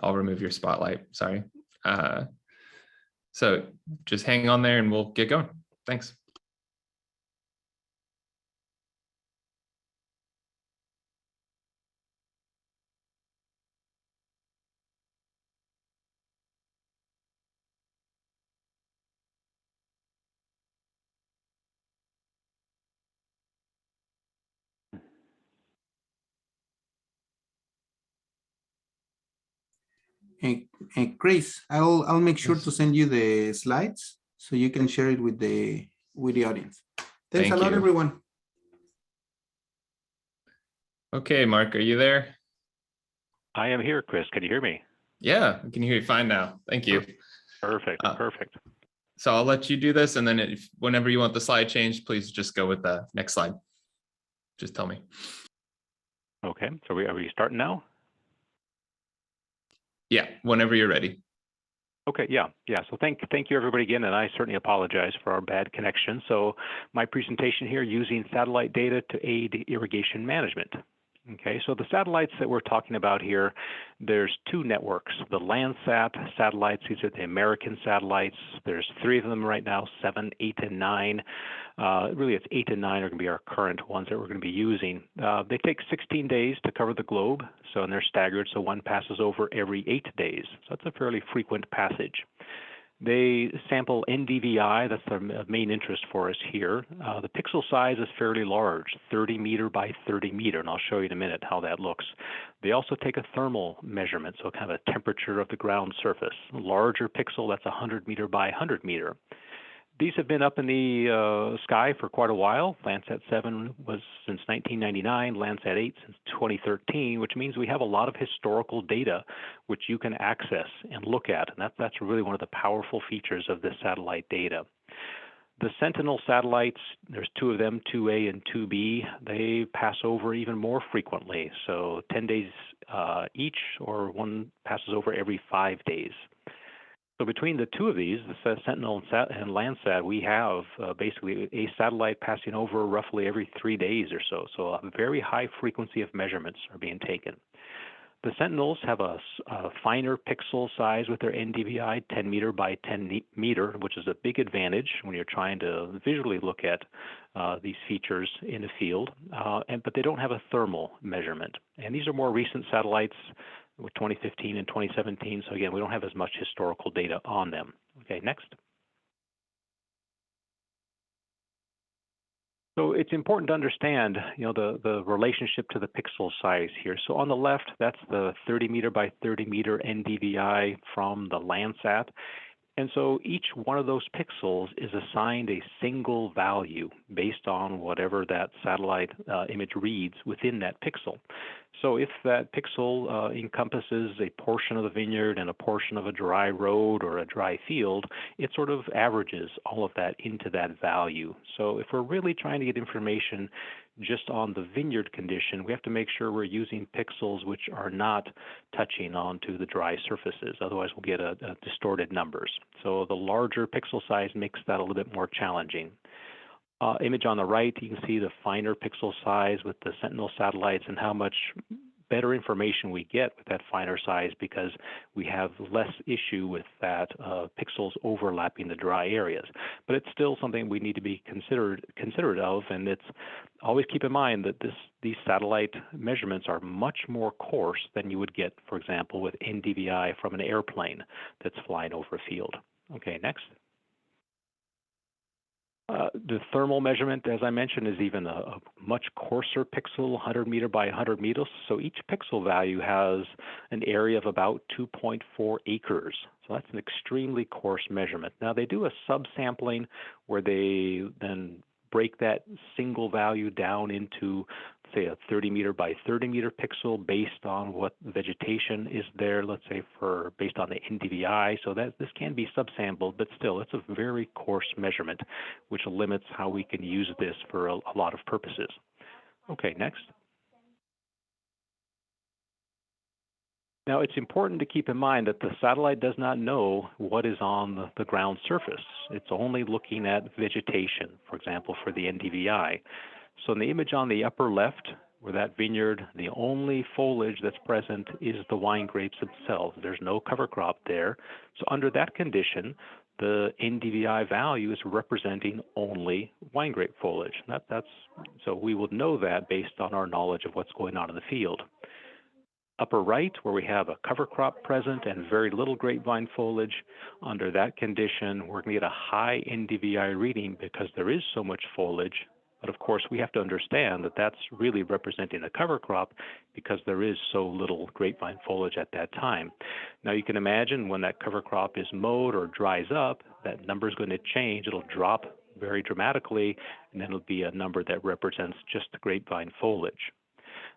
I'll remove your spotlight, sorry. So just hang on there and we'll get going. Thanks. Hey, Chris, I'll make sure Yes. to send you the slides so you can share it with the audience. Thanks a lot, you. everyone. Okay, Mark, are you there? I am here, Chris. Can you hear me? Yeah, I can hear you fine now. Thank you. Perfect. Perfect. So I'll let you do this, and then whenever you want the slide changed, please just go with the next slide. Just tell me. Okay. So are we starting now? Yeah, whenever you're ready. Okay, yeah. So thank you everybody again, and I certainly apologize for our bad connection. So my presentation here, using satellite data to aid irrigation management. Okay, so the satellites that we're talking about here, there's two networks, the Landsat satellites. These are the American satellites. There's 3 of them right now, 7, 8, and 9. Really, it's 8 and 9 are going to be our current ones that we're going to be using. They take 16 days to cover the globe, and they're staggered, so one passes over every 8 days. So that's a fairly frequent passage. They sample NDVI, that's their main interest for us here. The pixel size is fairly large, 30 meter by 30 meter, and I'll show you in a minute how that looks. They also take a thermal measurement, so kind of a temperature of the ground surface. Larger pixel, that's 100 meter by 100 meter. These have been up in the sky for quite a while. Landsat 7 was since 1999, Landsat 8 since 2013, which means we have a lot of historical data which you can access and look at. And that's really one of the powerful features of this satellite data. The Sentinel satellites, there's 2 of them, 2A and 2B. They pass over even more frequently, so 10 days each, or one passes over every 5 days. So between the 2 of these, the Sentinel and Landsat, we have basically a satellite passing over roughly every 3 days or so. So a very high frequency of measurements are being taken. The Sentinels have a finer pixel size with their NDVI, 10 meter by 10 meter, which is a big advantage when you're trying to visually look at these features in the field. But they don't have a thermal measurement. And these are more recent satellites, with 2015 and 2017. So again, we don't have as much historical data on them. Okay, next. So it's important to understand, the relationship to the pixel size here. So on the left, that's the 30 meter by 30 meter NDVI from the Landsat. And so each one of those pixels is assigned a single value based on whatever that satellite image reads within that pixel. So if that pixel encompasses a portion of the vineyard and a portion of a dry road or a dry field, it sort of averages all of that into that value. So if we're really trying to get information just on the vineyard condition, we have to make sure we're using pixels which are not touching onto the dry surfaces. Otherwise, we'll get a distorted numbers. So the larger pixel size makes that a little bit more challenging. Image on the right, you can see the finer pixel size with the Sentinel satellites and how much better information we get with that finer size because we have less issue with that pixels overlapping the dry areas. But it's still something we need to be considerate of, and it's always keep in mind that these satellite measurements are much more coarse than you would get, for example, with NDVI from an airplane that's flying over a field. Okay, next. The thermal measurement, as I mentioned, is even a much coarser pixel, 100 meter by 100 meters. So each pixel value has an area of about 2.4 acres. So that's an extremely coarse measurement. Now they do a subsampling where they then break that single value down into, say, a 30 meter by 30 meter pixel based on what vegetation is there, let's say based on the NDVI. So that this can be subsampled, but still it's a very coarse measurement, which limits how we can use this for a lot of purposes. Okay, next. Now, it's important to keep in mind that the satellite does not know what is on the ground surface. It's only looking at vegetation, for example, for the NDVI. So in the image on the upper left, where that vineyard, the only foliage that's present is the wine grapes themselves. There's no cover crop there. So under that condition, the NDVI value is representing only wine grape foliage. So we would know that based on our knowledge of what's going on in the field. Upper right, where we have a cover crop present and very little grapevine foliage, under that condition, we're going to get a high NDVI reading because there is so much foliage. But of course, we have to understand that that's really representing a cover crop because there is so little grapevine foliage at that time. Now you can imagine when that cover crop is mowed or dries up, that number is going to change. It'll drop very dramatically, and then it'll be a number that represents just the grapevine foliage.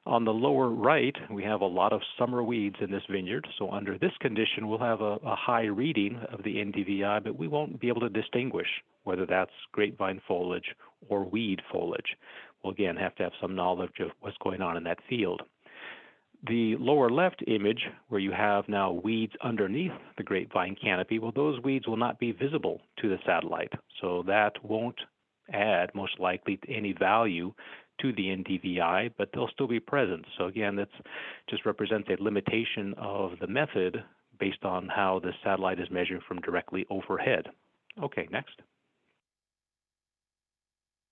On the lower right, we have a lot of summer weeds in this vineyard. So under this condition, we'll have a high reading of the NDVI, but we won't be able to distinguish whether that's grapevine foliage or weed foliage. We'll again have to have some knowledge of what's going on in that field. The lower left image, where you have now weeds underneath the grapevine canopy, well, those weeds will not be visible to the satellite. So that won't add, most likely, to any value to the NDVI, but they'll still be present. So again, that just represents a limitation of the method based on how the satellite is measured from directly overhead. Okay, next.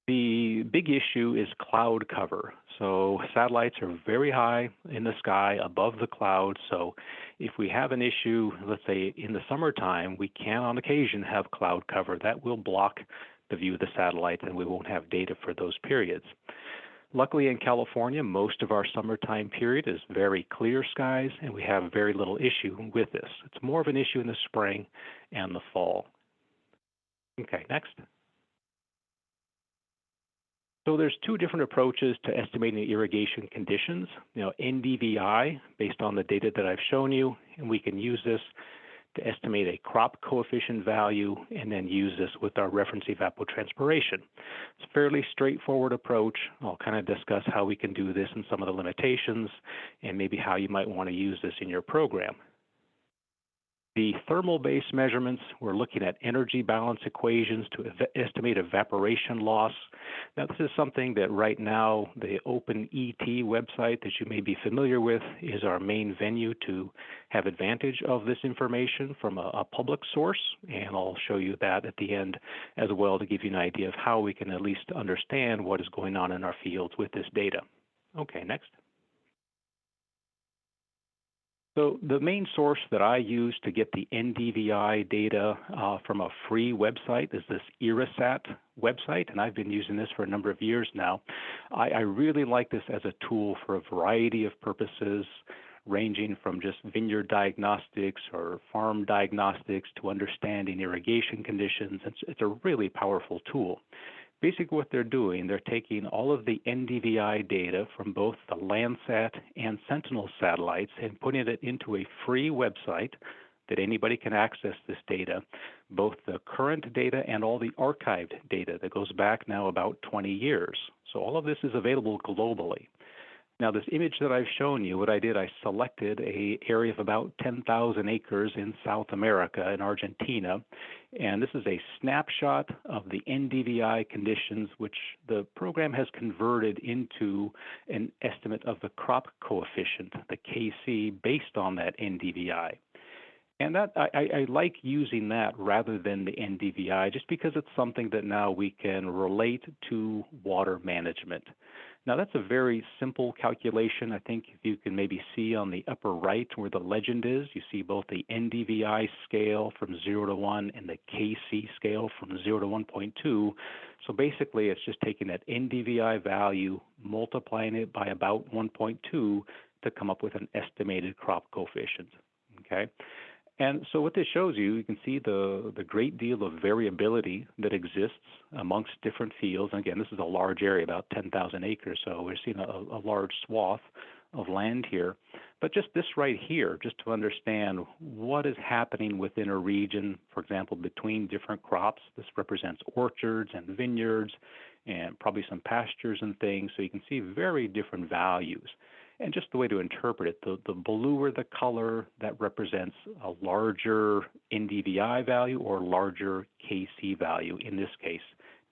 The big issue is cloud cover. So satellites are very high in the sky above the clouds. So if we have an issue, let's say in the summertime, we can on occasion have cloud cover. That will block the view of the satellite and we won't have data for those periods. Luckily in California, most of our summertime period is very clear skies and we have very little issue with this. It's more of an issue in the spring and the fall. Okay, next. So there's two different approaches to estimating irrigation conditions. NDVI, based on the data that I've shown you, and we can use this to estimate a crop coefficient value and then use this with our reference evapotranspiration. It's a fairly straightforward approach. I'll kind of discuss how we can do this and some of the limitations and maybe how you might want to use this in your program. The thermal-based measurements, we're looking at energy balance equations to estimate evaporation loss. Now, this is something that right now the OpenET website that you may be familiar with is our main venue to have advantage of this information from a public source, and I'll show you that at the end as well to give you an idea of how we can at least understand what is going on in our fields with this data. Okay, next. So the main source that I use to get the NDVI data from a free website is this IRISAT website, and I've been using this for a number of years now. I really like this as a tool for a variety of purposes, ranging from just vineyard diagnostics or farm diagnostics to understanding irrigation conditions. It's a really powerful tool. Basically what they're doing, they're taking all of the NDVI data from both the Landsat and Sentinel satellites and putting it into a free website that anybody can access this data, both the current data and all the archived data that goes back now about 20 years. So all of this is available globally. Now, this image that I've shown you, what I did, I selected an area of about 10,000 acres in South America, in Argentina, and this is a snapshot of the NDVI conditions, which the program has converted into an estimate of the crop coefficient, the KC, based on that NDVI. And that I like using that rather than the NDVI, just because it's something that now we can relate to water management. Now, that's a very simple calculation. I think if you can maybe see on the upper right where the legend is, you see both the NDVI scale from 0 to 1 and the KC scale from 0 to 1.2. So basically, it's just taking that NDVI value, multiplying it by about 1.2 to come up with an estimated crop coefficient. Okay. And so what this shows you, you can see the great deal of variability that exists amongst different fields. And again, this is a large area, about 10,000 acres, so we're seeing a large swath of land here. But just this right here, just to understand what is happening within a region, for example, between different crops. This represents orchards and vineyards and probably some pastures and things, so you can see very different values. And just the way to interpret it, the bluer the color, that represents a larger NDVI value or larger KC value in this case,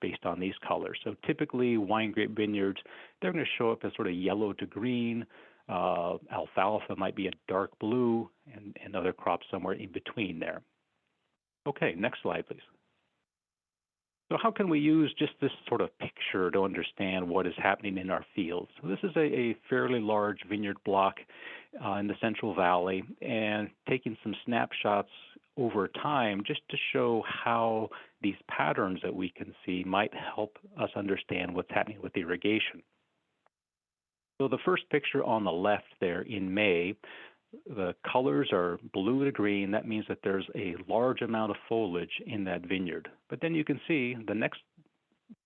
based on these colors. So typically wine grape vineyards, they're going to show up as sort of yellow to green. Alfalfa might be a dark blue, and other crops somewhere in between there. Okay, next slide, please. So how can we use just this sort of picture to understand what is happening in our fields? So this is a fairly large vineyard block in the Central Valley, and taking some snapshots over time just to show how these patterns that we can see might help us understand what's happening with irrigation. So the first picture on the left there in May, the colors are blue to green. That means that there's a large amount of foliage in that vineyard. But then you can see the next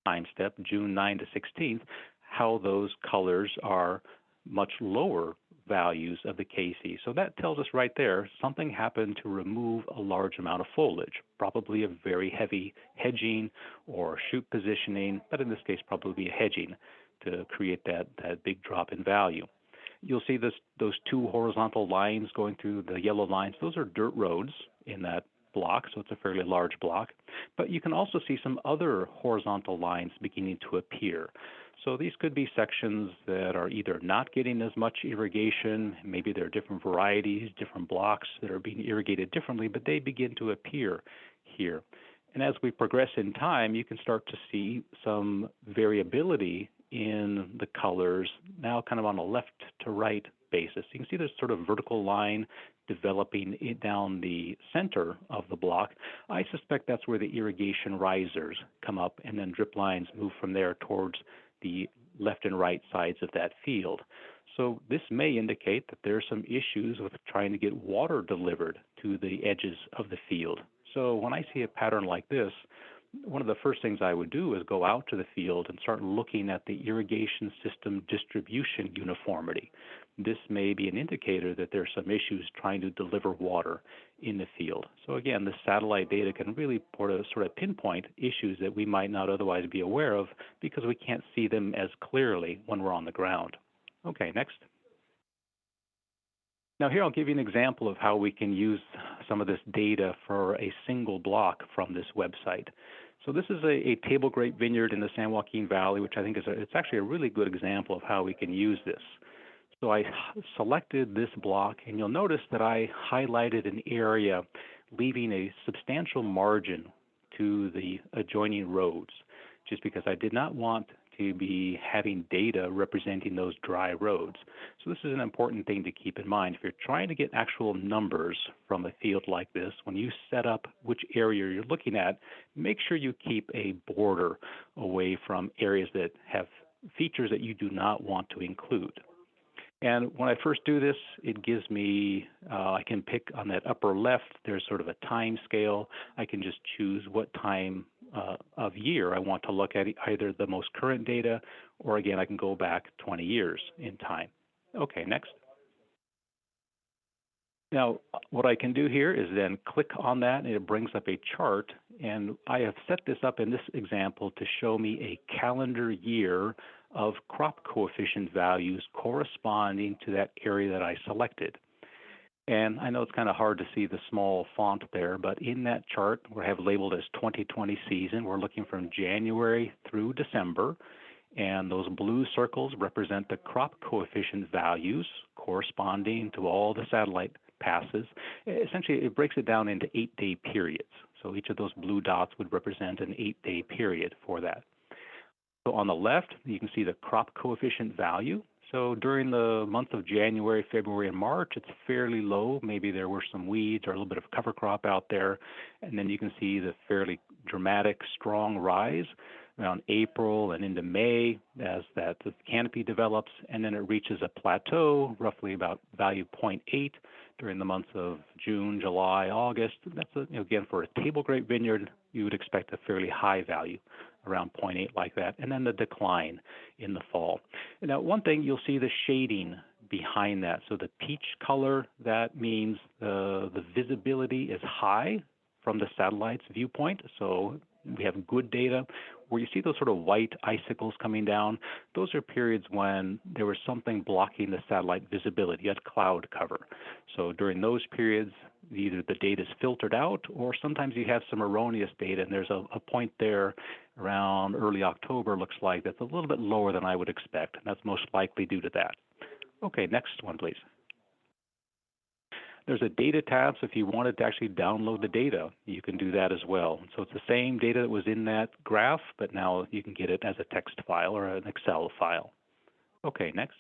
time step, June 9 to 16th, how those colors are much lower values of the KC. So that tells us right there something happened to remove a large amount of foliage, probably a very heavy hedging or shoot positioning, but in this case probably a hedging to create that big drop in value. You'll see those two horizontal lines going through the yellow lines. Those are dirt roads in that block, so it's a fairly large block. But you can also see some other horizontal lines beginning to appear. So these could be sections that are either not getting as much irrigation, maybe there are different varieties, different blocks that are being irrigated differently, but they begin to appear here. And as we progress in time, you can start to see some variability in the colors, now kind of on a left to right basis. You can see this sort of vertical line developing down the center of the block. I suspect that's where the irrigation risers come up, and then drip lines move from there towards the left and right sides of that field. So this may indicate that there are some issues with trying to get water delivered to the edges of the field. So when I see a pattern like this, one of the first things I would do is go out to the field and start looking at the irrigation system distribution uniformity. This may be an indicator that there are some issues trying to deliver water in the field. So again, the satellite data can really sort of pinpoint issues that we might not otherwise be aware of because we can't see them as clearly when we're on the ground. Okay, next. Now here I'll give you an example of how we can use some of this data for a single block from this website. So this is a table grape vineyard in the San Joaquin Valley, which I think it's actually a really good example of how we can use this. So I selected this block, and you'll notice that I highlighted an area leaving a substantial margin to the adjoining roads, just because I did not want to be having data representing those dry roads. So this is an important thing to keep in mind. If you're trying to get actual numbers from a field like this, when you set up which area you're looking at, make sure you keep a border away from areas that have features that you do not want to include. And when I first do this, it gives me, I can pick on that upper left, there's sort of a time scale. I can just choose what time of year I want to look at, either the most current data, or again, I can go back 20 years in time. Okay, next. Now, what I can do here is then click on that, and it brings up a chart. And I have set this up in this example to show me a calendar year of crop coefficient values corresponding to that area that I selected. And I know it's kind of hard to see the small font there, but in that chart, we have labeled as 2020 season. We're looking from January through December. And those blue circles represent the crop coefficient values corresponding to all the satellite passes. Essentially, it breaks it down into 8-day periods. So each of those blue dots would represent an 8-day period for that. So on the left, you can see the crop coefficient value. So during the month of January, February, and March, it's fairly low. Maybe there were some weeds or a little bit of cover crop out there. And then you can see the fairly dramatic, strong rise around April and into May as that the canopy develops, and then it reaches a plateau, roughly about value 0.8 during the months of June, July, August. That's again, for a table grape vineyard, you would expect a fairly high value, around 0.8 like that, and then the decline in the fall. Now, one thing, you'll see the shading behind that. So the peach color, that means the visibility is high from the satellite's viewpoint. So we have good data. Where you see those sort of white icicles coming down, those are periods when there was something blocking the satellite visibility. You had cloud cover. So during those periods, either the data is filtered out, or sometimes you have some erroneous data, and there's a point there around early October, looks like, that's a little bit lower than I would expect. And that's most likely due to that. Okay, next one, please. There's a data tab, so if you wanted to actually download the data, you can do that as well. So it's the same data that was in that graph, but now you can get it as a text file or an Excel file. Okay, next.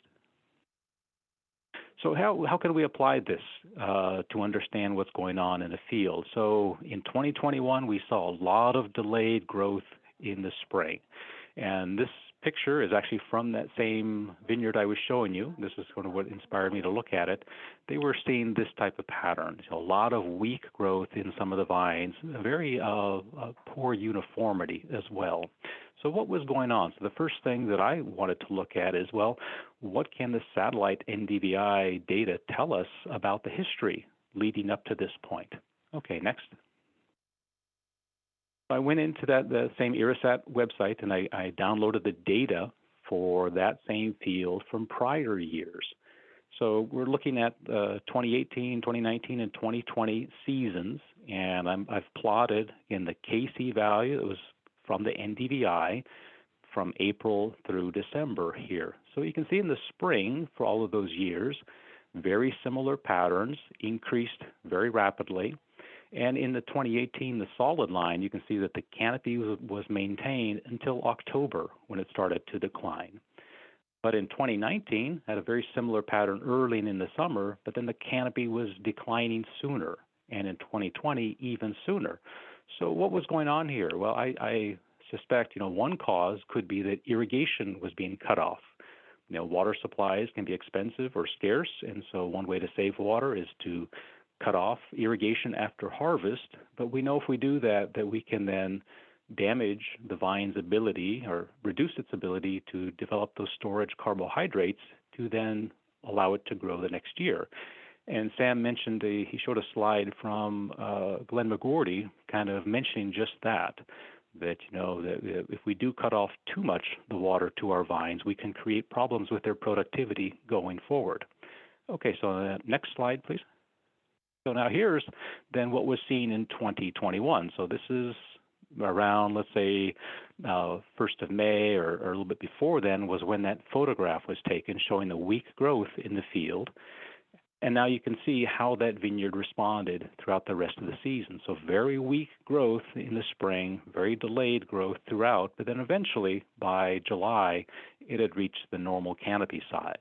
So how can we apply this to understand what's going on in the field? So in 2021, we saw a lot of delayed growth in the spring. And this picture is actually from that same vineyard I was showing you. This is sort of what inspired me to look at it. They were seeing this type of pattern. So a lot of weak growth in some of the vines, very poor uniformity as well. So what was going on? So the first thing that I wanted to look at is, well, what can the satellite NDVI data tell us about the history leading up to this point? Okay, next. I went into the same IRISAT website, and I downloaded the data for that same field from prior years. So we're looking at 2018, 2019, and 2020 seasons, and I've plotted in the KC value that was from the NDVI from April through December here. So you can see in the spring for all of those years, very similar patterns, increased very rapidly. And in the 2018, the solid line, you can see that the canopy was maintained until October when it started to decline. But in 2019, had a very similar pattern early in the summer, but then the canopy was declining sooner. And in 2020, even sooner. So what was going on here? Well, I suspect, one cause could be that irrigation was being cut off. Water supplies can be expensive or scarce, and so one way to save water is to cut off irrigation after harvest, but we know if we do that, that we can then damage the vine's ability or reduce its ability to develop those storage carbohydrates to then allow it to grow the next year. And Sam mentioned, he showed a slide from Glenn McGordy kind of mentioning just that that if we do cut off too much the water to our vines, we can create problems with their productivity going forward. Okay, so next slide, please. So now here's then what was seen in 2021. So this is around, let's say, 1st of May or a little bit before then was when that photograph was taken showing the weak growth in the field. And now you can see how that vineyard responded throughout the rest of the season. So very weak growth in the spring, very delayed growth throughout, but then eventually by July, it had reached the normal canopy size.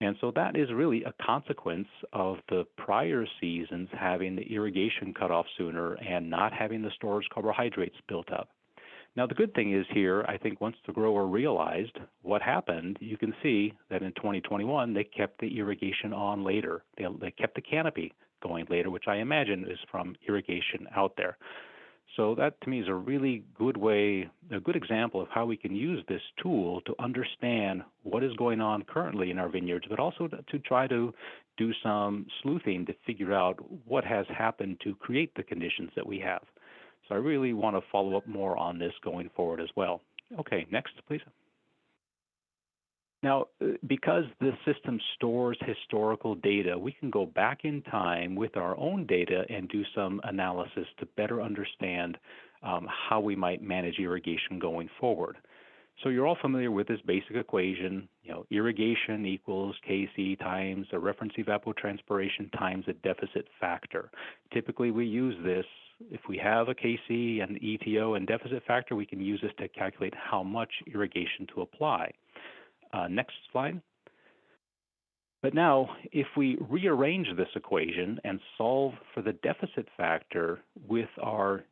And so that is really a consequence of the prior seasons having the irrigation cut off sooner and not having the storage carbohydrates built up. Now, the good thing is here, I think once the grower realized what happened, you can see that in 2021, they kept the irrigation on later. They kept the canopy going later, which I imagine is from irrigation out there. So that to me is a really good way, a good example of how we can use this tool to understand what is going on currently in our vineyards, but also to try to do some sleuthing to figure out what has happened to create the conditions that we have. So I really want to follow up more on this going forward as well. Okay, next, please. Now, because the system stores historical data, we can go back in time with our own data and do some analysis to better understand how we might manage irrigation going forward. So you're all familiar with this basic equation, irrigation equals Kc times a reference evapotranspiration times a deficit factor. Typically, we use this. If we have a Kc and ETO and deficit factor, we can use this to calculate how much irrigation to apply. Next slide. But now, if we rearrange this equation and solve for the deficit factor with our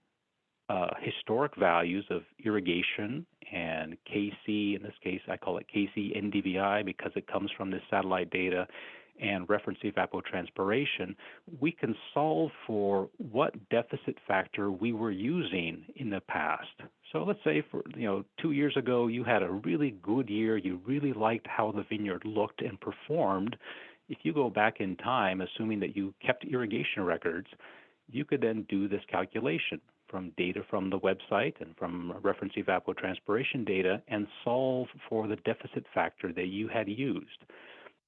historic values of irrigation and Kc, in this case, I call it Kc NDVI because it comes from this satellite data, and reference evapotranspiration, we can solve for what deficit factor we were using in the past. So let's say for 2 years ago, you had a really good year, you really liked how the vineyard looked and performed. If you go back in time, assuming that you kept irrigation records, you could then do this calculation from data from the website and from reference evapotranspiration data and solve for the deficit factor that you had used.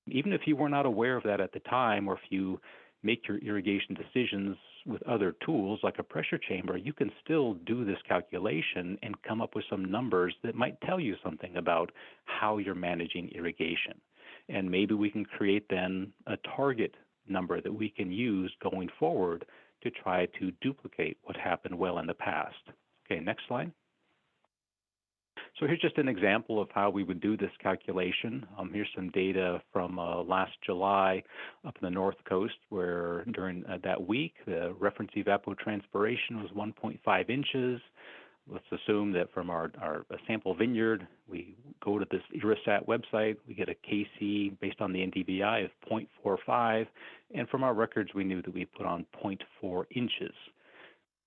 Even if you were not aware of that at the time, or if you make your irrigation decisions with other tools like a pressure chamber, you can still do this calculation and come up with some numbers that might tell you something about how you're managing irrigation. And maybe we can create then a target number that we can use going forward to try to duplicate what happened well in the past. Okay, next slide. So here's just an example of how we would do this calculation. Here's some data from last July up in the North Coast, where during that week, the reference evapotranspiration was 1.5 inches. Let's assume that from our sample vineyard, we go to this IRRISAT website, we get a Kc based on the NDVI of 0.45, and from our records, we knew that we put on 0.4 inches.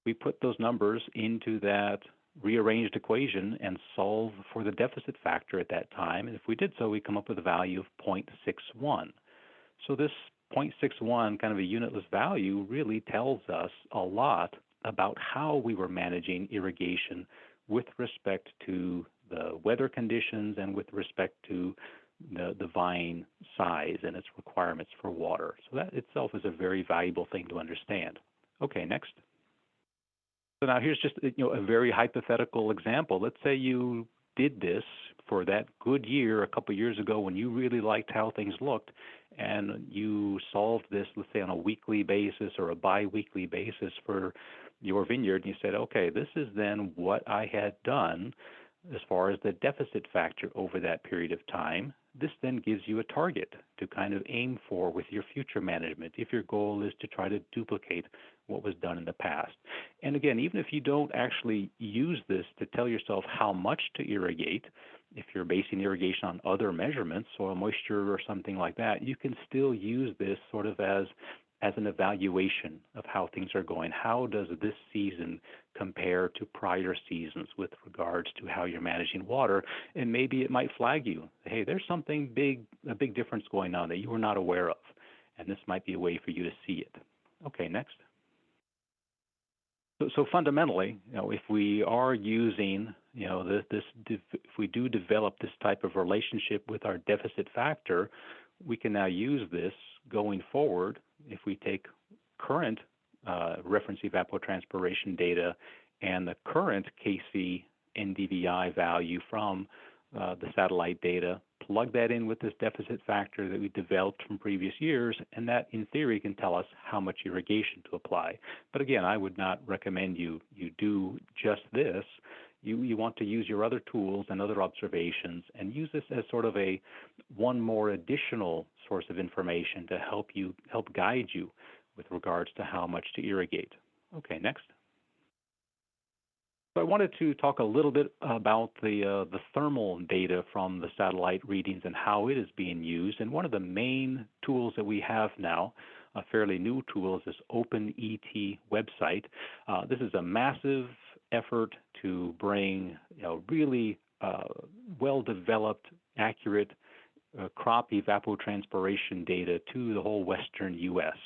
We put those numbers into that rearranged equation and solve for the deficit factor at that time. And if we did so, we come up with a value of 0.61. So this 0.61, kind of a unitless value, really tells us a lot about how we were managing irrigation with respect to the weather conditions and with respect to the vine size and its requirements for water. So that itself is a very valuable thing to understand. Okay, next. So now here's just a very hypothetical example. Let's say you did this for that good year a couple years ago when you really liked how things looked, and you solved this, let's say, on a weekly basis or a bi-weekly basis for your vineyard, and you said, okay, this is then what I had done as far as the deficit factor over that period of time. This then gives you a target to kind of aim for with your future management if your goal is to try to duplicate what was done in the past. And again, even if you don't actually use this to tell yourself how much to irrigate, if you're basing irrigation on other measurements, soil moisture or something like that, you can still use this sort of as an evaluation of how things are going. How does this season compare to prior seasons with regards to how you're managing water? And maybe it might flag you, hey, there's something big, a big difference going on that you were not aware of. And this might be a way for you to see it. Okay, next. So fundamentally, if we are using, if we do develop this type of relationship with our deficit factor, we can now use this going forward. If we take current reference evapotranspiration data and the current Kc NDVI value from the satellite data, plug that in with this deficit factor that we developed from previous years, and that in theory can tell us how much irrigation to apply. But again, I would not recommend you do just this. You want to use your other tools and other observations and use this as sort of a one more additional source of information to help guide you with regards to how much to irrigate. Okay, next. So I wanted to talk a little bit about the thermal data from the satellite readings and how it is being used. And one of the main tools that we have now, a fairly new tool, is this OpenET website. This is a massive effort to bring really well-developed, accurate crop evapotranspiration data to the whole Western U.S.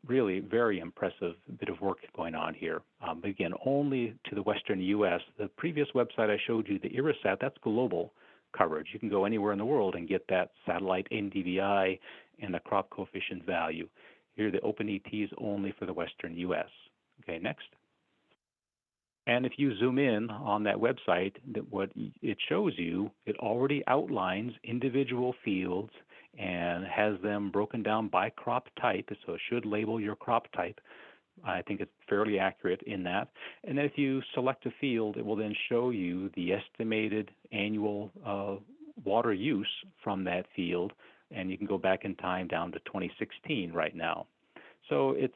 Really very impressive bit of work going on here. But again, only to the Western U.S. The previous website I showed you, the IRISAT, that's global coverage. You can go anywhere in the world and get that satellite NDVI and the crop coefficient value. Here, the OpenET is only for the Western U.S. Okay, next. And if you zoom in on that website, what it shows you, it already outlines individual fields and has them broken down by crop type, so it should label your crop type. I think it's fairly accurate in that. And then if you select a field, it will then show you the estimated annual water use from that field, and you can go back in time down to 2016 right now. So it's,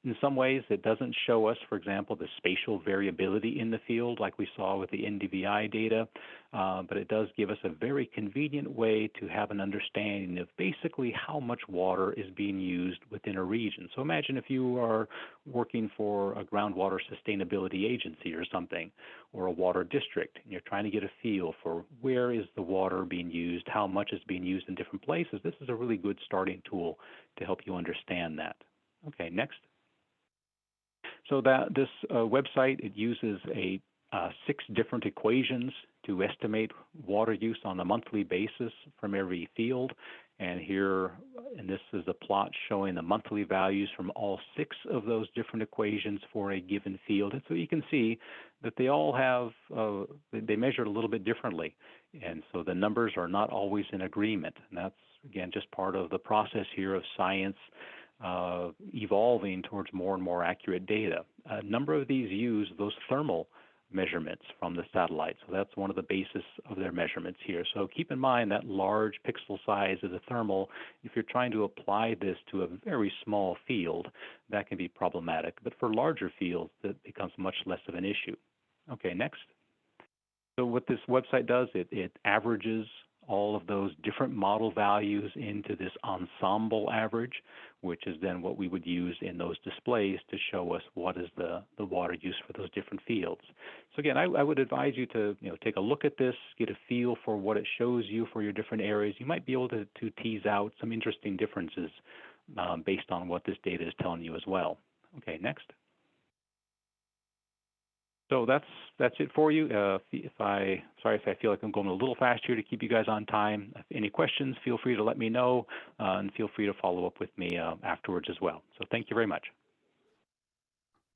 in some ways, it doesn't show us, for example, the spatial variability in the field like we saw with the NDVI data, but it does give us a very convenient way to have an understanding of basically how much water is being used within a region. So imagine if you are working for a groundwater sustainability agency or something, or a water district, and you're trying to get a feel for where is the water being used, how much is being used in different places. This is a really good starting tool to help you understand that. Okay, next. So that this website, it uses 6 different equations to estimate water use on a monthly basis from every field. And here, and this is a plot showing the monthly values from all 6 of those different equations for a given field. And so you can see that they all have, they measure a little bit differently. And so the numbers are not always in agreement. And that's, again, just part of the process here of science evolving towards more and more accurate data. A number of these use those thermal measurements from the satellite. So that's one of the basis of their measurements here. So keep in mind that large pixel size of the thermal. If you're trying to apply this to a very small field, that can be problematic. But for larger fields, that becomes much less of an issue. Okay, next. So what this website does, it averages all of those different model values into this ensemble average, which is then what we would use in those displays to show us what is the water use for those different fields. So again, I would advise you to take a look at this, get a feel for what it shows you for your different areas. You might be able to tease out some interesting differences based on what this data is telling you as well. Okay, next. So that's it for you. Sorry if I feel like I'm going a little fast here to keep you guys on time. If any questions, feel free to let me know, and feel free to follow up with me afterwards as well. So thank you very much.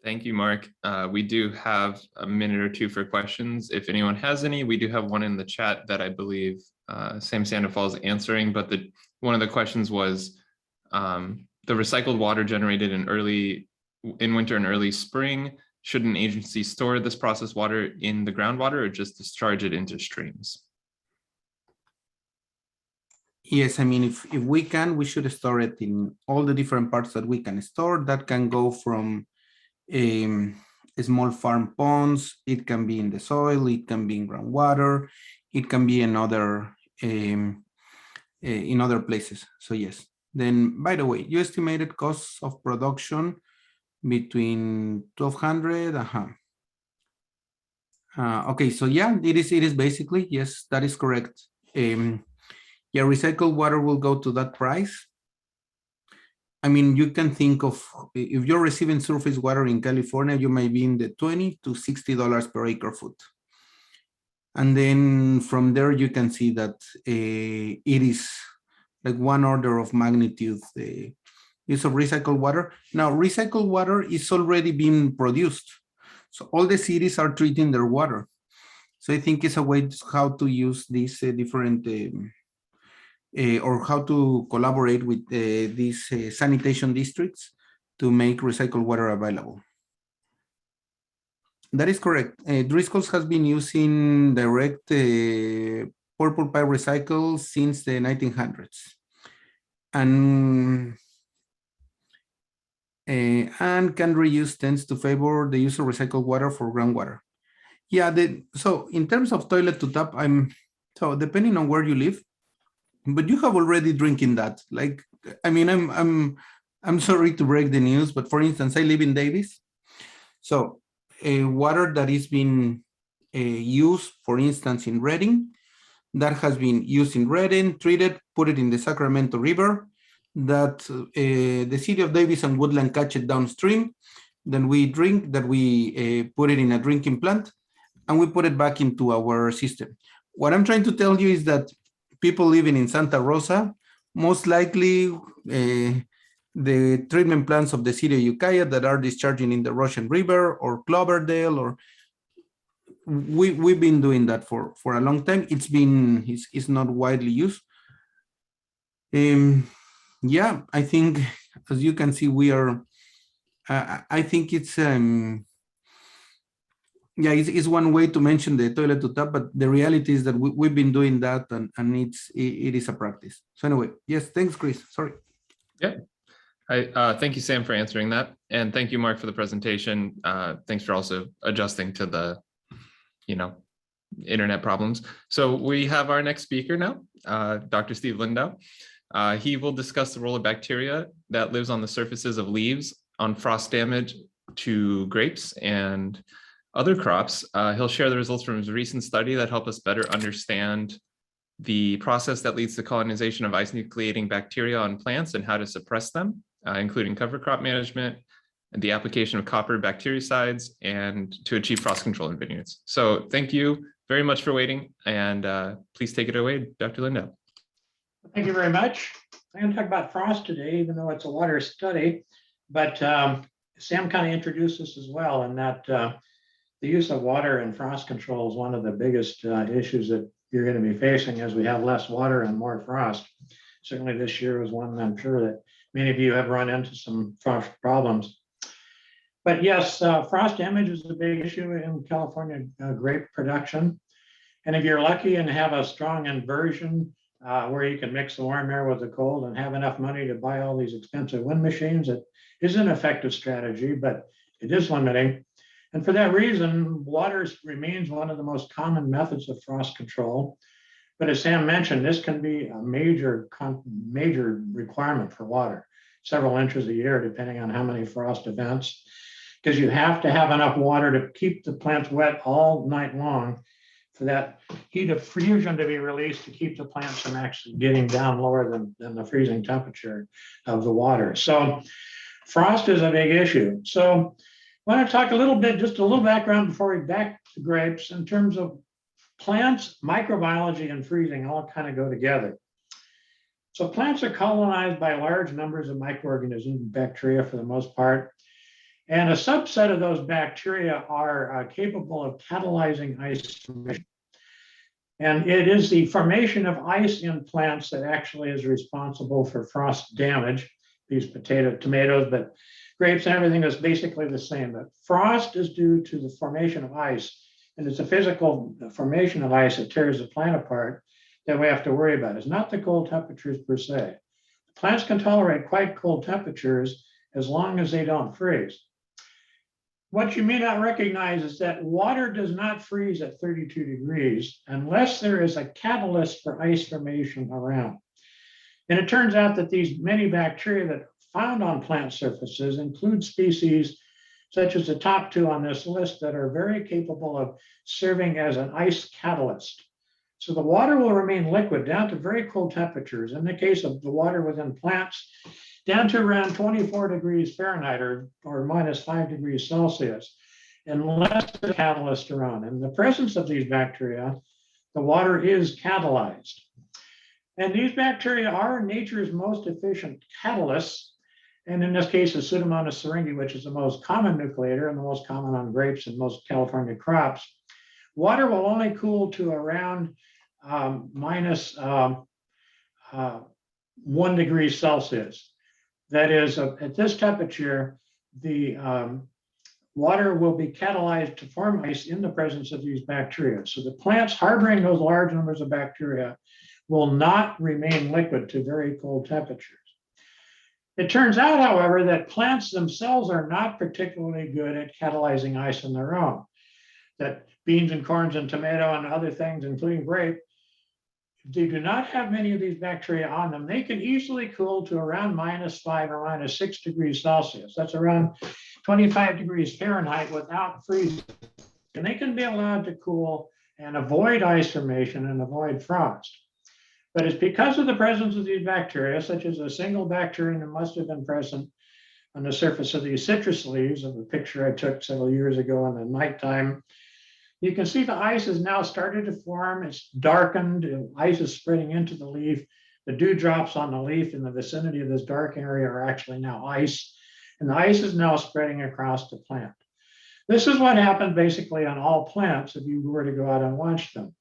Thank you, Mark. We do have a minute or two for questions. If anyone has any, we do have one in the chat that I believe Sam Sandoval is answering, but one of the questions was the recycled water generated in winter and early spring. Should an agency store this processed water in the groundwater or just discharge it into streams? Yes, I mean, if we can, we should store it in all the different parts that we can store. That can go from small farm ponds, it can be in the soil, it can be in groundwater, it can be in other places. So yes. Then, by the way, you estimated costs of production between 1,200. Okay, so yeah, it is basically, yes, that is correct. Yeah, recycled water will go to that price. I mean, you can think of, if you're receiving surface water in California, you may be in the $20 to $60 per acre foot. And then from there, you can see that it is like one order of magnitude, the use of recycled water. Now, recycled water is already being produced. So all the cities are treating their water. So I think it's a way how to use these different or how to collaborate with these sanitation districts to make recycled water available. That is correct. Driscoll's has been using direct purple pipe recycle since the 1900s. And can reuse tends to favor the use of recycled water for groundwater. Yeah, so in terms of toilet to tap, so depending on where you live, but you have already drinking that. Like, I mean, I'm sorry to break the news, but for instance, I live in Davis. So water that is being used, for instance, in Redding, that has been used in Redding, treated, put it in the Sacramento River, that the city of Davis and Woodland catch it downstream. Then we drink that, we put it in a drinking plant, and we put it back into our system. What I'm trying to tell you is that people living in Santa Rosa, most likely the treatment plants of the city of Ukiah that are discharging in the Russian River or Cloverdale, or we've been doing that for a long time. It's not widely used. Yeah, I think, as you can see, we are, I think it's, yeah, it's one way to mention the toilet to tap, but the reality is that we've been doing that, and it is a practice. So anyway, yes, thanks, Chris. Sorry. Yeah. Thank you, Sam, for answering that. And thank you, Mark, for the presentation. Thanks for also adjusting to the, internet problems. So we have our next speaker now, Dr. Steve Lindau. He will discuss the role of bacteria that lives on the surfaces of leaves on frost damage to grapes and other crops. He'll share the results from his recent study that help us better understand the process that leads to colonization of ice nucleating bacteria on plants and how to suppress them, including cover crop management and the application of copper bactericides and to achieve frost control in vineyards. So thank you very much for waiting, and please take it away, Dr. Lindau. Thank you very much. I'm going to talk about frost today, even though it's a water study, but Sam kind of introduced this as well, and that the use of water in frost control is one of the biggest issues that you're going to be facing as we have less water and more frost. Certainly this year was one I'm sure that many of you have run into some frost problems. But yes, frost damage is a big issue in California grape production. And if you're lucky and have a strong inversion where you can mix the warm air with the cold and have enough money to buy all these expensive wind machines, it is an effective strategy, but it is limiting. And for that reason, water remains one of the most common methods of frost control. But as Sam mentioned, this can be a major requirement for water, several inches a year, depending on how many frost events, because you have to have enough water to keep the plants wet all night long for that heat of fusion to be released to keep the plants from actually getting down lower than the freezing temperature of the water. So frost is a big issue. So I want to talk a little bit, just a little background before we back to grapes in terms of plants, microbiology, and freezing all kind of go together. So plants are colonized by large numbers of microorganisms, bacteria for the most part. And a subset of those bacteria are capable of catalyzing ice formation. And it is the formation of ice in plants that actually is responsible for frost damage. These tomatoes, but grapes and everything is basically the same. But frost is due to the formation of ice, and it's a physical formation of ice that tears the plant apart that we have to worry about. It's not the cold temperatures per se. Plants can tolerate quite cold temperatures as long as they don't freeze. What you may not recognize is that water does not freeze at 32 degrees unless there is a catalyst for ice formation around. And it turns out that these many bacteria that are found on plant surfaces include species such as the top two on this list that are very capable of serving as an ice catalyst. So the water will remain liquid down to very cold temperatures. In the case of the water within plants, down to around 24 degrees Fahrenheit or minus 5 degrees Celsius, unless the catalyst around. In the presence of these bacteria, the water is catalyzed. And these bacteria are nature's most efficient catalysts. And in this case, the Pseudomonas syringae, which is the most common nucleator and the most common on grapes and most California crops, Water will only cool to around minus 1 degree Celsius. That is, at this temperature, the water will be catalyzed to form ice in the presence of these bacteria. So the plants harboring those large numbers of bacteria will not remain liquid to very cold temperatures. It turns out, however, that plants themselves are not particularly good at catalyzing ice on their own. That beans and corns and tomato and other things, including grape, they do not have many of these bacteria on them. They can easily cool to around -5 or -6 degrees Celsius. That's around 25 degrees Fahrenheit without freezing. And they can be allowed to cool and avoid ice formation and avoid frost. But it's because of the presence of these bacteria, such as a single bacterium that must have been present on the surface of these citrus leaves of a picture I took several years ago in the nighttime. You can see the ice has now started to form. It's darkened. Ice is spreading into the leaf. The dewdrops on the leaf in the vicinity of this dark area are actually now ice. And the ice is now spreading across the plant. This is what happened basically on all plants if you were to go out and watch them.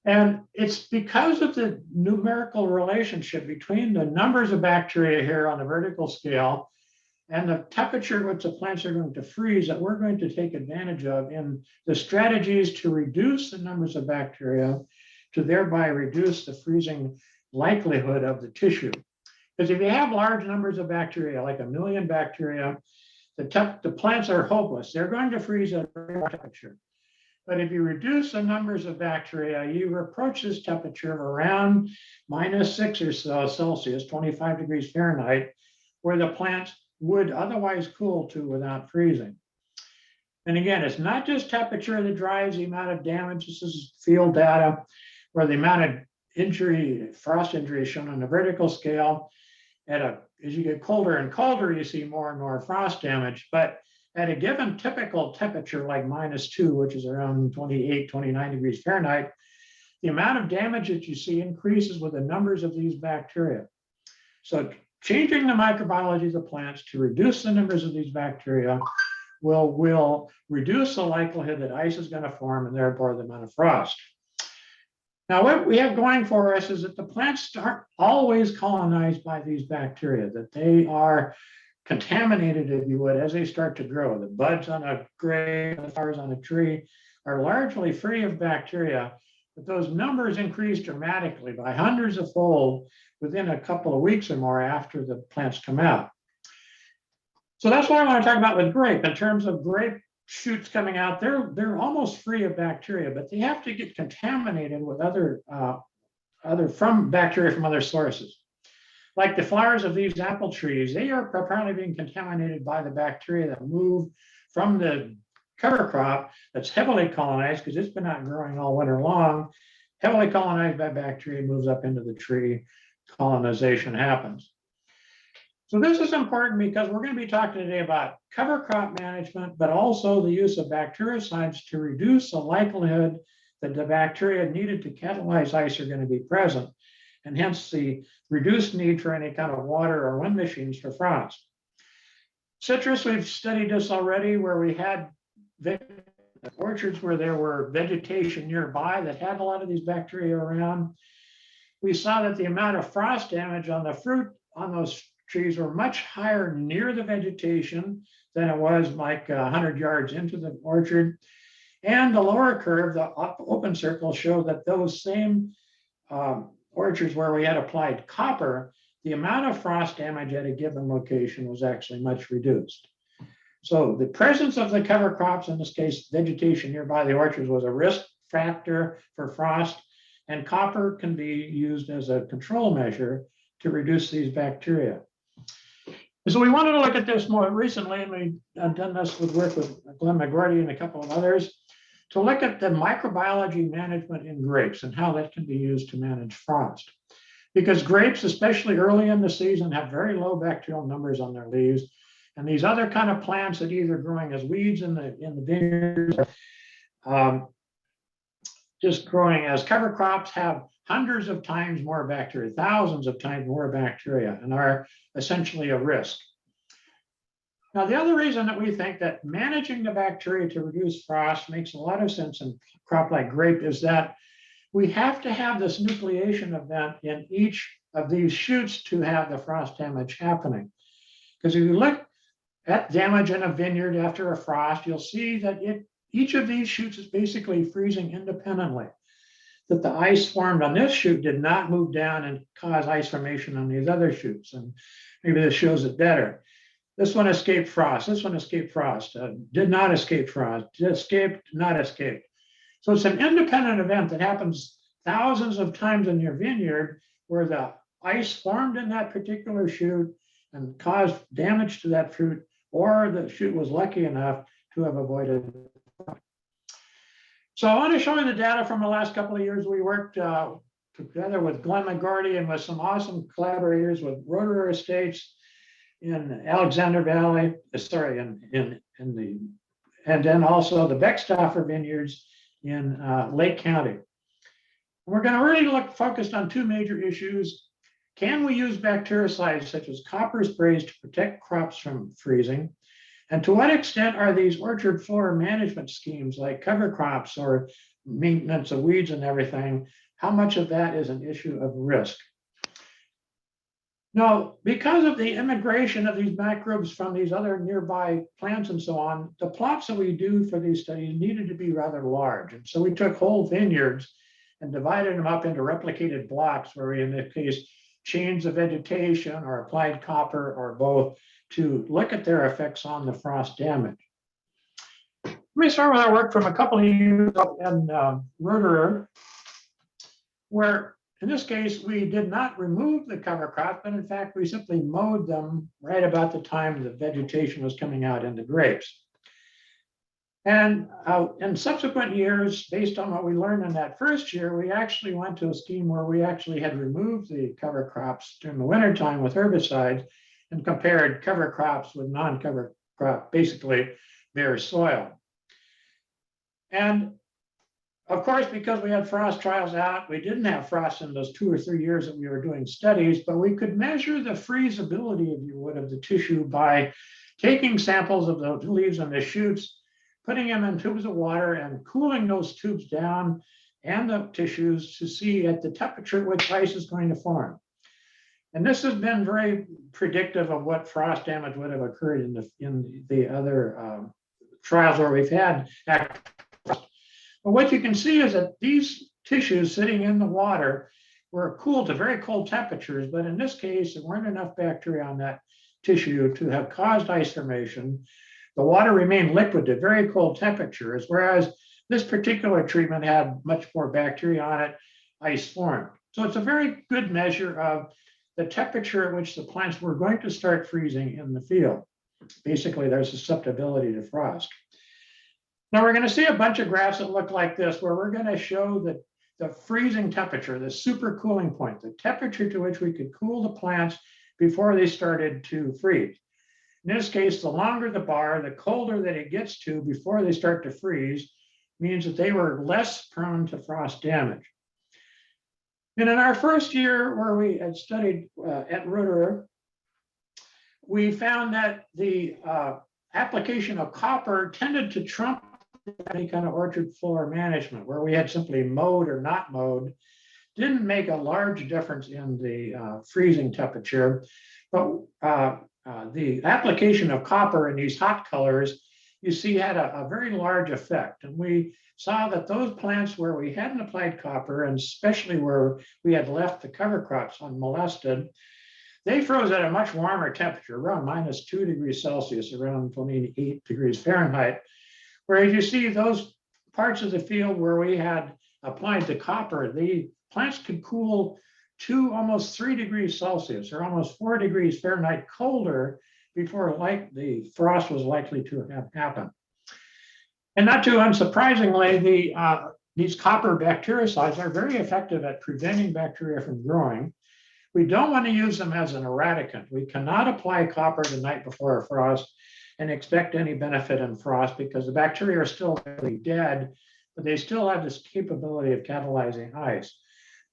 And it's because of the numerical relationship between the numbers of bacteria here on the vertical scale and the temperature at which the plants are going to freeze that we're going to take advantage of in the strategies to reduce the numbers of bacteria to thereby reduce the freezing likelihood of the tissue. Because if you have large numbers of bacteria, like 1 million bacteria, the plants are hopeless. They're going to freeze at a very high temperature. But if you reduce the numbers of bacteria, you approach this temperature of around -6 or so Celsius, 25 degrees Fahrenheit, where the plants would otherwise cool to without freezing. And again, it's not just temperature that drives the amount of damage. This is field data where the amount of injury, frost injury is shown on the vertical scale. As you get colder and colder, you see more and more frost damage. But at a given typical temperature like -2, which is around 28, 29 degrees Fahrenheit, the amount of damage that you see increases with the numbers of these bacteria. So changing the microbiology of the plants to reduce the numbers of these bacteria will reduce the likelihood that ice is going to form and therefore the amount of frost. Now, what we have going for us is that the plants aren't always colonized by these bacteria, that they are contaminated, if you would, as they start to grow. The buds on a grape, the flowers on a tree are largely free of bacteria, but those numbers increase dramatically by hundreds of fold within a couple of weeks or more after the plants come out. So that's what I want to talk about with grape. In terms of grape shoots coming out, they're almost free of bacteria, but they have to get contaminated with other bacteria from other sources. Like the flowers of these apple trees, they are apparently being contaminated by the bacteria that move from the cover crop that's heavily colonized because it's been out growing all winter long, heavily colonized by bacteria, moves up into the tree, colonization happens. So this is important because we're going to be talking today about cover crop management, but also the use of bactericides to reduce the likelihood that the bacteria needed to catalyze ice are going to be present, and hence the reduced need for any kind of water or wind machines for frost. Citrus, we've studied this already, where we had orchards where there were vegetation nearby that had a lot of these bacteria around. We saw that the amount of frost damage on the fruit on those trees were much higher near the vegetation than it was like 100 yards into the orchard. And the lower curve, the open circle, showed that those same orchards where we had applied copper, the amount of frost damage at a given location was actually much reduced. So the presence of the cover crops, in this case, vegetation nearby the orchards, was a risk factor for frost, and copper can be used as a control measure to reduce these bacteria. So we wanted to look at this more recently, and we've done this with work with Glenn McGordy and a couple of others, to look at the microbiology management in grapes and how that can be used to manage frost. Because grapes, especially early in the season, have very low bacterial numbers on their leaves. And these other kind of plants that either growing as weeds in the vineyards, just growing as cover crops, have hundreds of times more bacteria, thousands of times more bacteria, and are essentially a risk. Now, the other reason that we think that managing the bacteria to reduce frost makes a lot of sense in a crop like grape is that we have to have this nucleation event in each of these shoots to have the frost damage happening. Because if you look at damage in a vineyard after a frost, you'll see that each of these shoots is basically freezing independently. That the ice formed on this shoot did not move down and cause ice formation on these other shoots. And maybe this shows it better. This one escaped frost. This one escaped frost. Did not escape frost. Escaped, not escaped. So it's an independent event that happens thousands of times in your vineyard where the ice formed in that particular shoot and caused damage to that fruit, or the shoot was lucky enough to have avoided. So I want to show you the data from the last couple of years. We worked together with Glenn McGordy and with some awesome collaborators with Rotorua Estates in Alexander Valley, and then also the Beckstoffer Vineyards in Lake County. We're going to really look focused on two major issues. Can we use bactericides such as copper sprays to protect crops from freezing? And to what extent are these orchard floor management schemes like cover crops or maintenance of weeds and everything, how much of that is an issue of risk? Now, because of the immigration of these microbes from these other nearby plants and so on, the plots that we do for these studies needed to be rather large. And so we took whole vineyards and divided them up into replicated blocks where we, in this case, changed the vegetation or applied copper or both to look at their effects on the frost damage. Let me start with our work from a couple of years up in Rotorua, where in this case, we did not remove the cover crop, but in fact, we simply mowed them right about the time the vegetation was coming out in the grapes. And in subsequent years, based on what we learned in that first year, we actually went to a scheme where we actually had removed the cover crops during the wintertime with herbicides and compared cover crops with non-cover crop, basically bare soil. And of course, because we had frost trials out, we didn't have frost in those 2 or 3 years that we were doing studies, but we could measure the freezability, if you would, of the tissue by taking samples of the leaves and the shoots, putting them in tubes of water and cooling those tubes down and the tissues to see at the temperature at which ice is going to form. And this has been very predictive of what frost damage would have occurred in the other trials where we've had active frost. But what you can see is that these tissues sitting in the water were cooled to very cold temperatures, but in this case, there weren't enough bacteria on that tissue to have caused ice formation. The water remained liquid at very cold temperatures, whereas this particular treatment had much more bacteria on it, ice formed. So it's a very good measure of the temperature at which the plants were going to start freezing in the field. Basically, their susceptibility to frost. Now we're going to see a bunch of graphs that look like this, where we're going to show that the freezing temperature, the super cooling point, the temperature to which we could cool the plants before they started to freeze. In this case, the longer the bar, the colder that it gets to before they start to freeze, means that they were less prone to frost damage. And in our first year where we had studied at Rotorua, we found that the application of copper tended to trump any kind of orchard floor management, where we had simply mowed or not mowed, didn't make a large difference in the freezing temperature, but the application of copper in these hot colors, you see, had a very large effect. And we saw that those plants where we hadn't applied copper, and especially where we had left the cover crops unmolested, they froze at a much warmer temperature, around -2 degrees Celsius, around 28 degrees Fahrenheit. Whereas you see those parts of the field where we had applied the copper, the plants could cool to almost 3 degrees Celsius, or almost 4 degrees Fahrenheit colder before the frost was likely to have happened. And not too unsurprisingly, these copper bactericides are very effective at preventing bacteria from growing. We don't want to use them as an eradicant. We cannot apply copper the night before a frost and expect any benefit in frost, because the bacteria are still really dead, but they still have this capability of catalyzing ice.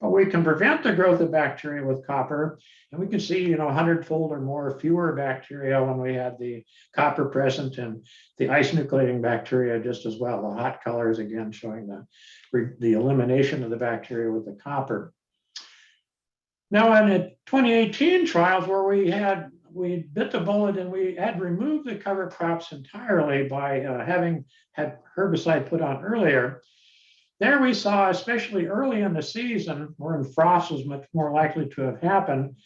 But we can prevent the growth of bacteria with copper. And we can see, 100-fold or more fewer bacteria when we had the copper present, and the ice nucleating bacteria just as well. The hot colors again showing the elimination of the bacteria with the copper. Now in the 2018 trials where we bit the bullet and we had removed the cover crops entirely by having had herbicide put on earlier, there we saw, especially early in the season, when frost was much more likely to have happened,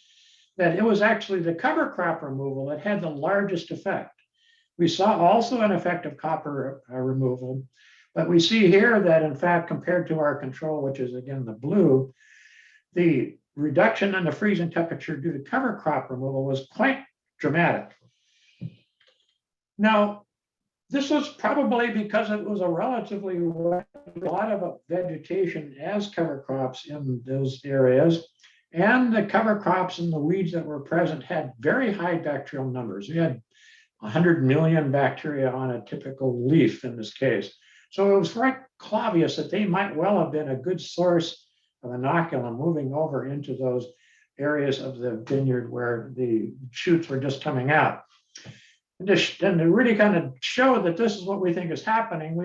that it was actually the cover crop removal that had the largest effect. We saw also an effect of copper removal, but we see here that in fact, compared to our control, which is again the blue, the reduction in the freezing temperature due to cover crop removal was quite dramatic. Now, this was probably because it was a relatively wet, a lot of vegetation as cover crops in those areas, and the cover crops and the weeds that were present had very high bacterial numbers. We had 100 million bacteria on a typical leaf in this case. So it was quite obvious that they might well have been a good source of inoculum moving over into those areas of the vineyard where the shoots were just coming out. And to really kind of show that this is what we think is happening,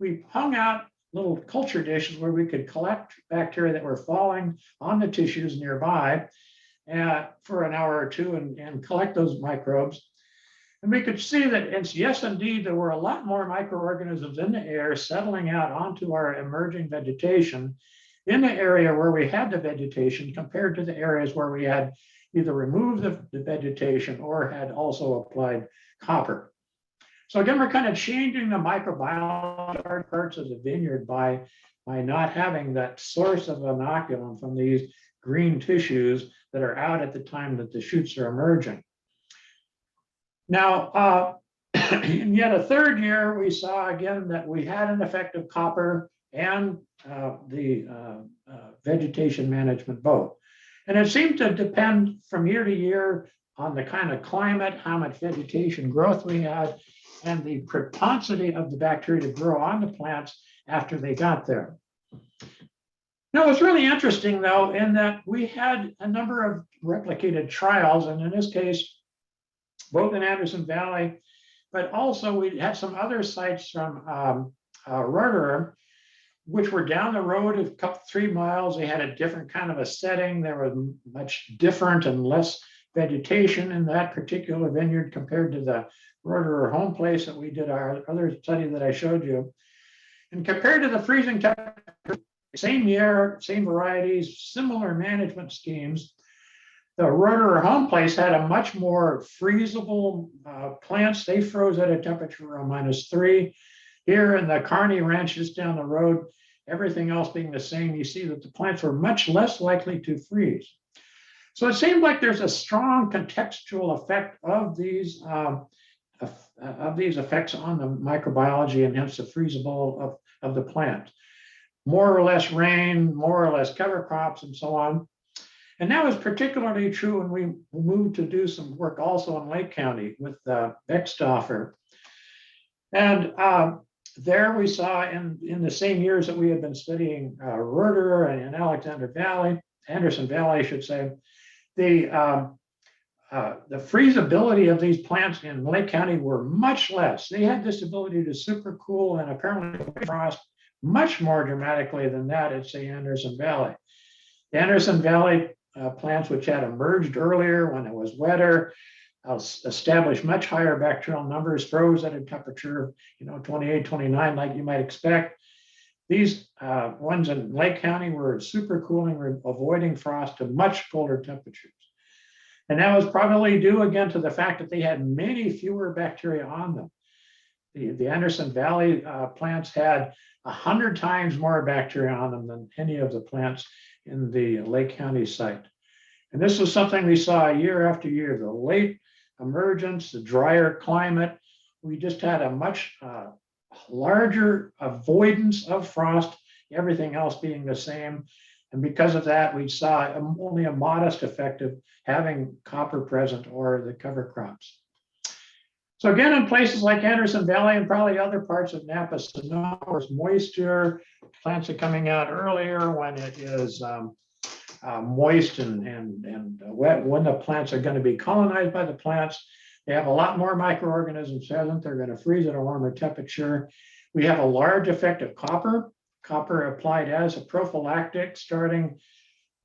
we hung out little culture dishes where we could collect bacteria that were falling on the tissues nearby for an hour or two and collect those microbes. And we could see that, yes, indeed, there were a lot more microorganisms in the air settling out onto our emerging vegetation in the area where we had the vegetation compared to the areas where we had either removed the vegetation or had also applied copper. So again, we're kind of changing the microbiology parts of the vineyard by not having that source of inoculum from these green tissues that are out at the time that the shoots are emerging. Now, in yet a third year, we saw again that we had an effect of copper and the vegetation management both. And it seemed to depend from year to year on the kind of climate, how much vegetation growth we had, and the propensity of the bacteria to grow on the plants after they got there. Now, it was really interesting, though, in that we had a number of replicated trials, and in this case, both in Anderson Valley, but also we had some other sites from Rotorua, which were down the road a couple, 3 miles. They had a different kind of a setting. There was much different and less vegetation in that particular vineyard compared to the Rotorua home place that we did our other study that I showed you. And compared to the freezing temperature, same year, same varieties, similar management schemes, the Rotorua home place had a much more freezable plants. They froze at a temperature of -3. Here in the Kearney Ranch just down the road, everything else being the same, you see that the plants were much less likely to freeze. So it seems like there's a strong contextual effect of these effects on the microbiology and hence the freezable of the plant. More or less rain, more or less cover crops, and so on. And that was particularly true when we moved to do some work also in Lake County with Beckstoffer. And there we saw in the same years that we had been studying Rotorua and Anderson Valley, I should say, the freezability of these plants in Lake County were much less. They had this ability to supercool and apparently frost much more dramatically than that at, say, Anderson Valley. The Anderson Valley plants, which had emerged earlier when it was wetter, established much higher bacterial numbers, froze at a temperature of 28, 29, like you might expect. These ones in Lake County were supercooling, avoiding frost to much colder temperatures. And that was probably due again to the fact that they had many fewer bacteria on them. The Anderson Valley plants had 100 times more bacteria on them than any of the plants in the Lake County site. And this was something we saw year after year, the late emergence, the drier climate. We just had a much larger avoidance of frost, everything else being the same. And because of that, we saw only a modest effect of having copper present or the cover crops. So again, in places like Anderson Valley and probably other parts of Napa Sonoma, there's moisture, plants are coming out earlier when it is moist and wet when the plants are going to be colonized by the plants. They have a lot more microorganisms present. They're going to freeze at a warmer temperature. We have a large effect of copper. Copper applied as a prophylactic starting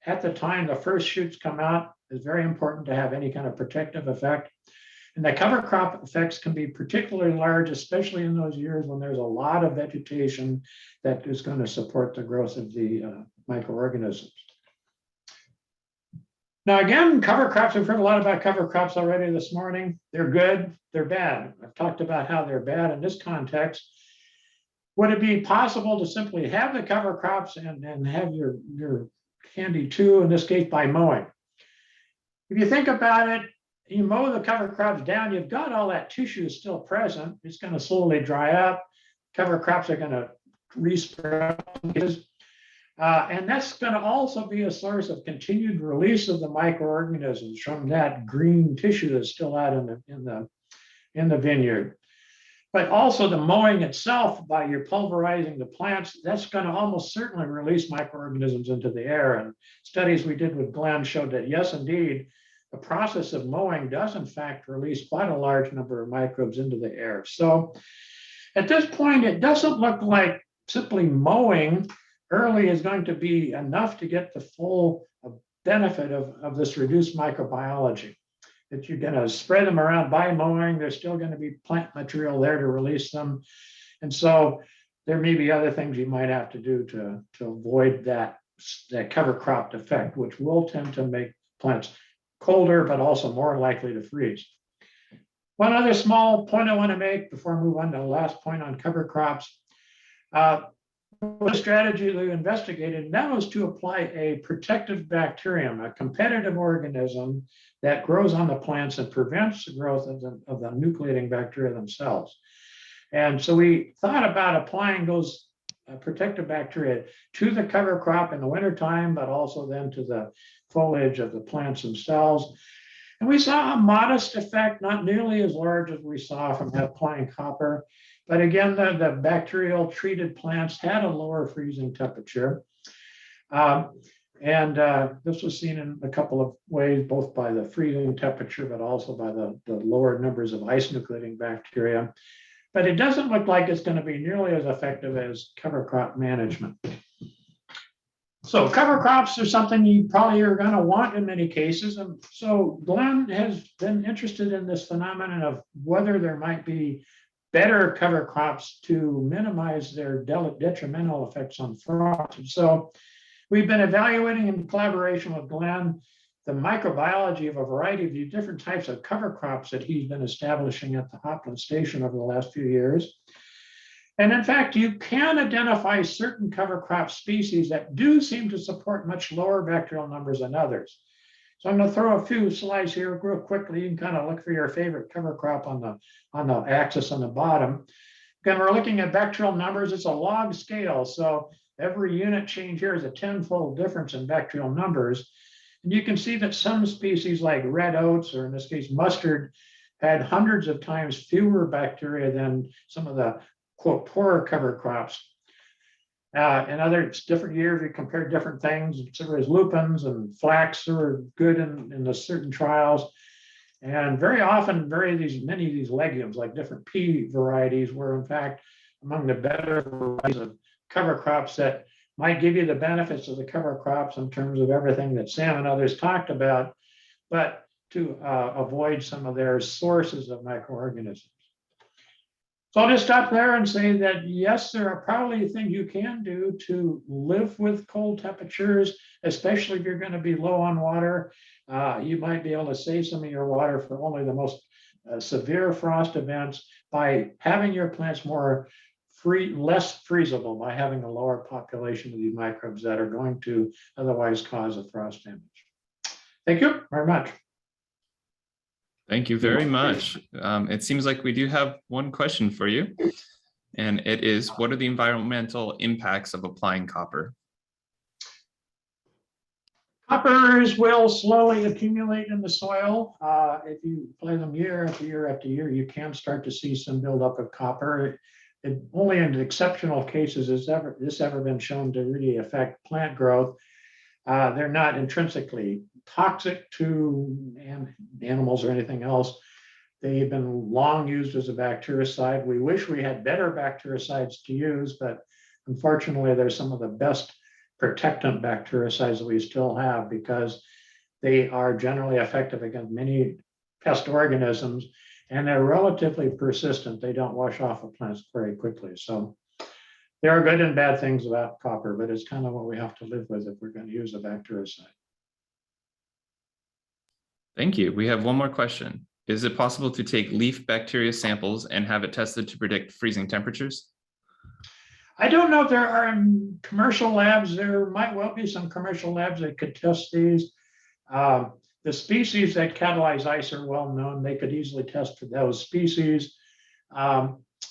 at the time the first shoots come out is very important to have any kind of protective effect. And the cover crop effects can be particularly large, especially in those years when there's a lot of vegetation that is going to support the growth of the microorganisms. Now, again, cover crops, we've heard a lot about cover crops already this morning. They're good, they're bad. I've talked about how they're bad in this context. Would it be possible to simply have the cover crops and have your candy too, in this case, by mowing? If you think about it, you mow the cover crops down, you've got all that tissue still present. It's going to slowly dry up. Cover crops are going to resprout. And that's going to also be a source of continued release of the microorganisms from that green tissue that's still out in the vineyard. But also the mowing itself, by your pulverizing the plants, that's going to almost certainly release microorganisms into the air. And studies we did with Glenn showed that yes, indeed, the process of mowing does in fact release quite a large number of microbes into the air. So at this point, it doesn't look like simply mowing early is going to be enough to get the full benefit of this reduced microbiology. That you're going to spread them around by mowing, there's still going to be plant material there to release them. And so there may be other things you might have to do to avoid that cover crop effect, which will tend to make plants colder, but also more likely to freeze. One other small point I want to make before I move on to the last point on cover crops. The strategy that we investigated, and that was to apply a protective bacterium, a competitive organism that grows on the plants and prevents the growth of the nucleating bacteria themselves. And so we thought about applying those protective bacteria to the cover crop in the wintertime, but also then to the foliage of the plants themselves. And we saw a modest effect, not nearly as large as we saw from applying copper. But again, the bacterial treated plants had a lower freezing temperature. This was seen in a couple of ways, both by the freezing temperature, but also by the lower numbers of ice nucleating bacteria. But it doesn't look like it's going to be nearly as effective as cover crop management. So cover crops are something you probably are going to want in many cases. And so Glenn has been interested in this phenomenon of whether there might be better cover crops to minimize their detrimental effects on frost. And so we've been evaluating in collaboration with Glenn the microbiology of a variety of the different types of cover crops that he's been establishing at the Hopland Station over the last few years. And in fact, you can identify certain cover crop species that do seem to support much lower bacterial numbers than others. So I'm going to throw a few slides here real quickly. You can kind of look for your favorite cover crop on the axis on the bottom. Again, we're looking at bacterial numbers. It's a log scale. So every unit change here is a 10-fold difference in bacterial numbers. And you can see that some species like red oats, or in this case, mustard, had hundreds of times fewer bacteria than some of the, quote, poorer cover crops. In other different years, we compared different things. So as lupins and flax were good in the certain trials. And very often, many of these legumes, like different pea varieties, were in fact among the better varieties of cover crops that might give you the benefits of the cover crops in terms of everything that Sam and others talked about, but to avoid some of their sources of microorganisms. So I'll just stop there and say that, yes, there are probably things you can do to live with cold temperatures, especially if you're going to be low on water. You might be able to save some of your water for only the most severe frost events by having your plants less freezable, by having a lower population of these microbes that are going to otherwise cause a frost damage. Thank you very much. Thank you very much. It seems like we do have one question for you, and it is, what are the environmental impacts of applying copper? Coppers will slowly accumulate in the soil. If you apply them year after year after year, you can start to see some buildup of copper. Only in exceptional cases has this ever been shown to really affect plant growth. They're not intrinsically toxic to animals or anything else. They've been long used as a bactericide. We wish we had better bactericides to use, but unfortunately, they're some of the best protectant bactericides that we still have because they are generally effective against many pest organisms and they're relatively persistent. They don't wash off of plants very quickly. So there are good and bad things about copper, but it's kind of what we have to live with if we're going to use a bactericide. Thank you. We have one more question. Is it possible to take leaf bacteria samples and have it tested to predict freezing temperatures? I don't know if there are commercial labs. There might well be some commercial labs that could test these. The species that catalyze ice are well known. They could easily test for those species.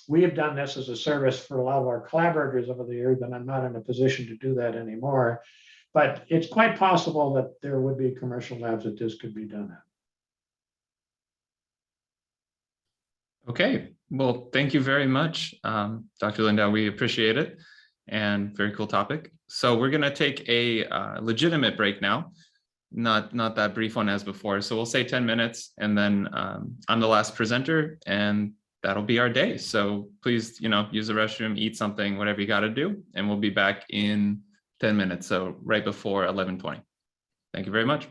We have done this as a service for a lot of our collaborators over the years, but I'm not in a position to do that anymore. But it's quite possible that there would be commercial labs that this could be done at. Okay, well, thank you very much, Dr. Lindau. We appreciate it and very cool topic. So we're going to take a legitimate break now, not that brief one as before. So we'll say 10 minutes and then I'm the last presenter and that'll be our day. So please, use the restroom, eat something, whatever you got to do, and we'll be back in 10 minutes. So right before 11:20. Thank you very much.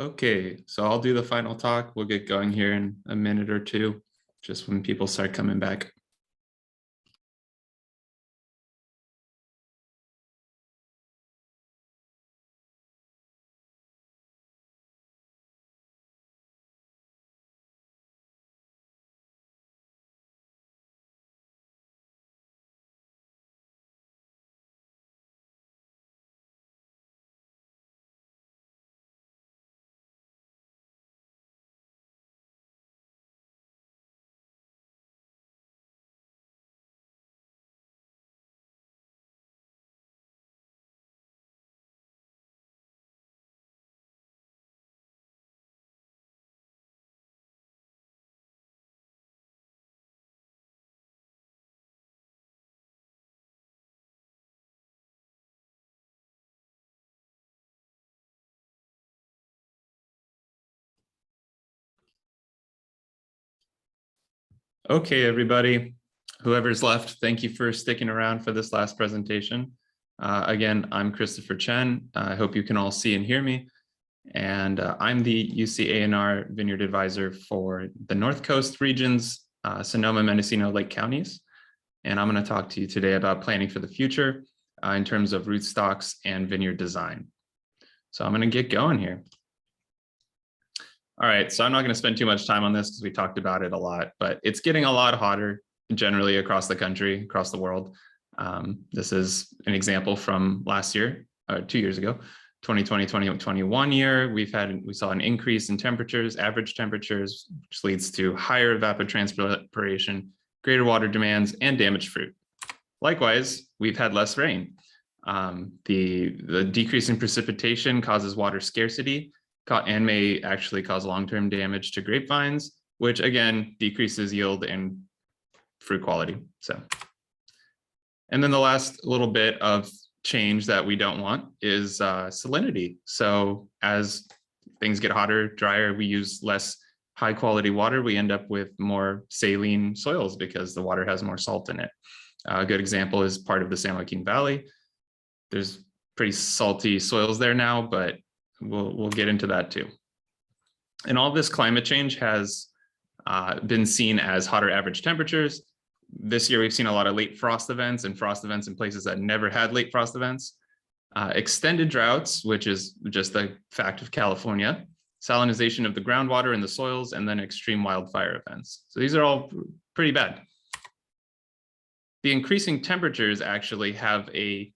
Okay, so I'll do the final talk. We'll get going here in a minute or two, just when people start coming back. Okay, everybody, whoever's left, thank you for sticking around for this last presentation. Again, I'm Christopher Chen. I hope you can all see and hear me. And I'm the UC A&R Vineyard Advisor for the North Coast regions, Sonoma, Mendocino, Lake counties. And I'm going to talk to you today about planning for the future in terms of rootstocks and vineyard design. So I'm going to get going here. All right, so I'm not going to spend too much time on this because we talked about it a lot, but it's getting a lot hotter generally across the country, across the world. This is an example from last year, 2 years ago, 2020, 2021 year. We saw an increase in temperatures, average temperatures, which leads to higher evapotranspiration, greater water demands, and damaged fruit. Likewise, we've had less rain. The decrease in precipitation causes water scarcity and may actually cause long-term damage to grapevines, which again decreases yield and fruit quality. And then the last little bit of change that we don't want is salinity. So as things get hotter, drier, we use less high quality water. We end up with more saline soils because the water has more salt in it. A good example is part of the San Joaquin Valley. There's pretty salty soils there now, but we'll get into that too. And all this climate change has been seen as hotter average temperatures. This year, we've seen a lot of late frost events and frost events in places that never had late frost events. Extended droughts, which is just the fact of California, salinization of the groundwater and the soils, and then extreme wildfire events. So these are all pretty bad. The increasing temperatures actually have a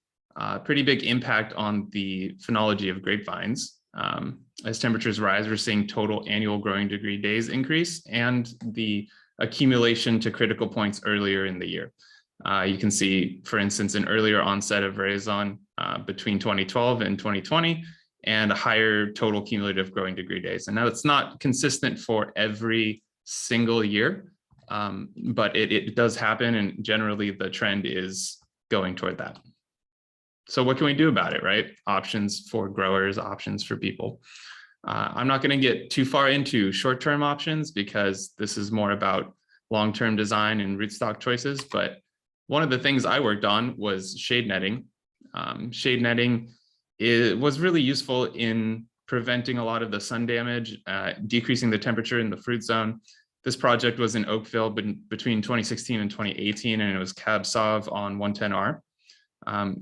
pretty big impact on the phenology of grapevines. As temperatures rise, we're seeing total annual growing degree days increase and the accumulation to critical points earlier in the year. You can see, for instance, an earlier onset of veraison between 2012 and 2020, and a higher total cumulative growing degree days. And now it's not consistent for every single year, but it does happen, and generally the trend is going toward that. So what can we do about it, right? Options for growers, options for people. I'm not going to get too far into short-term options because this is more about long-term design and rootstock choices. But one of the things I worked on was shade netting. Shade netting was really useful in preventing a lot of the sun damage, decreasing the temperature in the fruit zone. This project was in Oakville between 2016 and 2018, and it was Cab Sauv on 110R.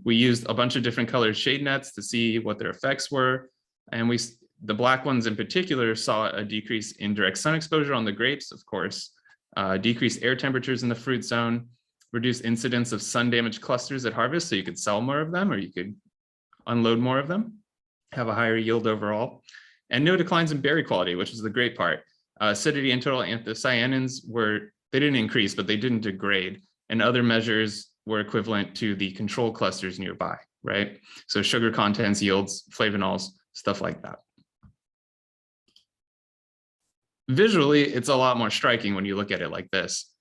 We used a bunch of different colored shade nets to see what their effects were. And the black ones in particular saw a decrease in direct sun exposure on the grapes, of course, decreased air temperatures in the fruit zone, reduced incidence of sun damaged clusters at harvest, so you could sell more of them or you could unload more of them, have a higher yield overall, and no declines in berry quality, which is the great part. Acidity and total anthocyanins they didn't increase, but they didn't degrade, and other measures were equivalent to the control clusters nearby, right? So sugar contents, yields, flavanols, stuff like that. Visually, it's a lot more striking when you look at it like this.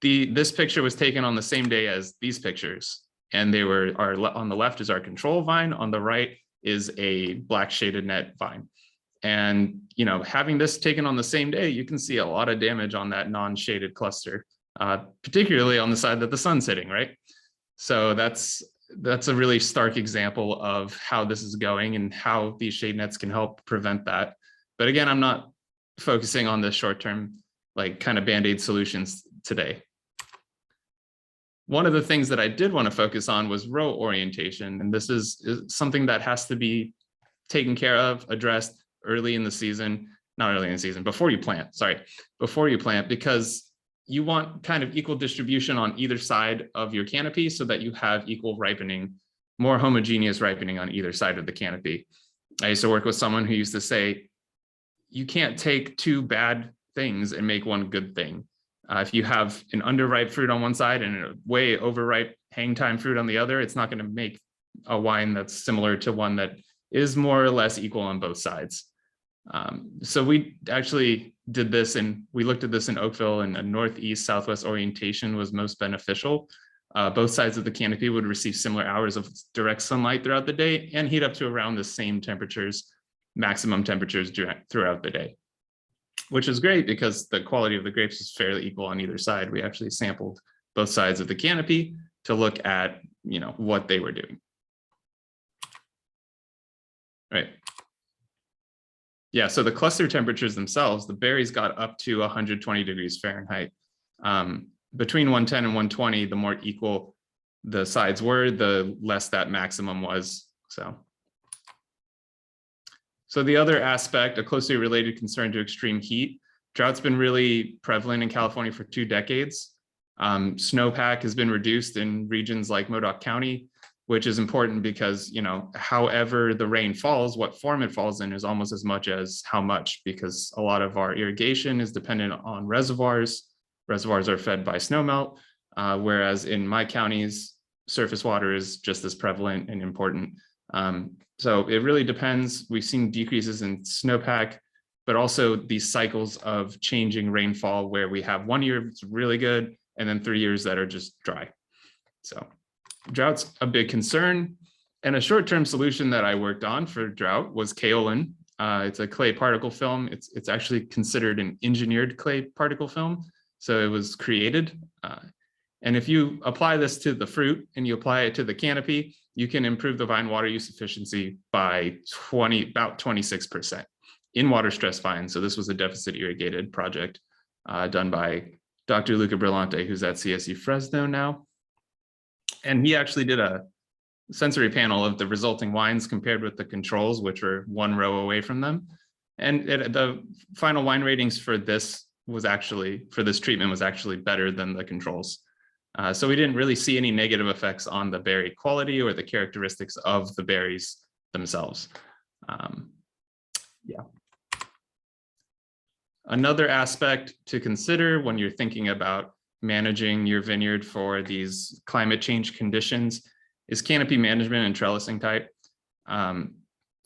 This picture was taken on the same day as these pictures, and they were on the left is our control vine, on the right is a black shaded net vine. And having this taken on the same day, you can see a lot of damage on that non-shaded cluster, particularly on the side that the sun's hitting, right? So that's that's a really stark example of how this is going and how these shade nets can help prevent that. But again, I'm not focusing on the short-term, like kind of Band-Aid solutions today. One of the things that I did want to focus on was row orientation. And this is something that has to be taken care of, addressed early in the season, not early in the season, before you plant, sorry, before you plant, because you want kind of equal distribution on either side of your canopy so that you have equal ripening, more homogeneous ripening on either side of the canopy. I used to work with someone who used to say, you can't take two bad things and make one good thing. If you have an underripe fruit on one side and a way overripe hang time fruit on the other, it's not going to make a wine that's similar to one that is more or less equal on both sides. So we actually did this, and we looked at this in Oakville, and a northeast southwest orientation was most beneficial. Both sides of the canopy would receive similar hours of direct sunlight throughout the day and heat up to around the same temperatures, maximum temperatures throughout the day, which is great because the quality of the grapes is fairly equal on either side. We actually sampled both sides of the canopy to look at, what they were doing. Right. Yeah, so the cluster temperatures themselves, the berries got up to 120 degrees Fahrenheit. Between 110 and 120, the more equal the sides were, the less that maximum was. So the other aspect, a closely related concern to extreme heat, drought's been really prevalent in California for 2 decades. Snowpack has been reduced in regions like Modoc County, which is important because, however the rain falls, what form it falls in is almost as much as how much, because a lot of our irrigation is dependent on reservoirs. Reservoirs are fed by snowmelt, whereas in my counties, surface water is just as prevalent and important. So it really depends. We've seen decreases in snowpack, but also these cycles of changing rainfall where we have 1 year it's really good and then 3 years that are just dry. So drought's a big concern. And a short-term solution that I worked on for drought was kaolin. It's a clay particle film. It's actually considered an engineered clay particle film. So it was created. And if you apply this to the fruit and you apply it to the canopy, you can improve the vine water use efficiency by about 26% in water stress vines. So this was a deficit irrigated project done by Dr. Luca Brillante, who's at CSU Fresno now. And he actually did a sensory panel of the resulting wines compared with the controls, which were 1 row away from them. And the final wine ratings for this treatment was actually better than the controls. So we didn't really see any negative effects on the berry quality or the characteristics of the berries themselves. Yeah. Another aspect to consider when you're thinking about managing your vineyard for these climate change conditions is canopy management and trellising type. On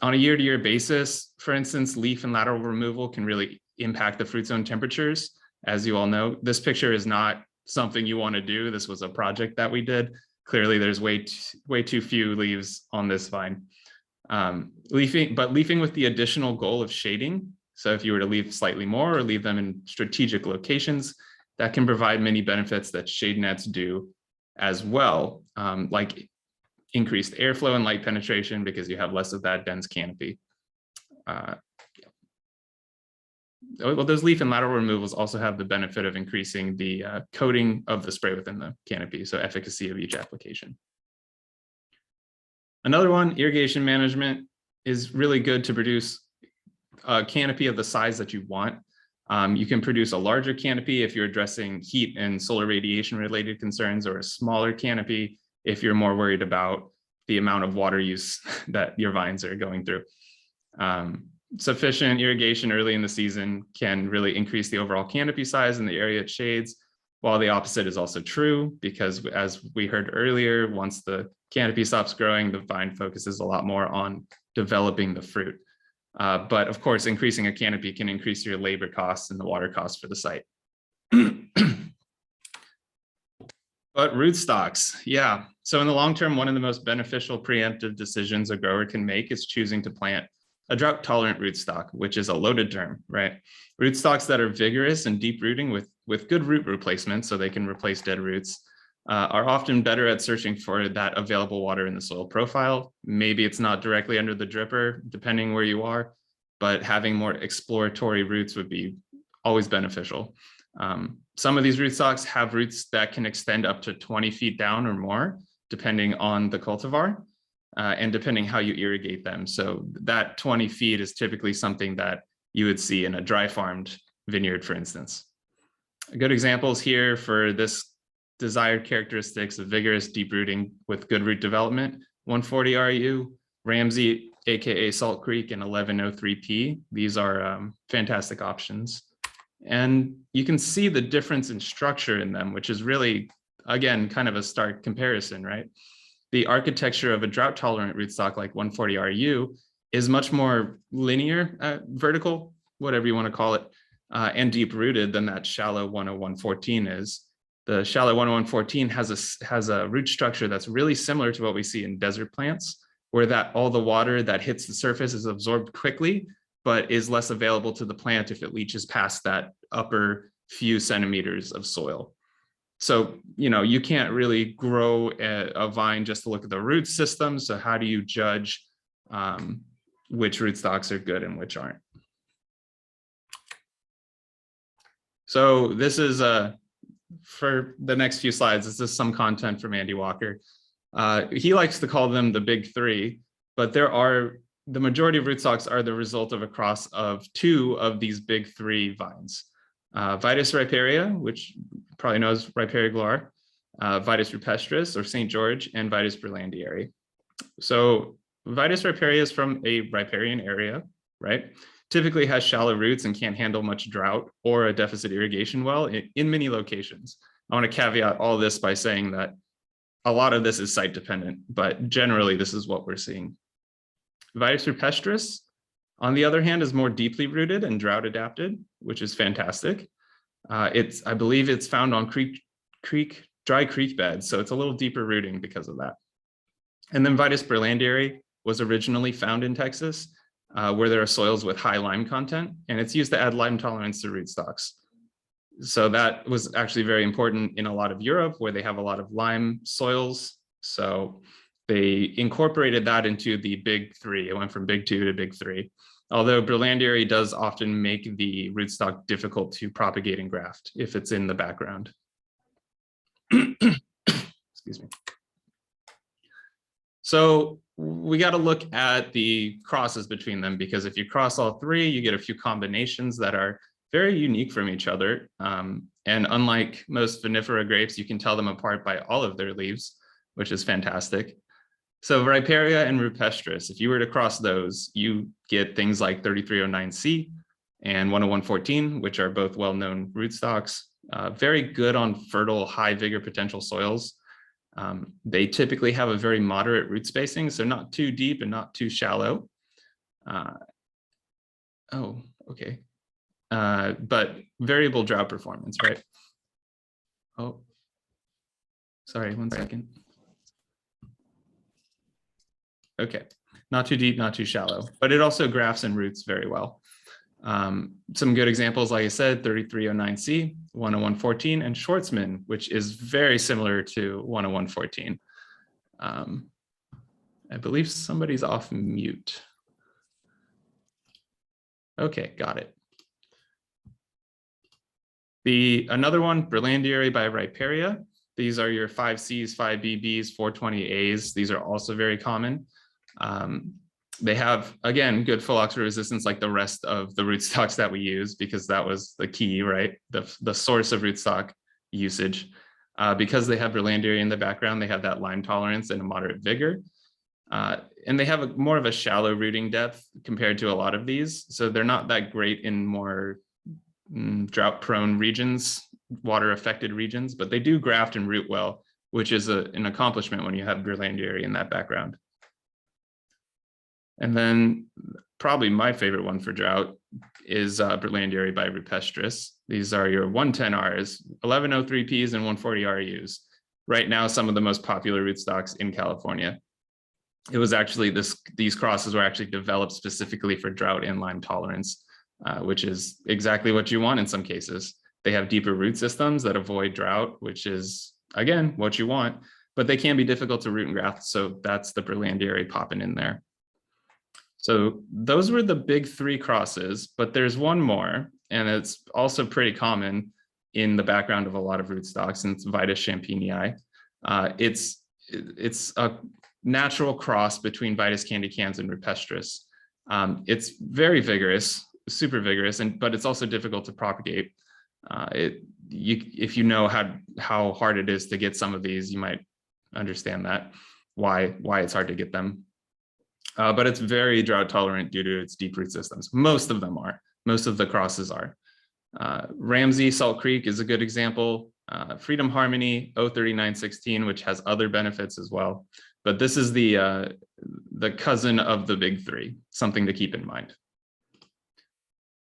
a year-to-year basis, for instance, leaf and lateral removal can really impact the fruit zone temperatures. As you all know, this picture is not something you want to do. This was a project that we did. Clearly, there's way too few leaves on this vine. Leafing with the additional goal of shading. So if you were to leave slightly more or leave them in strategic locations, that can provide many benefits that shade nets do as well, like increased airflow and light penetration because you have less of that dense canopy. Well, those leaf and lateral removals also have the benefit of increasing the coating of the spray within the canopy, so efficacy of each application. Another one, irrigation management, is really good to produce a canopy of the size that you want. You can produce a larger canopy if you're addressing heat and solar radiation related concerns, or a smaller canopy if you're more worried about the amount of water use that your vines are going through. Sufficient irrigation early in the season can really increase the overall canopy size in the area it shades, while the opposite is also true, because as we heard earlier, once the canopy stops growing, the vine focuses a lot more on developing the fruit. But of course, increasing a canopy can increase your labor costs and the water costs for the site. But rootstocks, yeah. So in the long term, one of the most beneficial preemptive decisions a grower can make is choosing to plant a drought tolerant rootstock, which is a loaded term, right? Rootstocks that are vigorous and deep rooting with good root replacement, so they can replace dead roots, are often better at searching for that available water in the soil profile. Maybe it's not directly under the dripper, depending where you are, but having more exploratory roots would be always beneficial. Some of these rootstocks have roots that can extend up to 20 feet down or more, depending on the cultivar and depending how you irrigate them. So that 20 feet is typically something that you would see in a dry farmed vineyard, for instance. Good examples here for this desired characteristics of vigorous deep rooting with good root development: 140 RU, Ramsey, aka Salt Creek, and 1103P. These are fantastic options. And you can see the difference in structure in them, which is really, again, kind of a stark comparison, right? The architecture of a drought tolerant rootstock like 140 RU is much more linear, vertical, whatever you want to call it, and deep rooted than that shallow 10114 is. The shallow 10114 has a root structure that's really similar to what we see in desert plants, where that all the water that hits the surface is absorbed quickly, but is less available to the plant if it leaches past that upper few centimeters of soil. So, you can't really grow a vine just to look at the root system. So how do you judge which rootstocks are good and which aren't? So this is for the next few slides, this is some content from Andy Walker. He likes to call them the big three, but the majority of rootstocks are the result of a cross of two of these big three vines. Vitis riparia, which probably knows Riparia glar, Vitis rupestris or St. George, and Vitis berlandieri. So Vitis riparia is from a riparian area, right? Typically has shallow roots and can't handle much drought or a deficit irrigation well in many locations. I want to caveat all this by saying that a lot of this is site dependent, but generally this is what we're seeing. Vitis rupestris, on the other hand, is more deeply rooted and drought adapted, which is fantastic. I believe it's found on dry creek beds, so it's a little deeper rooting because of that. And then Vitis berlandieri was originally found in Texas, where there are soils with high lime content, and it's used to add lime tolerance to rootstocks. So that was actually very important in a lot of Europe, where they have a lot of lime soils. So they incorporated that into the big three. It went from big two to big three. Although berlandieri does often make the rootstock difficult to propagate and graft if it's in the background. Excuse me. So we got to look at the crosses between them, because if you cross all three, you get a few combinations that are very unique from each other. And unlike most vinifera grapes, you can tell them apart by all of their leaves, which is fantastic. So Riparia and Rupestris, if you were to cross those, you get things like 3309C and 10114, which are both well-known rootstocks, very good on fertile, high vigor potential soils. They typically have a very moderate root spacing, so not too deep and not too shallow. But variable drought performance, right? Oh, sorry, one second. Okay, not too deep, not too shallow, but it also grafts and roots very well. Some good examples, like I said, 3309C, 10114, and Schwartzman, which is very similar to 10114. I believe somebody's off mute. Okay, got it. Another one, berlandieri by Riparia. These are your 5Cs, 5BBs, 420As. These are also very common. They have, again, good full oxidant resistance like the rest of the rootstocks that we use, because that was the key, right? The source of rootstock usage. Because they have berlandieri in the background, they have that lime tolerance and a moderate vigor. And they have more of a shallow rooting depth compared to a lot of these. So they're not that great in more drought prone regions, water affected regions, but they do graft and root well, which is an accomplishment when you have berlandieri in that background. And then probably my favorite one for drought is berlandieri by Rupestris. These are your 110Rs, 1103Ps, and 140 RUs. Right now, some of the most popular rootstocks in California. It was actually these crosses were actually developed specifically for drought and lime tolerance, which is exactly what you want in some cases. They have deeper root systems that avoid drought, which is again, what you want, but they can be difficult to root and graft. So that's the Berlandieri popping in there. So those were the big 3 crosses, but there's one more, and it's also pretty common in the background of a lot of rootstocks, and it's Vitis champinii. It's a natural cross between Vitis candicans and rupestris. It's very vigorous, super vigorous, but it's also difficult to propagate. If you know how hard it is to get some of these, you might understand that why it's hard to get them. But it's very drought tolerant due to its deep root systems. Most of them are. Most of the crosses are. Ramsey Salt Creek is a good example. Freedom Harmony 03916, which has other benefits as well. But this is the cousin of the big 3, something to keep in mind.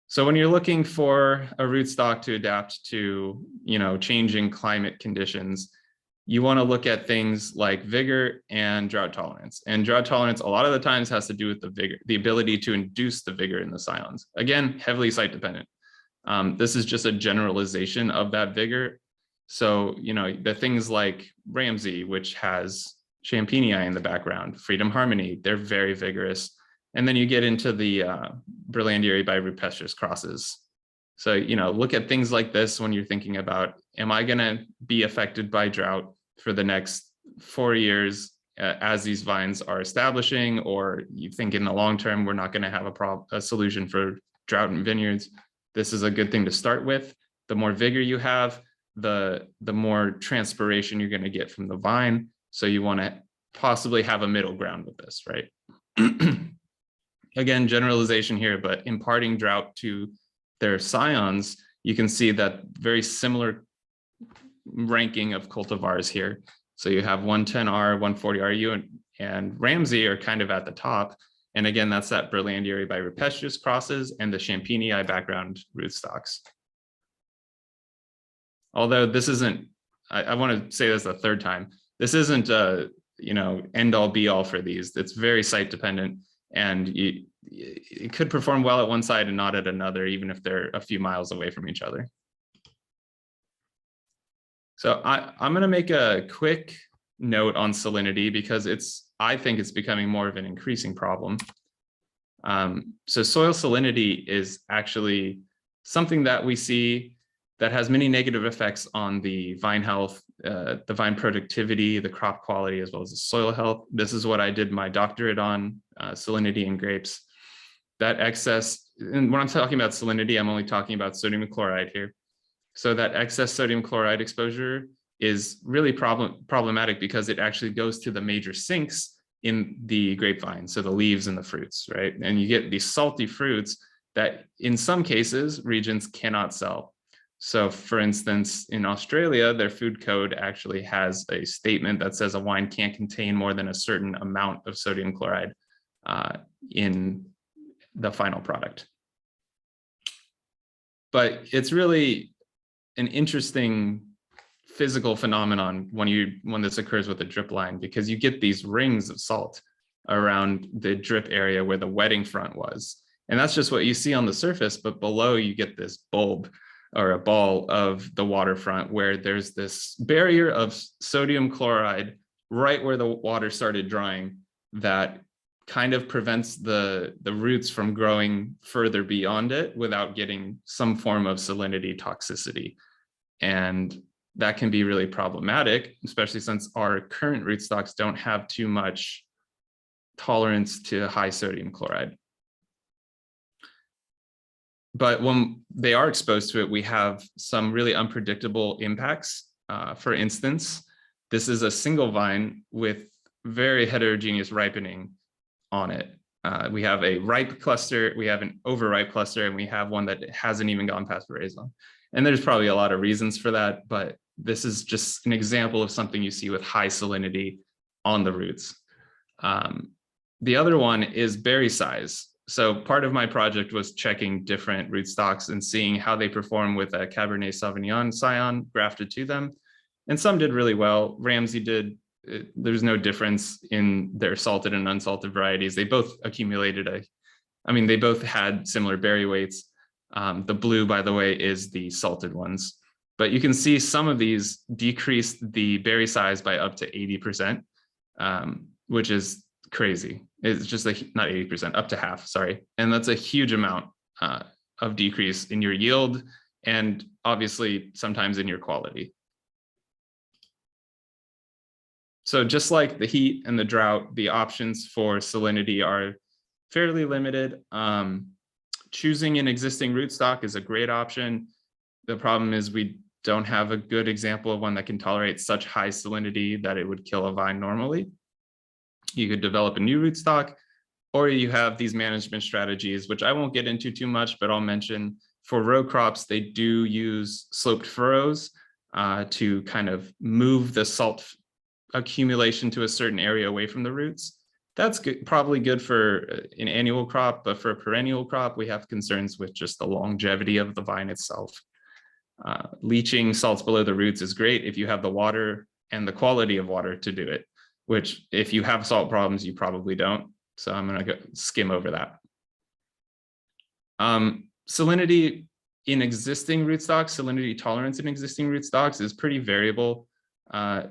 So when you're looking for a rootstock to adapt to, changing climate conditions, you want to look at things like vigor and drought tolerance. And drought tolerance a lot of the times has to do with the vigor, the ability to induce the vigor in the scions. Again, heavily site dependent. This is just a generalization of that vigor. So, the things like Ramsey, which has champinii in the background, Freedom Harmony, they're very vigorous. And then you get into the Berlandieri by rupestris crosses. So, look at things like this when you're thinking about, am I going to be affected by drought for the next 4 years as these vines are establishing, or you think in the long term, we're not going to have a solution for drought in vineyards? This is a good thing to start with. The more vigor you have, the more transpiration you're going to get from the vine. So you want to possibly have a middle ground with this, right? Again, generalization here, but imparting drought to their scions, you can see that very similar ranking of cultivars here. So you have 110R, 140RU, and Ramsey are kind of at the top. And again, that's that Berlandieri by rupestris crosses and the champinii background rootstocks. Although this isn't, I want to say this a third time, this isn't end all be all for these. It's very site dependent, and it could perform well at one side and not at another, even if they're a few miles away from each other. So I'm going to make a quick note on salinity because I think it's becoming more of an increasing problem. So soil salinity is actually something that we see that has many negative effects on the vine health, the vine productivity, the crop quality, as well as the soil health. This is what I did my doctorate on, salinity in grapes. That excess, and when I'm talking about salinity, I'm only talking about sodium chloride here. So that excess sodium chloride exposure is really problematic because it actually goes to the major sinks in the grapevine, so the leaves and the fruits, right? And you get these salty fruits that in some cases regions cannot sell. So for instance, in Australia, their food code actually has a statement that says a wine can't contain more than a certain amount of sodium chloride in the final product. But it's really an interesting physical phenomenon when this occurs with a drip line, because you get these rings of salt around the drip area where the wetting front was. And that's just what you see on the surface, but below you get this bulb or a ball of the waterfront where there's this barrier of sodium chloride right where the water started drying that kind of prevents the roots from growing further beyond it without getting some form of salinity toxicity. And that can be really problematic, especially since our current rootstocks don't have too much tolerance to high sodium chloride. But when they are exposed to it, we have some really unpredictable impacts. For instance, this is a single vine with very heterogeneous ripening on it. We have a ripe cluster, we have an overripe cluster, and we have one that hasn't even gone past veraison. And there's probably a lot of reasons for that, but this is just an example of something you see with high salinity on the roots. The other one is berry size. So part of my project was checking different rootstocks and seeing how they perform with a Cabernet Sauvignon scion grafted to them. And some did really well. Ramsey did. There's no difference in their salted and unsalted varieties. They both accumulated they both had similar berry weights. The blue, by the way, is the salted ones. But you can see some of these decrease the berry size by up to 80%, which is crazy. It's just like not 80%, up to half, sorry. And that's a huge amount of decrease in your yield and obviously sometimes in your quality. So just like the heat and the drought, the options for salinity are fairly limited. Choosing an existing rootstock is a great option. The problem is we don't have a good example of one that can tolerate such high salinity that it would kill a vine normally. You could develop a new rootstock, or you have these management strategies, which I won't get into too much, but I'll mention for row crops, they do use sloped furrows to kind of move the salt accumulation to a certain area away from the roots. That's good, probably good for an annual crop, but for a perennial crop, we have concerns with just the longevity of the vine itself. Leaching salts below the roots is great if you have the water and the quality of water to do it, which if you have salt problems, you probably don't. So I'm gonna skim over that. Salinity in existing rootstocks, salinity tolerance in existing rootstocks is pretty variable.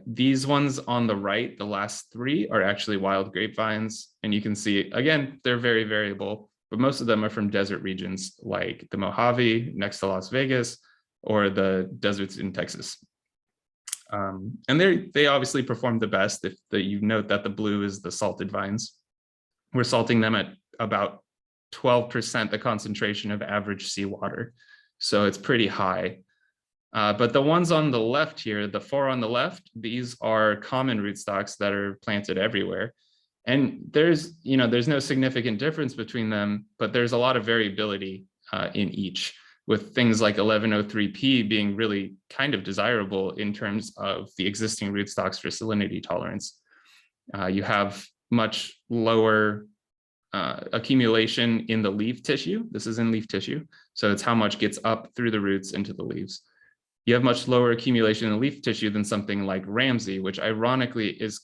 These ones on the right, the last three, are actually wild grapevines. And you can see, again, they're very variable, but most of them are from desert regions like the Mojave next to Las Vegas or the deserts in Texas. And they obviously perform the best. If you note that the blue is the salted vines. We're salting them at about 12% the concentration of average seawater. So it's pretty high. But the ones on the left here, the four on the left, these are common rootstocks that are planted everywhere. And there's no significant difference between them, but there's a lot of variability in each, with things like 1103P being really kind of desirable in terms of the existing rootstocks for salinity tolerance. You have much lower accumulation in the leaf tissue. This is in leaf tissue. So it's how much gets up through the roots into the leaves. You have much lower accumulation in leaf tissue than something like Ramsey, which ironically is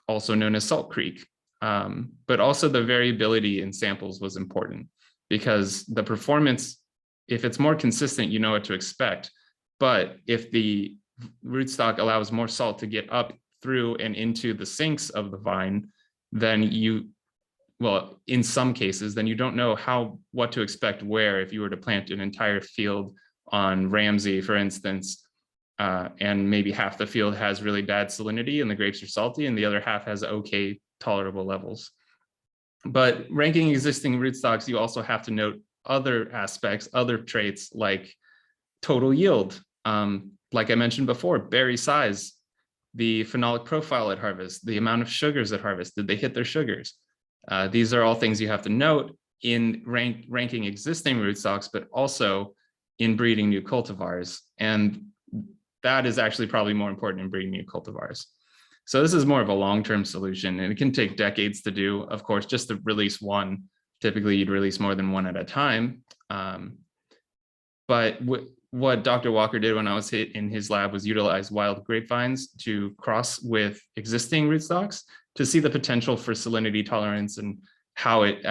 also known as Salt Creek. But also the variability in samples was important because the performance, if it's more consistent, you know what to expect. But if the rootstock allows more salt to get up through and into the sinks of the vine, then in some cases, then you don't know what to expect where if you were to plant an entire field on Ramsey, for instance, and maybe half the field has really bad salinity and the grapes are salty and the other half has okay tolerable levels. But ranking existing rootstocks, you also have to note other aspects, other traits like total yield. Like I mentioned before, berry size, the phenolic profile at harvest, the amount of sugars at harvest, did they hit their sugars? These are all things you have to note in ranking existing rootstocks, but also in breeding new cultivars. And that is actually probably more important in breeding new cultivars. So this is more of a long-term solution and it can take decades to do. Of course, just to release one, typically you'd release more than one at a time. But what Dr. Walker did when I was in his lab was utilize wild grapevines to cross with existing rootstocks to see the potential for salinity tolerance and how it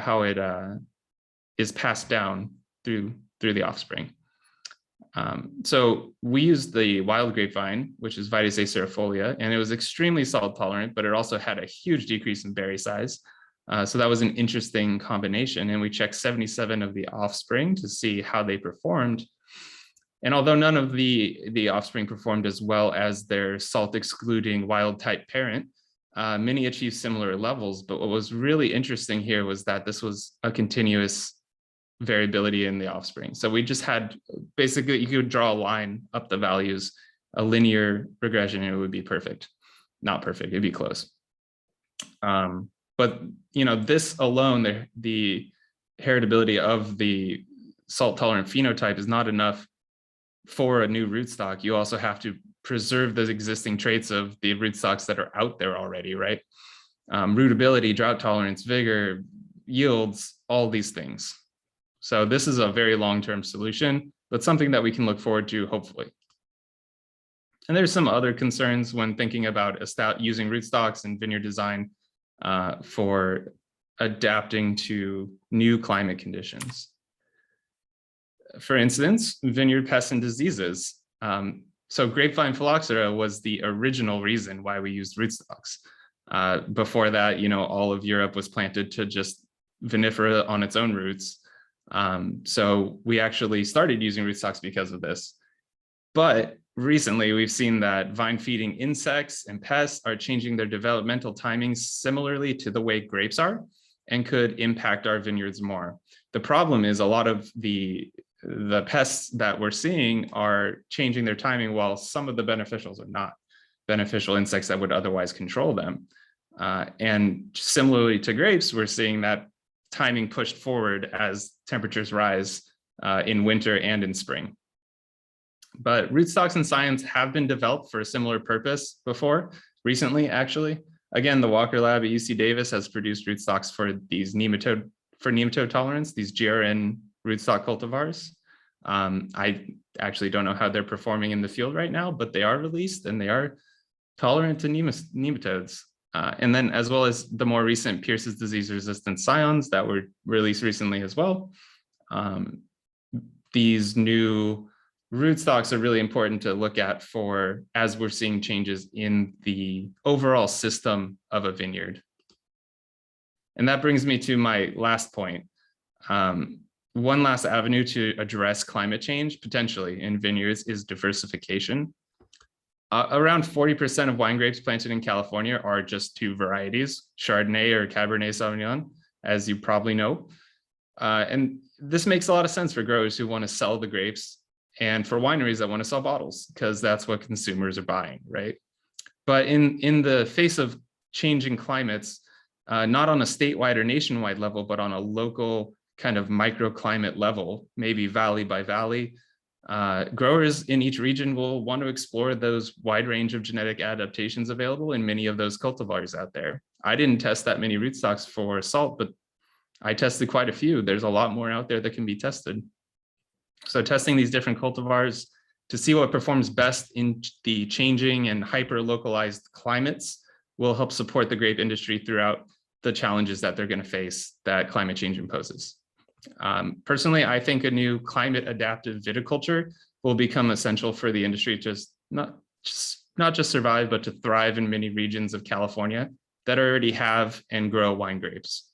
is passed down through the offspring. So we used the wild grapevine, which is Vitis acerifolia, and it was extremely salt tolerant, but it also had a huge decrease in berry size. So that was an interesting combination. And we checked 77 of the offspring to see how they performed. And although none of the offspring performed as well as their salt excluding wild type parent, many achieved similar levels. But what was really interesting here was that this was a continuous variability in the offspring. So we just had, basically, you could draw a line up the values, a linear regression, and it would be perfect. Not perfect, it'd be close. But this alone, the heritability of the salt tolerant phenotype is not enough for a new rootstock. You also have to preserve the existing traits of the rootstocks that are out there already, right? Rootability, drought tolerance, vigor, yields, all these things. So this is a very long-term solution, but something that we can look forward to, hopefully. And there's some other concerns when thinking about using rootstocks and vineyard design for adapting to new climate conditions. For instance, vineyard pests and diseases. So grapevine phylloxera was the original reason why we used rootstocks. Before that, all of Europe was planted to just vinifera on its own roots. So we actually started using rootstocks because of this. But recently we've seen that vine feeding insects and pests are changing their developmental timings similarly to the way grapes are, and could impact our vineyards more. The problem is a lot of the pests that we're seeing are changing their timing, while some of the beneficials are not. Beneficial insects that would otherwise control them. And similarly to grapes, we're seeing that timing pushed forward as temperatures rise in winter and in spring. But rootstocks and scions have been developed for a similar purpose before, recently actually. Again, the Walker Lab at UC Davis has produced rootstocks for these nematode tolerance, these GRN rootstock cultivars. I actually don't know how they're performing in the field right now, but they are released and they are tolerant to nematodes. And then as well as the more recent Pierce's disease resistant scions that were released recently as well. These new rootstocks are really important to look at for as we're seeing changes in the overall system of a vineyard. And that brings me to my last point. One last avenue to address climate change potentially in vineyards is diversification. Around 40% of wine grapes planted in California are just two varieties, Chardonnay or Cabernet Sauvignon, as you probably know. And this makes a lot of sense for growers who want to sell the grapes, and for wineries that want to sell bottles, because that's what consumers are buying, right? But in the face of changing climates, not on a statewide or nationwide level, but on a local kind of microclimate level, maybe valley by valley, growers in each region will want to explore those wide range of genetic adaptations available in many of those cultivars out there. I didn't test that many rootstocks for salt, but I tested quite a few. There's a lot more out there that can be tested. So testing these different cultivars to see what performs best in the changing and hyper-localized climates will help support the grape industry throughout the challenges that they're going to face that climate change imposes. Personally, I think a new climate adaptive viticulture will become essential for the industry to not just survive, but to thrive in many regions of California that already have and grow wine grapes.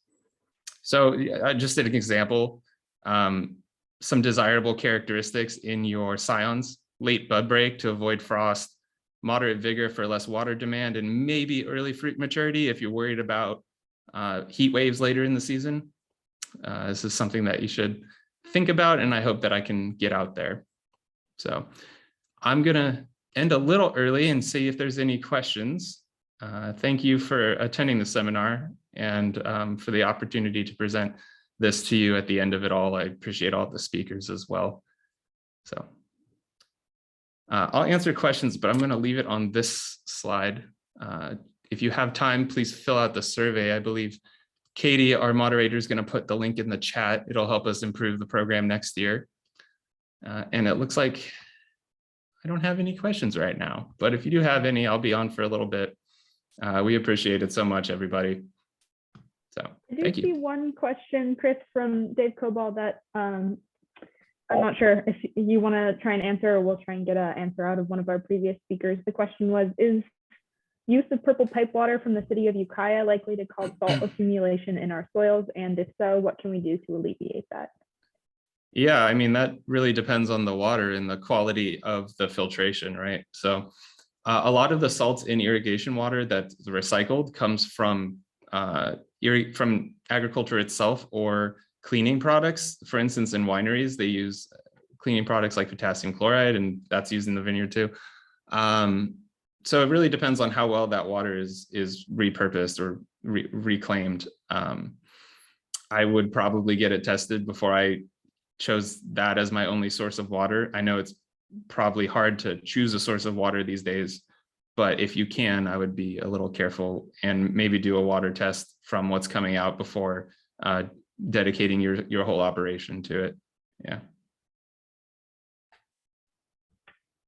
So I just did an example, some desirable characteristics in your scions: late bud break to avoid frost, moderate vigor for less water demand, and maybe early fruit maturity if you're worried about heat waves later in the season. This is something that you should think about, and I hope that I can get out there. So I'm gonna end a little early and see if there's any questions. Thank you for attending the seminar and for the opportunity to present this to you at the end of it all. I appreciate all the speakers as well. So I'll answer questions, but I'm gonna leave it on this slide. If you have time, please fill out the survey. I believe Katie, our moderator, is going to put the link in the chat. It'll help us improve the program next year. And it looks like I don't have any questions right now, but if you do have any, I'll be on for a little bit. We appreciate it so much, everybody. So thank you. I do see one question, Chris, from Dave Cobal that I'm not sure if you want to try and answer, or we'll try and get an answer out of one of our previous speakers. The question was, is use of purple pipe water from the city of Ukiah likely to cause salt accumulation in our soils? And if so, what can we do to alleviate that? Yeah, I mean, that really depends on the water and the quality of the filtration, right? So a lot of the salts in irrigation water that's recycled comes from agriculture itself or cleaning products. For instance, in wineries, they use cleaning products like potassium chloride, and that's used in the vineyard too. So it really depends on how well that water is repurposed or reclaimed. I would probably get it tested before I chose that as my only source of water. I know it's probably hard to choose a source of water these days, but if you can, I would be a little careful and maybe do a water test from what's coming out before dedicating your whole operation to it. Yeah.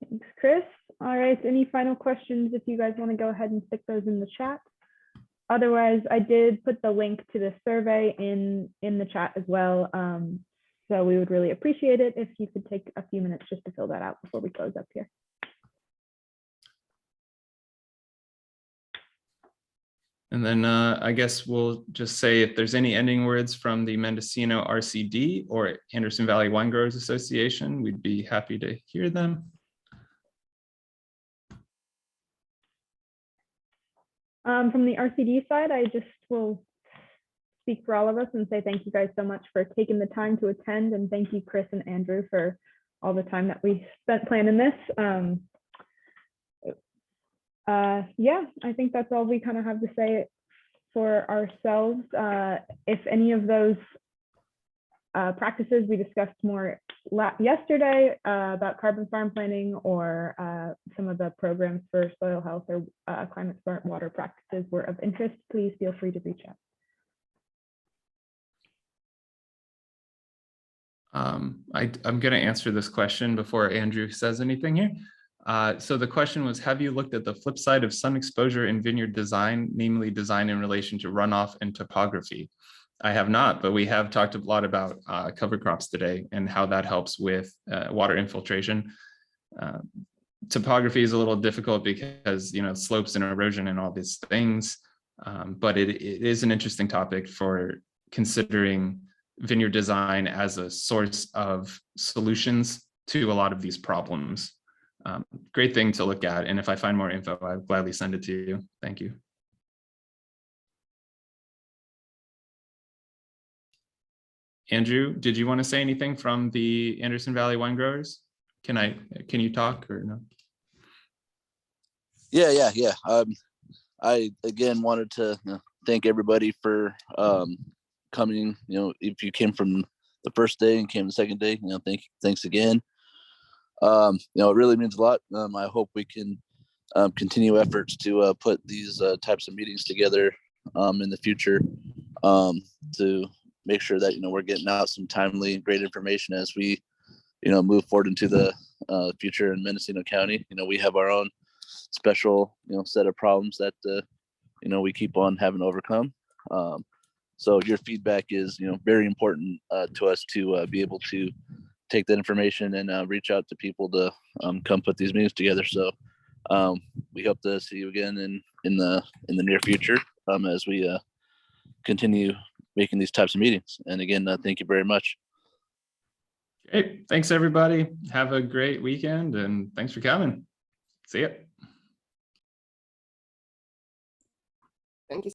Thanks, Chris. All right, any final questions if you guys want to go ahead and stick those in the chat? Otherwise, I did put the link to the survey in the chat as well. So we would really appreciate it if you could take a few minutes just to fill that out before we close up here. And then I guess we'll just say if there's any ending words from the Mendocino RCD or Anderson Valley Wine Growers Association, we'd be happy to hear them. From the RCD side, I just will speak for all of us and say thank you guys so much for taking the time to attend, and thank you, Chris and Andrew, for all the time that we spent planning this. Yeah, I think that's all we kind of have to say for ourselves. If any of those practices we discussed more yesterday about carbon farm planning or some of the programs for soil health or climate smart water practices were of interest, please feel free to reach out. I'm going to answer this question before Andrew says anything here. So the question was, have you looked at the flip side of sun exposure in vineyard design, namely design in relation to runoff and topography? I have not, but we have talked a lot about cover crops today and how that helps with water infiltration. Topography is a little difficult because, you know, slopes and erosion and all these things, but it is an interesting topic for considering vineyard design as a source of solutions to a lot of these problems. Great thing to look at. And if I find more info, I'll gladly send it to you. Thank you. Andrew, did you want to say anything from the Anderson Valley Wine Growers? Can you talk or no? Yeah. I again wanted to thank everybody for coming. You know, if you came from the first day and came the second day, you know, thanks again. You know, it really means a lot. I hope we can continue efforts to put these types of meetings together in the future to make sure that, you know, we're getting out some timely and great information as we, you know, move forward into the future in Mendocino County. You know, we have our own special, you know, set of problems that, you know, we keep on having to overcome. So your feedback is, you know, very important to us to be able to take that information and reach out to people to come put these meetings together. So we hope to see you again in the near future as we continue making these types of meetings. And again, thank you very much. Great. Thanks, everybody. Have a great weekend and thanks for coming. See ya. Thank you.